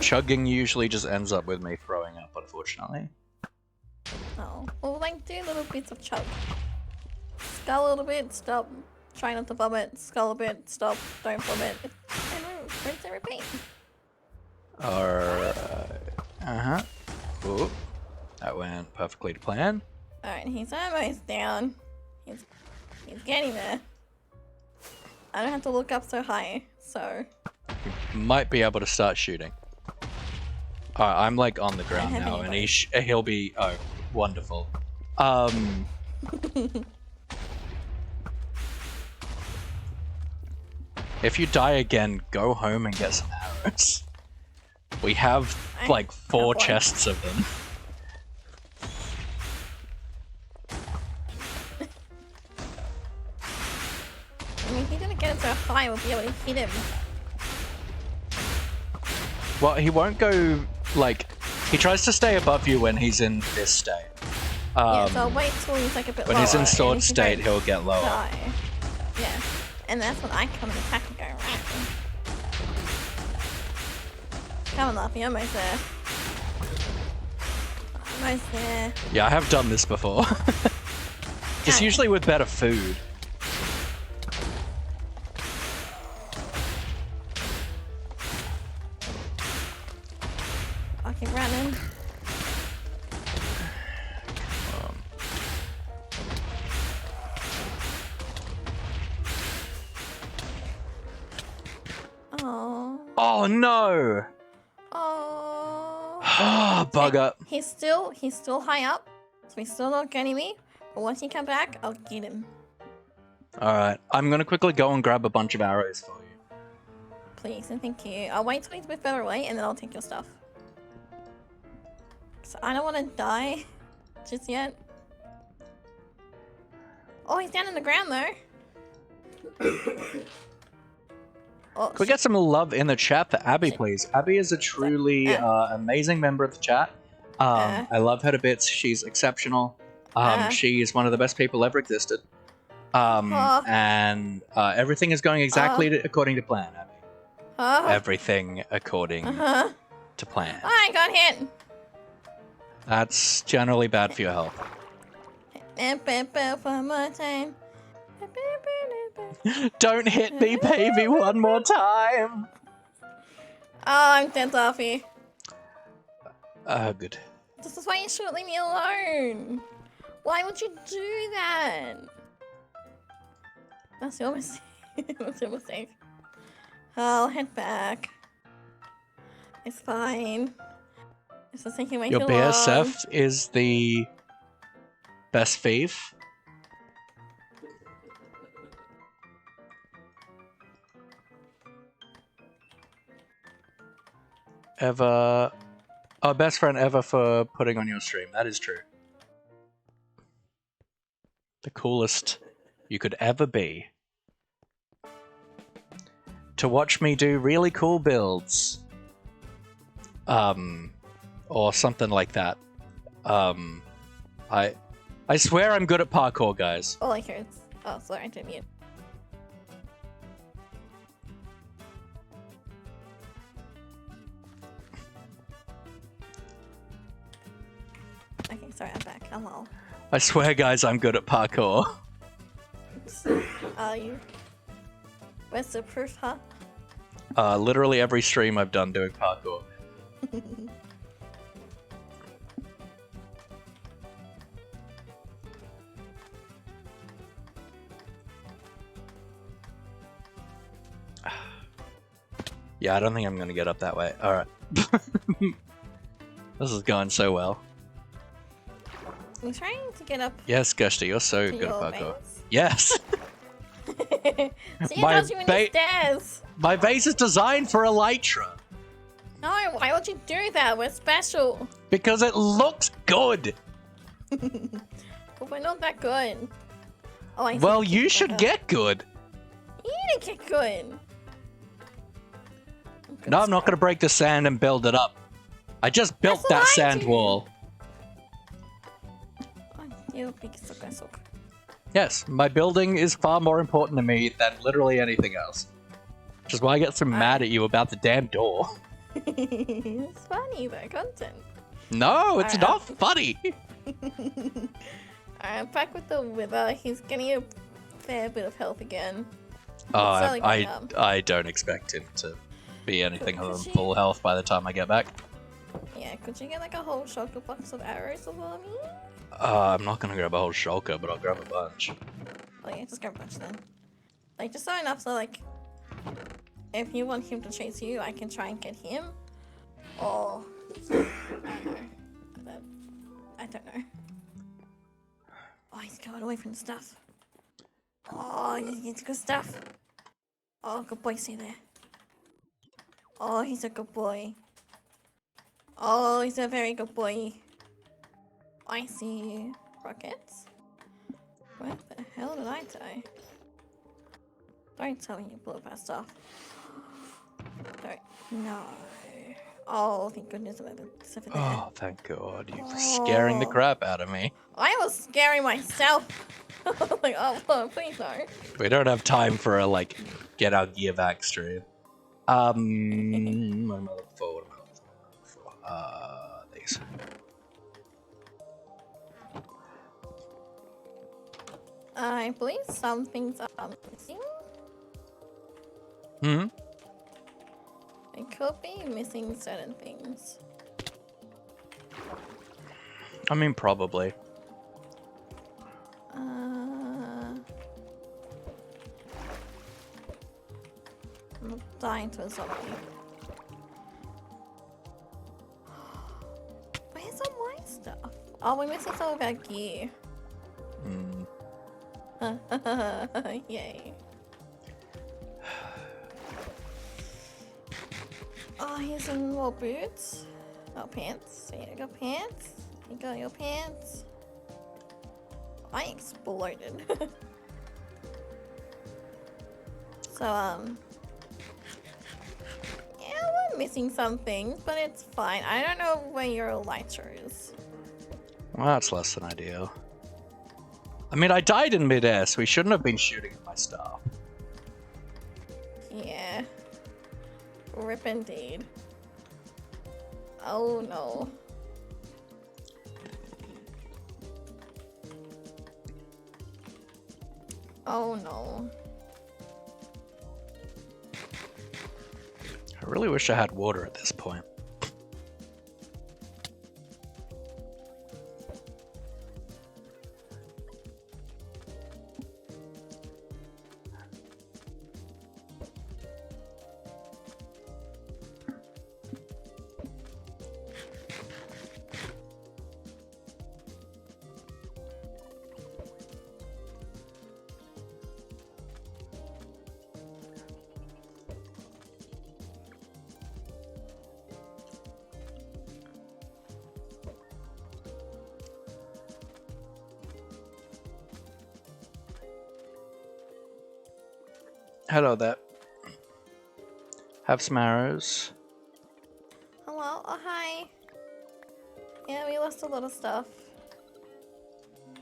Chugging usually just ends up with me throwing up, unfortunately. unfortunately. Oh, well, like, do little bits of chug. Skull a little bit, stop. Try not to vomit. Skull a bit, stop. Don't vomit. And rinse and repeat. Alright. Uh-huh. Ooh. That went perfectly to plan. Alright, he's almost down. He's getting there. I don't have to look up so high, so... You might be able to start shooting. Alright, I'm like on the ground now, and he'll be... Oh, wonderful. If you die again, go home and get some arrows. We have like 4 chests of them. I mean, if he didn't get him so high, we'll be able to hit him. Well, he won't go, like... He tries to stay above you when he's in this state. Yeah, so I'll wait till he's like a bit lower. When he's in sword state, he'll get lower. Die. Yeah. And that's when I come and attack and go right. Come on, Luffy, almost there. Almost there. Yeah, I have done this before. Just usually with better food. I keep running. Oh. Oh no! Oh. Oh, bugger. He's still high up, so he's still not getting me. But once he come back, I'll get him. Alright, I'm gonna quickly go and grab a bunch of arrows for you. Please and thank you. I'll wait till he's a bit further away and then I'll take your stuff. So I don't want to die just yet. Oh, he's down in the ground though. Oh, Can we get some love in the chat for Abby, please? Abby is a truly amazing member of the chat. I love her to bits. She's exceptional. She is one of the best people ever existed. And everything is going exactly according to plan, Abby. Everything according to plan. I got hit. That's generally bad for your health. One more time. Don't hit me, baby, one more time. Oh, I'm dead, Luffy. Good. This is why you shouldn't leave me alone. Why would you do that? That's your mistake. That's your mistake. I'll head back. It's fine. It's just taking way Your too long. BSF is the best thief. Ever... Oh, best friend ever for putting on your stream. That is true. The coolest you could ever be. To watch me do really cool builds. Or something like that. I swear I'm good at parkour, guys. All I hear is... Oh, sorry, I didn't mute. Okay, sorry, I'm back. Hello. I swear, guys, I'm good at parkour. Are you? Where's the proof, huh? Literally every stream I've done doing parkour. Yeah, I don't think I'm gonna get up that way. Alright. This is going so well. I'm trying to get up. Yes, Gushty, you're so to good at your parkour. base. Yes! See, I told you in the stairs. My base is designed for Elytra. No, why would you do that? We're special. Because it looks good! But we're not that good. Oh, I see. Well, you should get good. You need to get good. No, I'm not gonna break the sand and build it up. I just built That's what that I sand do. wall. You big suck. Yes, my building is far more important to me than literally anything else. Which is why I get so mad at you about the damn door. It's funny, though, content. No, it's not funny. Alright, back with the Wither. He's getting a fair bit of health again. I don't expect him to be anything other than full health by the time I get back. Yeah, could you get like a whole shulker box of arrows for me? I'm not gonna grab a whole shulker, but I'll grab a bunch. Oh yeah, just grab a bunch then. Like, just so enough so like, if you want him to chase you, I can try and get him. Or, I don't know. Oh, he's going away from the stuff. Oh, he's good stuff. Oh, good boy, stay there. Oh, he's a good boy. Oh, he's a very good boy. I see rockets. What the hell did I die? Don't tell me you blew up our stuff. Don't. No. Oh, thank goodness about this over there. Oh, thank God. You were scaring the crap out of me. I was scaring myself. Like, oh, please no. We don't have time for a, like, get our gear back stream. What am I looking for? What am I looking for? These. I believe some things are missing. Hmm? It could be missing certain things. I mean, probably. I'm dying to a zombie. Where's all my stuff? Oh, we're missing some of our gear. Yay. Oh, here's some more boots. Oh, pants. So you got pants. You got your pants. I exploded. So, yeah, we're missing some things, but it's fine. I don't know where your elytra is. Well, that's less than ideal. I mean, I died in midair, so we shouldn't have been shooting at my staff. Yeah. Rip indeed. Oh no. Oh no. I really wish I had water at this point. Hello there. Have some arrows. Hello. Oh hi. Yeah, we lost a lot of stuff.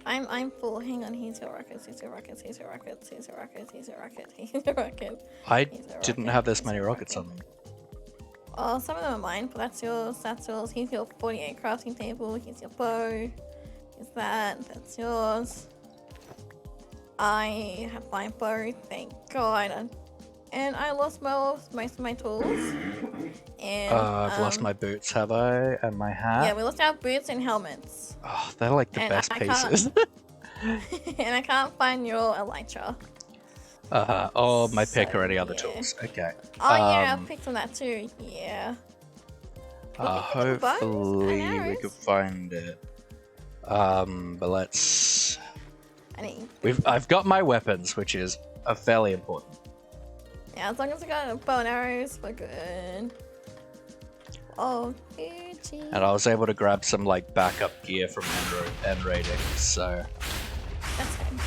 I'm full. Hang on. Here's your rockets. Here's your rockets. Here's your rockets. Here's your rockets. Here's your rockets. Here's your rocket. I didn't have this many rockets on me. Oh, some of them are mine, but that's yours. That's yours. Here's your 48 crafting table. Here's your bow. Here's that. That's yours. I have my bow, thank God. And I lost most of my tools. And I've lost my boots, have I? And my hat? Yeah, we lost our boots and helmets. Oh, they're like the best pieces. And I can't find your elytra. Or my pick or any other tools. Okay. Oh yeah, I picked on that too. Yeah. Hopefully we could find it. But let's... I've got my weapons, which is fairly important. Yeah, as long as I got bow and arrows, we're good. Oh, Gucci. And I was able to grab some like backup gear from end raiding, so. That's fine.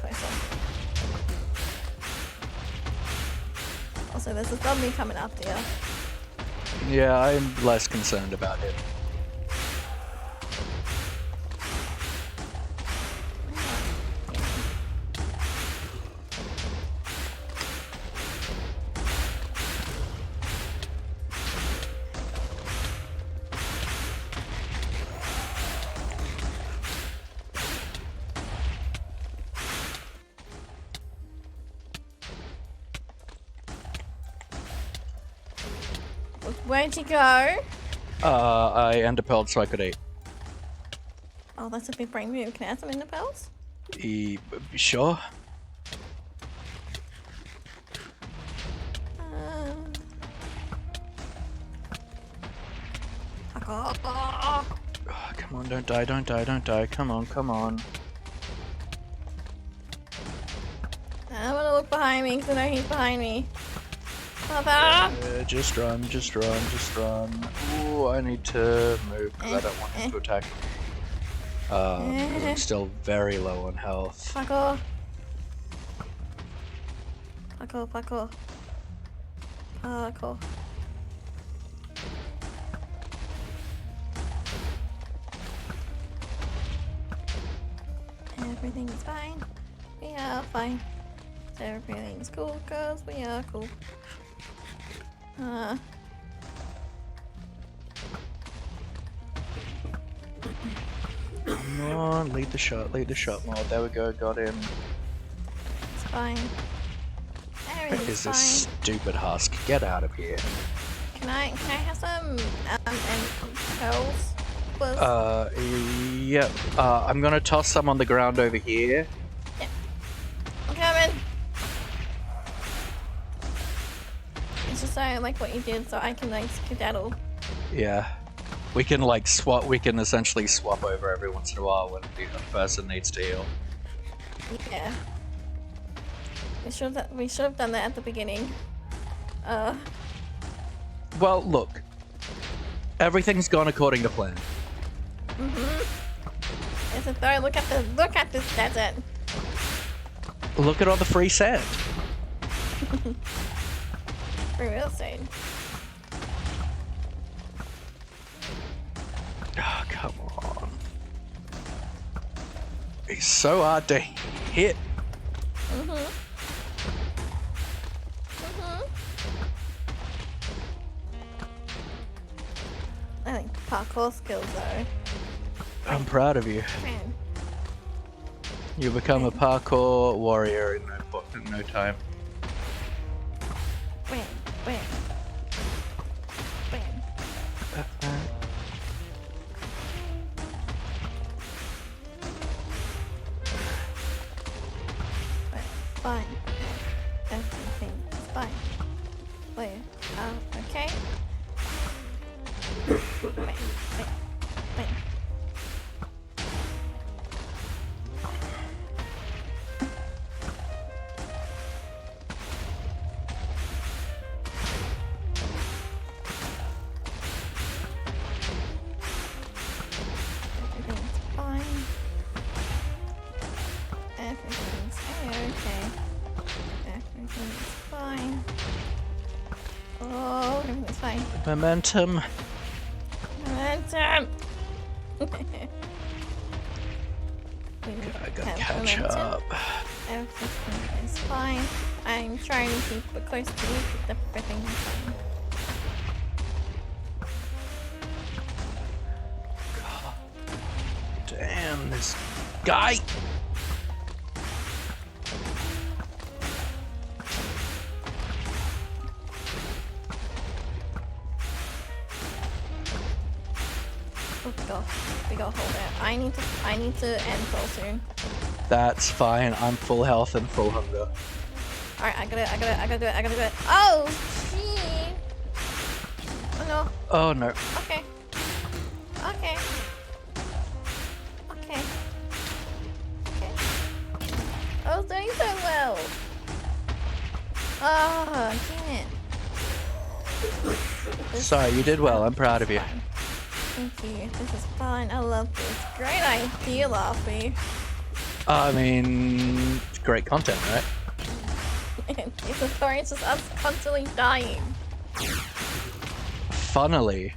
Closer. Also, there's a zombie coming after you. Yeah, I'm less concerned about him. Where'd you go? I enderpearled so I could eat. Oh, that's a big brain move. Can I have some ender pearls? Sure. Oh, Come on, don't die, don't die, don't die. Come on, come on. I don't want to look behind me because I know he's behind me. Mother! Just run, just run, just run. Ooh, I need to move because I don't want him to attack me. I'm still very low on health. Fuck off. Fuck off, fuck off. Fuck off. Everything's fine. We are fine. Everything's cool, cause we are cool. Come on, lead the shot more. There we go, got him. It's fine. What Everything's is fine. this stupid husk? Get out of here. Can I have some pearls? Please? Yep. I'm gonna toss some on the ground over here. Yeah. I'm coming. It's just so I like what you did, so I can like skedaddle. Yeah. We can like swap. We can essentially swap over every once in a while when the other person needs to heal. Yeah. We should have done that at the beginning. Well, look. Everything's gone according to plan. It's a throw. Look at this desert. Look at all the free sand. For real estate. Oh, come on. It's so hard to hit. I think parkour skills though. I'm proud of you. Man. You become a parkour warrior in no time. Bam, bam. Bam. Fine. Everything is fine. Wait. Okay. Bam, bam, bam. Everything's fine. Everything's okay. Everything's fine. Oh, everything's fine. Momentum. Momentum! I gotta catch up. Everything is fine. I'm trying to keep it close to you, but everything's fine. Damn, this guy. Oh, big ol' hole there. I need to end pearl soon. That's fine. I'm full health and full hunger. Alright, I gotta do it. Oh, shit! Oh no. Oh no. Okay. Okay. Okay. Okay. I was doing so well. Oh, damn it. Sorry, you did well. I'm proud of you. Fine. Thank you. This is fun. I love this. Great idea, Laffy. I mean, great content, right? It's a story. It's just us constantly dying. Funnily.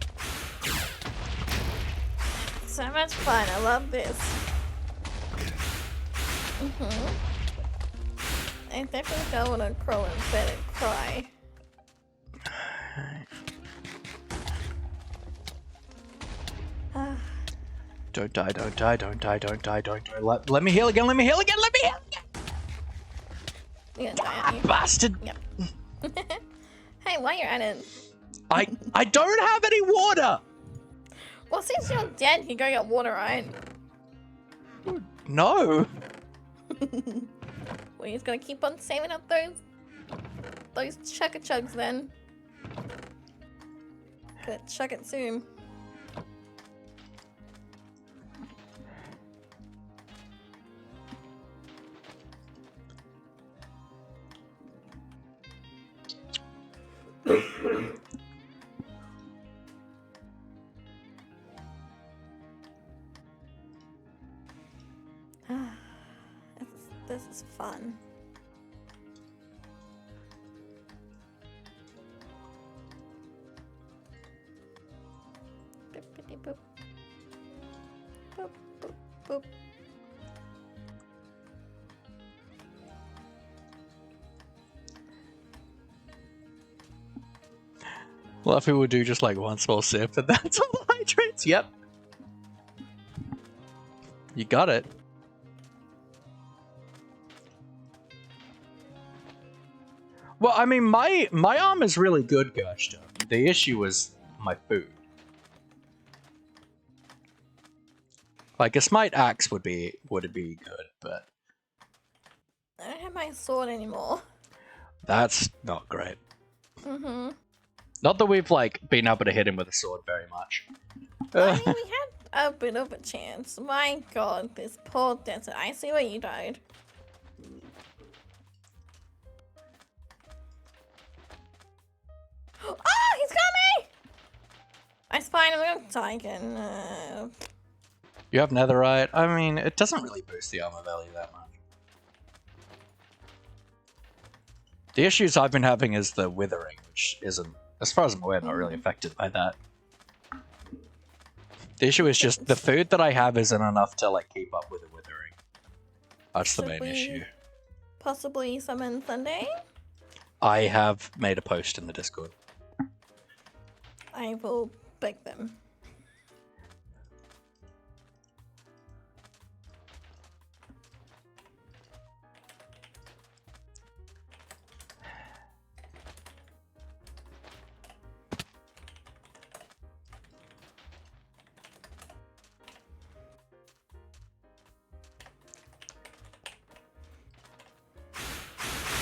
So much fun. I love this. I definitely don't want to crawl in bed and cry. Don't die, don't die, don't die, don't die, don't die. Let me heal again, let me heal again, let me heal again! You're gonna die, aren't you? Bastard! Yep. Hey, while you're at it, I don't have any water! Well, since you're dead, you go get water, right? No. We're just gonna keep on saving up those chugga chugs then. Gonna chug it soon. This is fun. Boop, boop, boop, boop, boop. Luffy would do just like one small sip, and that's all the hydrates. Yep. You got it. Well, I mean, my arm is really good, Gershta. The issue was my food. Like a smite axe would be good, but I don't have my sword anymore. that's not great. Mm-hmm. Not that we've like been able to hit him with a sword very much. I mean, we had a bit of a chance. My god, this poor desert. I see where you died. Oh, he's got me! It's fine, I'm gonna die again. You have netherite. I mean, it doesn't really boost the armor value that much. The issues I've been having is the withering, which isn't, as far as I'm aware, not really affected by that. The issue is just the food that I have isn't enough to like keep up with the withering. That's the main issue. Possibly summon Sunday? I have made a post in the Discord. I will beg them.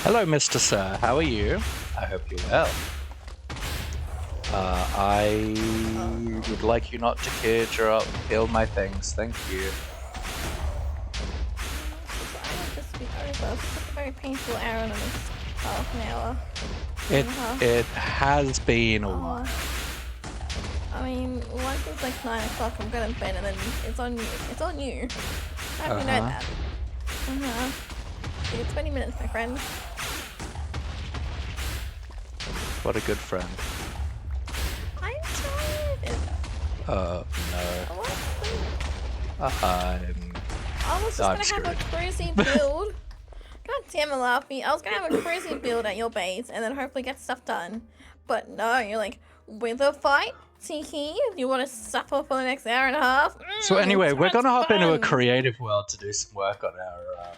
Hello, Mr. Sir. How are you? I hope you're well. I would like you not to kill my things. Thank you. I want this to be over. It's a very painful hour and half an hour. It has been a while. I mean, once it's like 9 o'clock, I'm going to bed and then it's on you. It's on you. I hope you know that. You get 20 minutes, my friend. What a good friend. I'm tired. No. I was just gonna have a crazy build. God damn it, Laffy. I was gonna have a crazy build at your base and then hopefully get stuff done. But no, you're like, with a fight? Tiki, you want to suffer for the next hour and a half? So anyway, we're gonna hop into a creative world to do some work on our...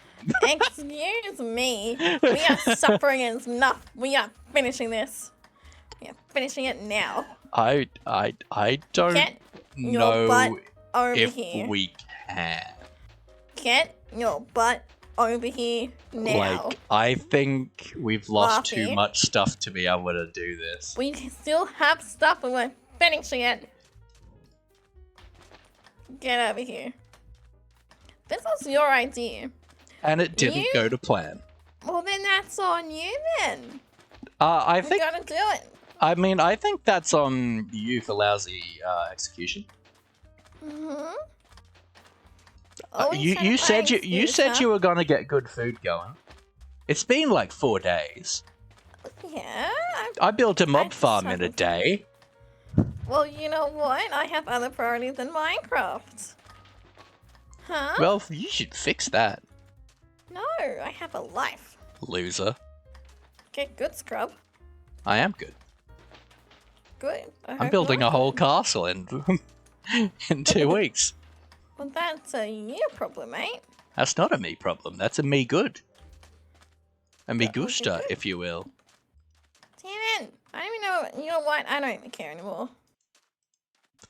Excuse me. We are suffering enough. We are finishing this. We are finishing it now. I don't Get your butt know over if here. we can. Get your butt over here now. Like, I think we've lost Laffy. too much stuff to be able to do this. We still have stuff and we're finishing it. Get over here. This was your idea. And it didn't go to plan. Well, then that's on you then. I You think... gotta do it. I mean, I think that's on you for lousy execution. Mm-hmm. You said you were gonna get good food going. It's been like 4 days. Yeah. I built a mob farm in a day. Well, you know what? I have other priorities than Minecraft. Huh? Well, you should fix that, No, I have a life. loser. Get good, scrub. I am good. Good. I'm building a whole castle in 2 weeks. Well, that's a you problem, mate. That's not a me problem. That's a me good. A me That would be gusta, good. if you will. Damn it. I don't even know. You know what? I don't even care anymore.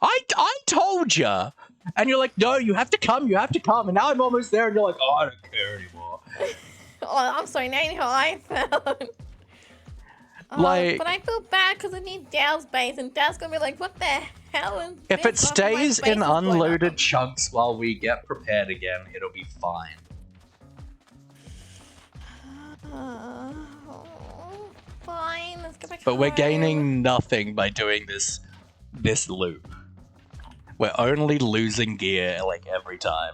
I told you, and you're like, no, you have to come, and now I'm almost there, and you're like, oh, I don't care anymore. Oh, I'm sorry. Now you know how I felt. Like, but I feel bad because I need Dow's base, and Dow's gonna be like, "What the hell?" And if it stays in unloaded chunks while we get prepared again, it'll be fine. Fine, let's go back But we're home. gaining nothing by doing this loop. We're only losing gear like every time.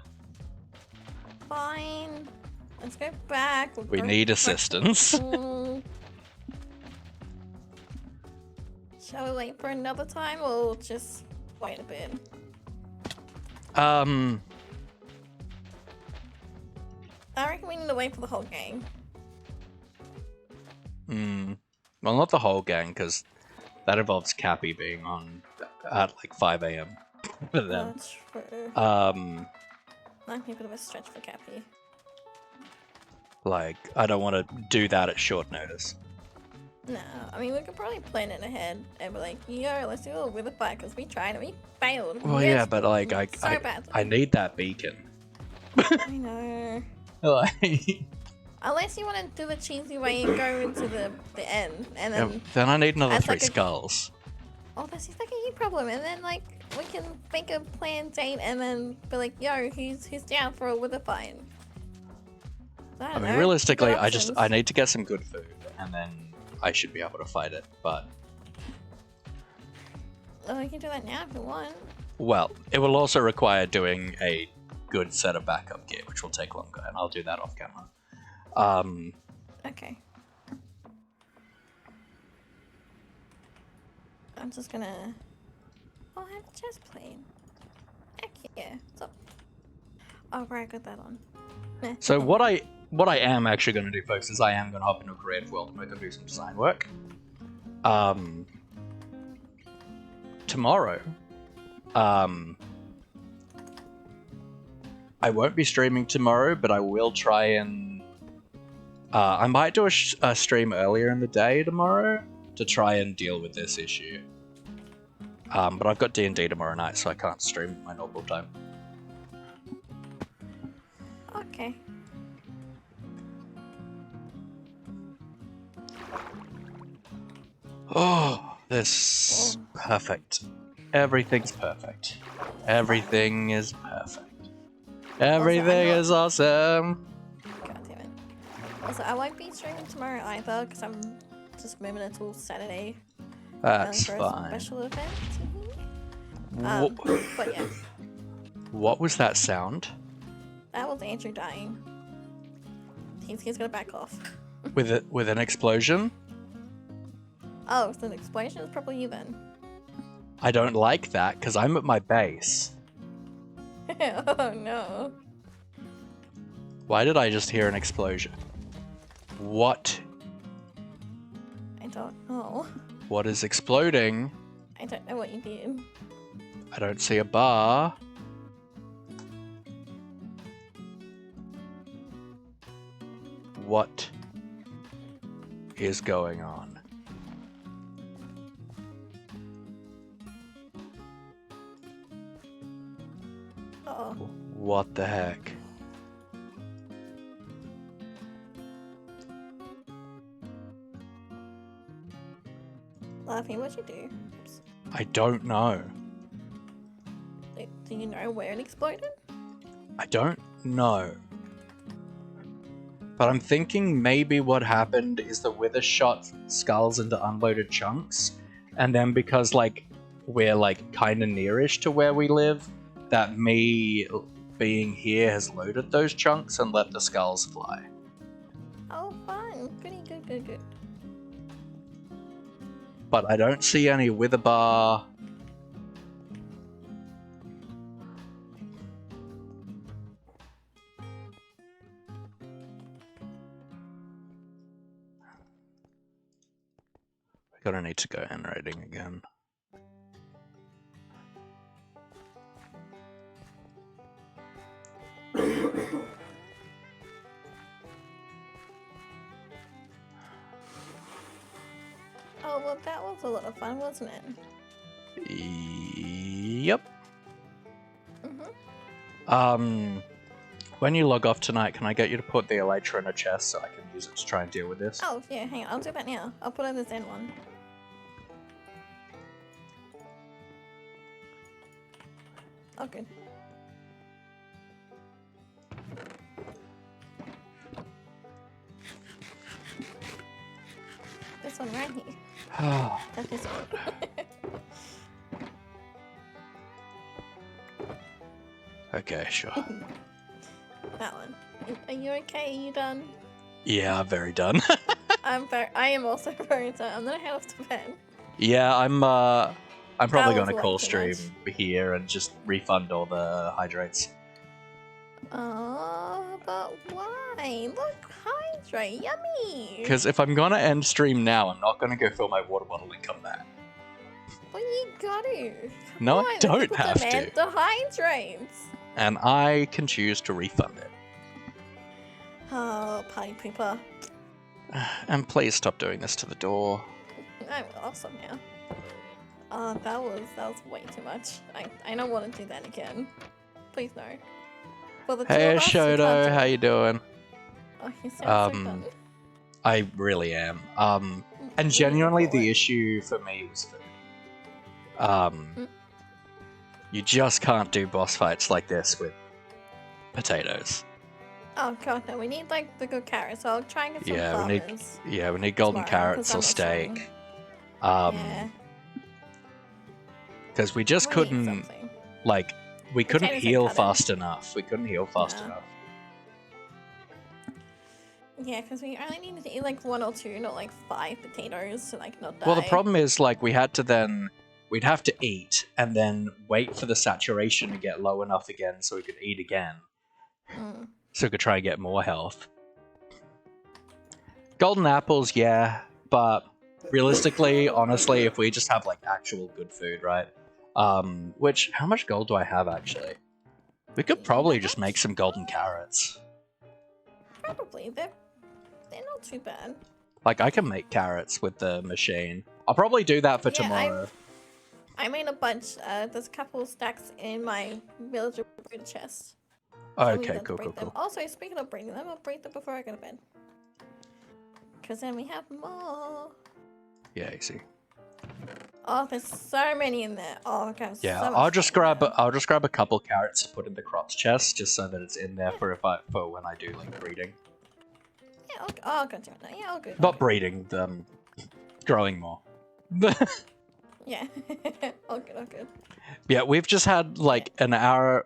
Fine, let's go back. We need assistance. Shall we wait for another time, or just wait a bit? I reckon we need to wait for the whole game. Well, not the whole gang, because that involves Cappy being on at like 5 AM. But then, That's true. Might be a bit of a stretch for Cappy. like, I don't want to do that at short notice. No, I mean, we could probably plan it ahead and be like, yo, let's do a with a fight, because we tried and we failed. Well, yeah, but like, I need that beacon. I know. Like, Unless you want to do the cheesy way and go into the end, and then... I need another as 3 like a- skulls. Oh, that's like a you problem, and then, like, we can make a plan date and then be like, yo, who's down for a with a fight? I mean, realistically, I need to get some good food, and then I should be able to fight it, but... Oh, we can do that now if you want. Well, it will also require doing a good set of backup gear, which will take longer, and I'll do that off camera. Okay. I'm just gonna... Oh, I have a chest plate. Heck yeah. So... Oh, right, I got that on. So what I am actually going to do, folks, is I am going to hop into a creative world and we're going to do some design work. Tomorrow, I won't be streaming tomorrow, but I will try and... I might do a stream earlier in the day tomorrow to try and deal with this issue. But I've got D&D tomorrow night, so I can't stream at my normal time. Okay. Oh, this perfect. Everything's perfect. Everything is perfect. Everything is awesome. God damn it. Also, I won't be streaming tomorrow either, because I'm just moving it till Saturday. That's for fine. A special event. Wha- But yeah, What was that sound? that was Andrew dying. He's gonna back off. With an explosion? Oh, it's an explosion? It's probably you then. I don't like that, because I'm at my base. Oh no. Why did I just hear an explosion? What? I don't know. What is exploding? I don't know what you did. I don't see a bar. What is going on? Uh-oh. What the heck? Laughing, what'd you do? Oops. I don't know. Do you know where it exploded? I don't know. But I'm thinking maybe what happened is the wither shot skulls into unloaded chunks, and then because like we're like kind of nearish to where we live, that me being here has loaded those chunks and let the skulls fly. Oh, fun. Goody, good. But I don't see any wither bar. We're gonna need to go handwriting again. Oh, Well, that was a lot of fun, wasn't it? Yep. Mhm. When you log off tonight, can I get you to put the elytra in a chest so I can use it to try and deal with this? Oh, yeah, hang on. I'll do that now. I'll put in this in one. Oh, good. This one right here. That's this one. Okay, sure. That one. Are you okay? Are you done? Yeah, I'm very done. I am also very done. I'm gonna head off to bed. Yeah, I'm probably was gonna way call too stream here and just refund all the hydrates. Oh, but why? Look, hydrate, yummy. Because if I'm gonna end stream now, I'm not gonna go fill my water bottle and come back. Well, you got to. No, I don't have to. Demand the hydrates. And I can choose to refund it. Oh, party pooper. And please stop doing this to the door. I'm awesome now. Oh, that was way too much. I don't want to do that again. Please no. For the two Hey of us, you Shoto, can't do how it. you doing? Oh, you sound so done. I really am. And genuinely the issue for me was food. You just can't do boss fights like this with potatoes. Oh god, no, we need like the good carrots, so I'll try and get some farmers. we need golden tomorrow, carrots 'cause I'm or not steak. Yeah. Because we just We need couldn't, something. like, we couldn't Potatoes are heal covered. fast enough. We couldn't heal fast No. enough. Yeah, because we only needed to eat like 1 or 2, not like 5 potatoes to like not die. Well, the problem is, like, we'd have to eat and then wait for the saturation to get low enough again so we could eat again. So we could try and get more health. Golden apples, yeah, but realistically, honestly, if we just have like actual good food, right? Which, how much gold do I have actually? We could probably just make some golden carrots. Probably. They're not too bad. Like, I can make carrots with the machine. I'll probably do that for tomorrow. I made a bunch. There's a couple of stacks in my villager breeder chest. Okay, cool. Also, speaking of breeding them, I'll breed them before I go to bed. Because then we have more. Yeah, easy. Oh, there's so many in there. Oh, okay. Yeah, so I'll just grab a couple carrots to put in the crops chest, just so that it's in there for when I do like breeding. Yeah, I'll go do it now. Yeah, all good. Not breeding, growing more. Yeah, all good. Yeah, we've just had like an hour,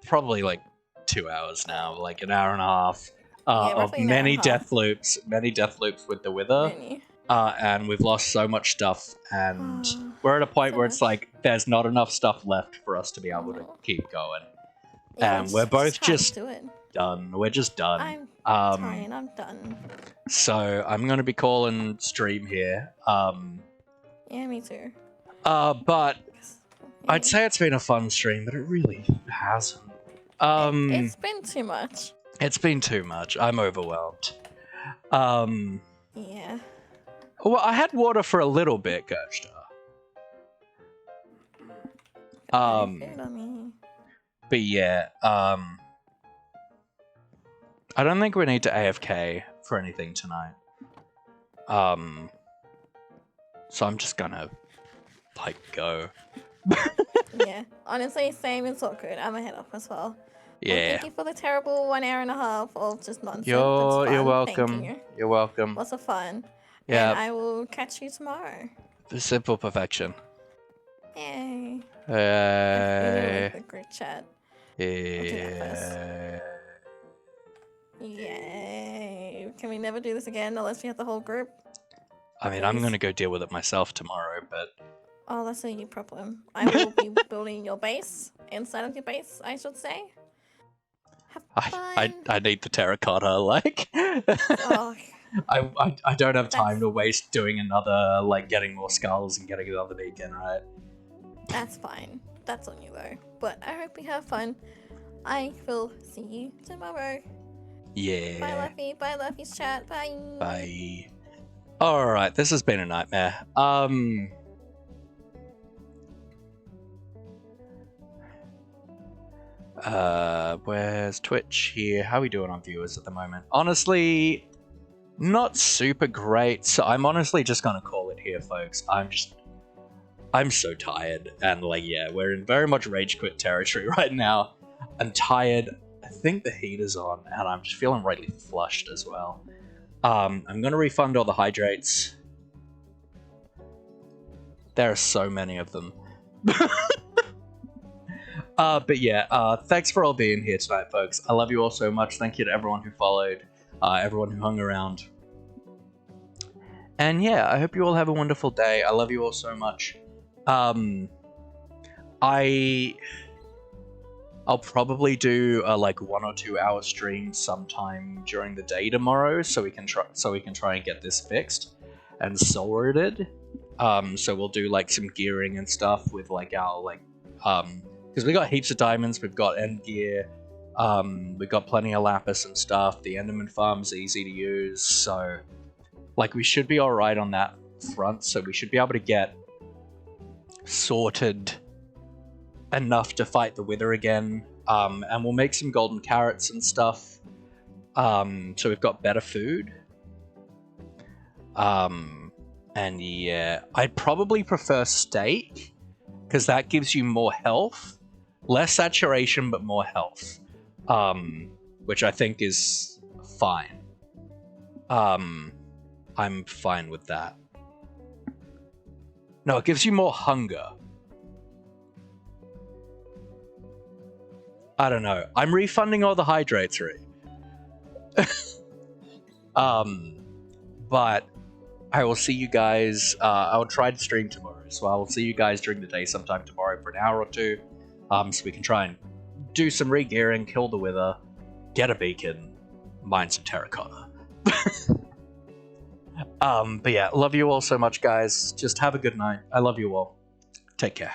probably like 2 hours now, like an hour and a half of many death loops with the wither. Many. And we've lost so much stuff, and we're at a point where it's like there's not enough stuff left for us to be able to keep going. Yeah, And we're both just do it. done. We're just done. I'm trying. I'm done. So I'm gonna be calling stream here. Yeah, me too. But Yeah. I'd say it's been a fun stream, but it really hasn't. It's been too much. It's been too much. I'm overwhelmed. Yeah. Well, I had water for a little bit, Gersta. But yeah, I don't think we need to AFK for anything tonight. So I'm just gonna, like, go. Yeah, honestly, same. It's all good. I'm ahead off as well. Yeah. Well, thank you for the terrible 1 hour and a half of just nonsense. You're welcome. Thank you. You're welcome. Lots of fun. Yeah. And I will catch you tomorrow. The simple perfection. Yay. Hey. The group chat. Yeah. Yay. Can we never do this again unless we have the whole group? I mean, I'm gonna go deal with it myself tomorrow, but... Oh, that's a you problem. I will be building your base. Inside of your base, I should say. Have fun. I need the terracotta, like... Oh. I don't have time to waste doing another, like, getting more skulls and getting another beacon, right? That's fine. That's on you, though. But I hope you have fun. I will see you tomorrow. Yeah. Bye, Luffy. Bye, Luffy's chat. Bye. Bye. Alright, this has been a nightmare. Where's Twitch here? How are we doing on viewers at the moment? Honestly, not super great, so I'm honestly just gonna call it here, folks. I'm so tired, and like, yeah, we're in very much rage quit territory right now. I'm tired. I think the heat is on, and I'm just feeling really flushed as well. I'm gonna refund all the hydrates. There are so many of them. But yeah, thanks for all being here tonight, folks. I love you all so much. Thank you to everyone who followed, everyone who hung around. And yeah, I hope you all have a wonderful day. I love you all so much. I'll probably do a like 1 or 2 hour stream sometime during the day tomorrow, so we can try and get this fixed and sorted. So we'll do like some gearing and stuff with like our like because we got heaps of diamonds, we've got end gear, we've got plenty of lapis and stuff. The Enderman farm's easy to use, so like we should be all right on that front. So we should be able to get sorted enough to fight the Wither again, and we'll make some golden carrots and stuff, so we've got better food. And yeah, I'd probably prefer steak, because that gives you more health, less saturation but more health, which I think is fine. I'm fine with that. No, it gives you more hunger. I don't know. I'm refunding all the hydrates, Ree. But I will see you guys. I'll try to stream tomorrow, so I will see you guys during the day sometime tomorrow for an hour or two, so we can try and do some re-gearing, kill the Wither, get a beacon, mine some terracotta. But yeah, love you all so much, guys. Just have a good night. I love you all. Take care.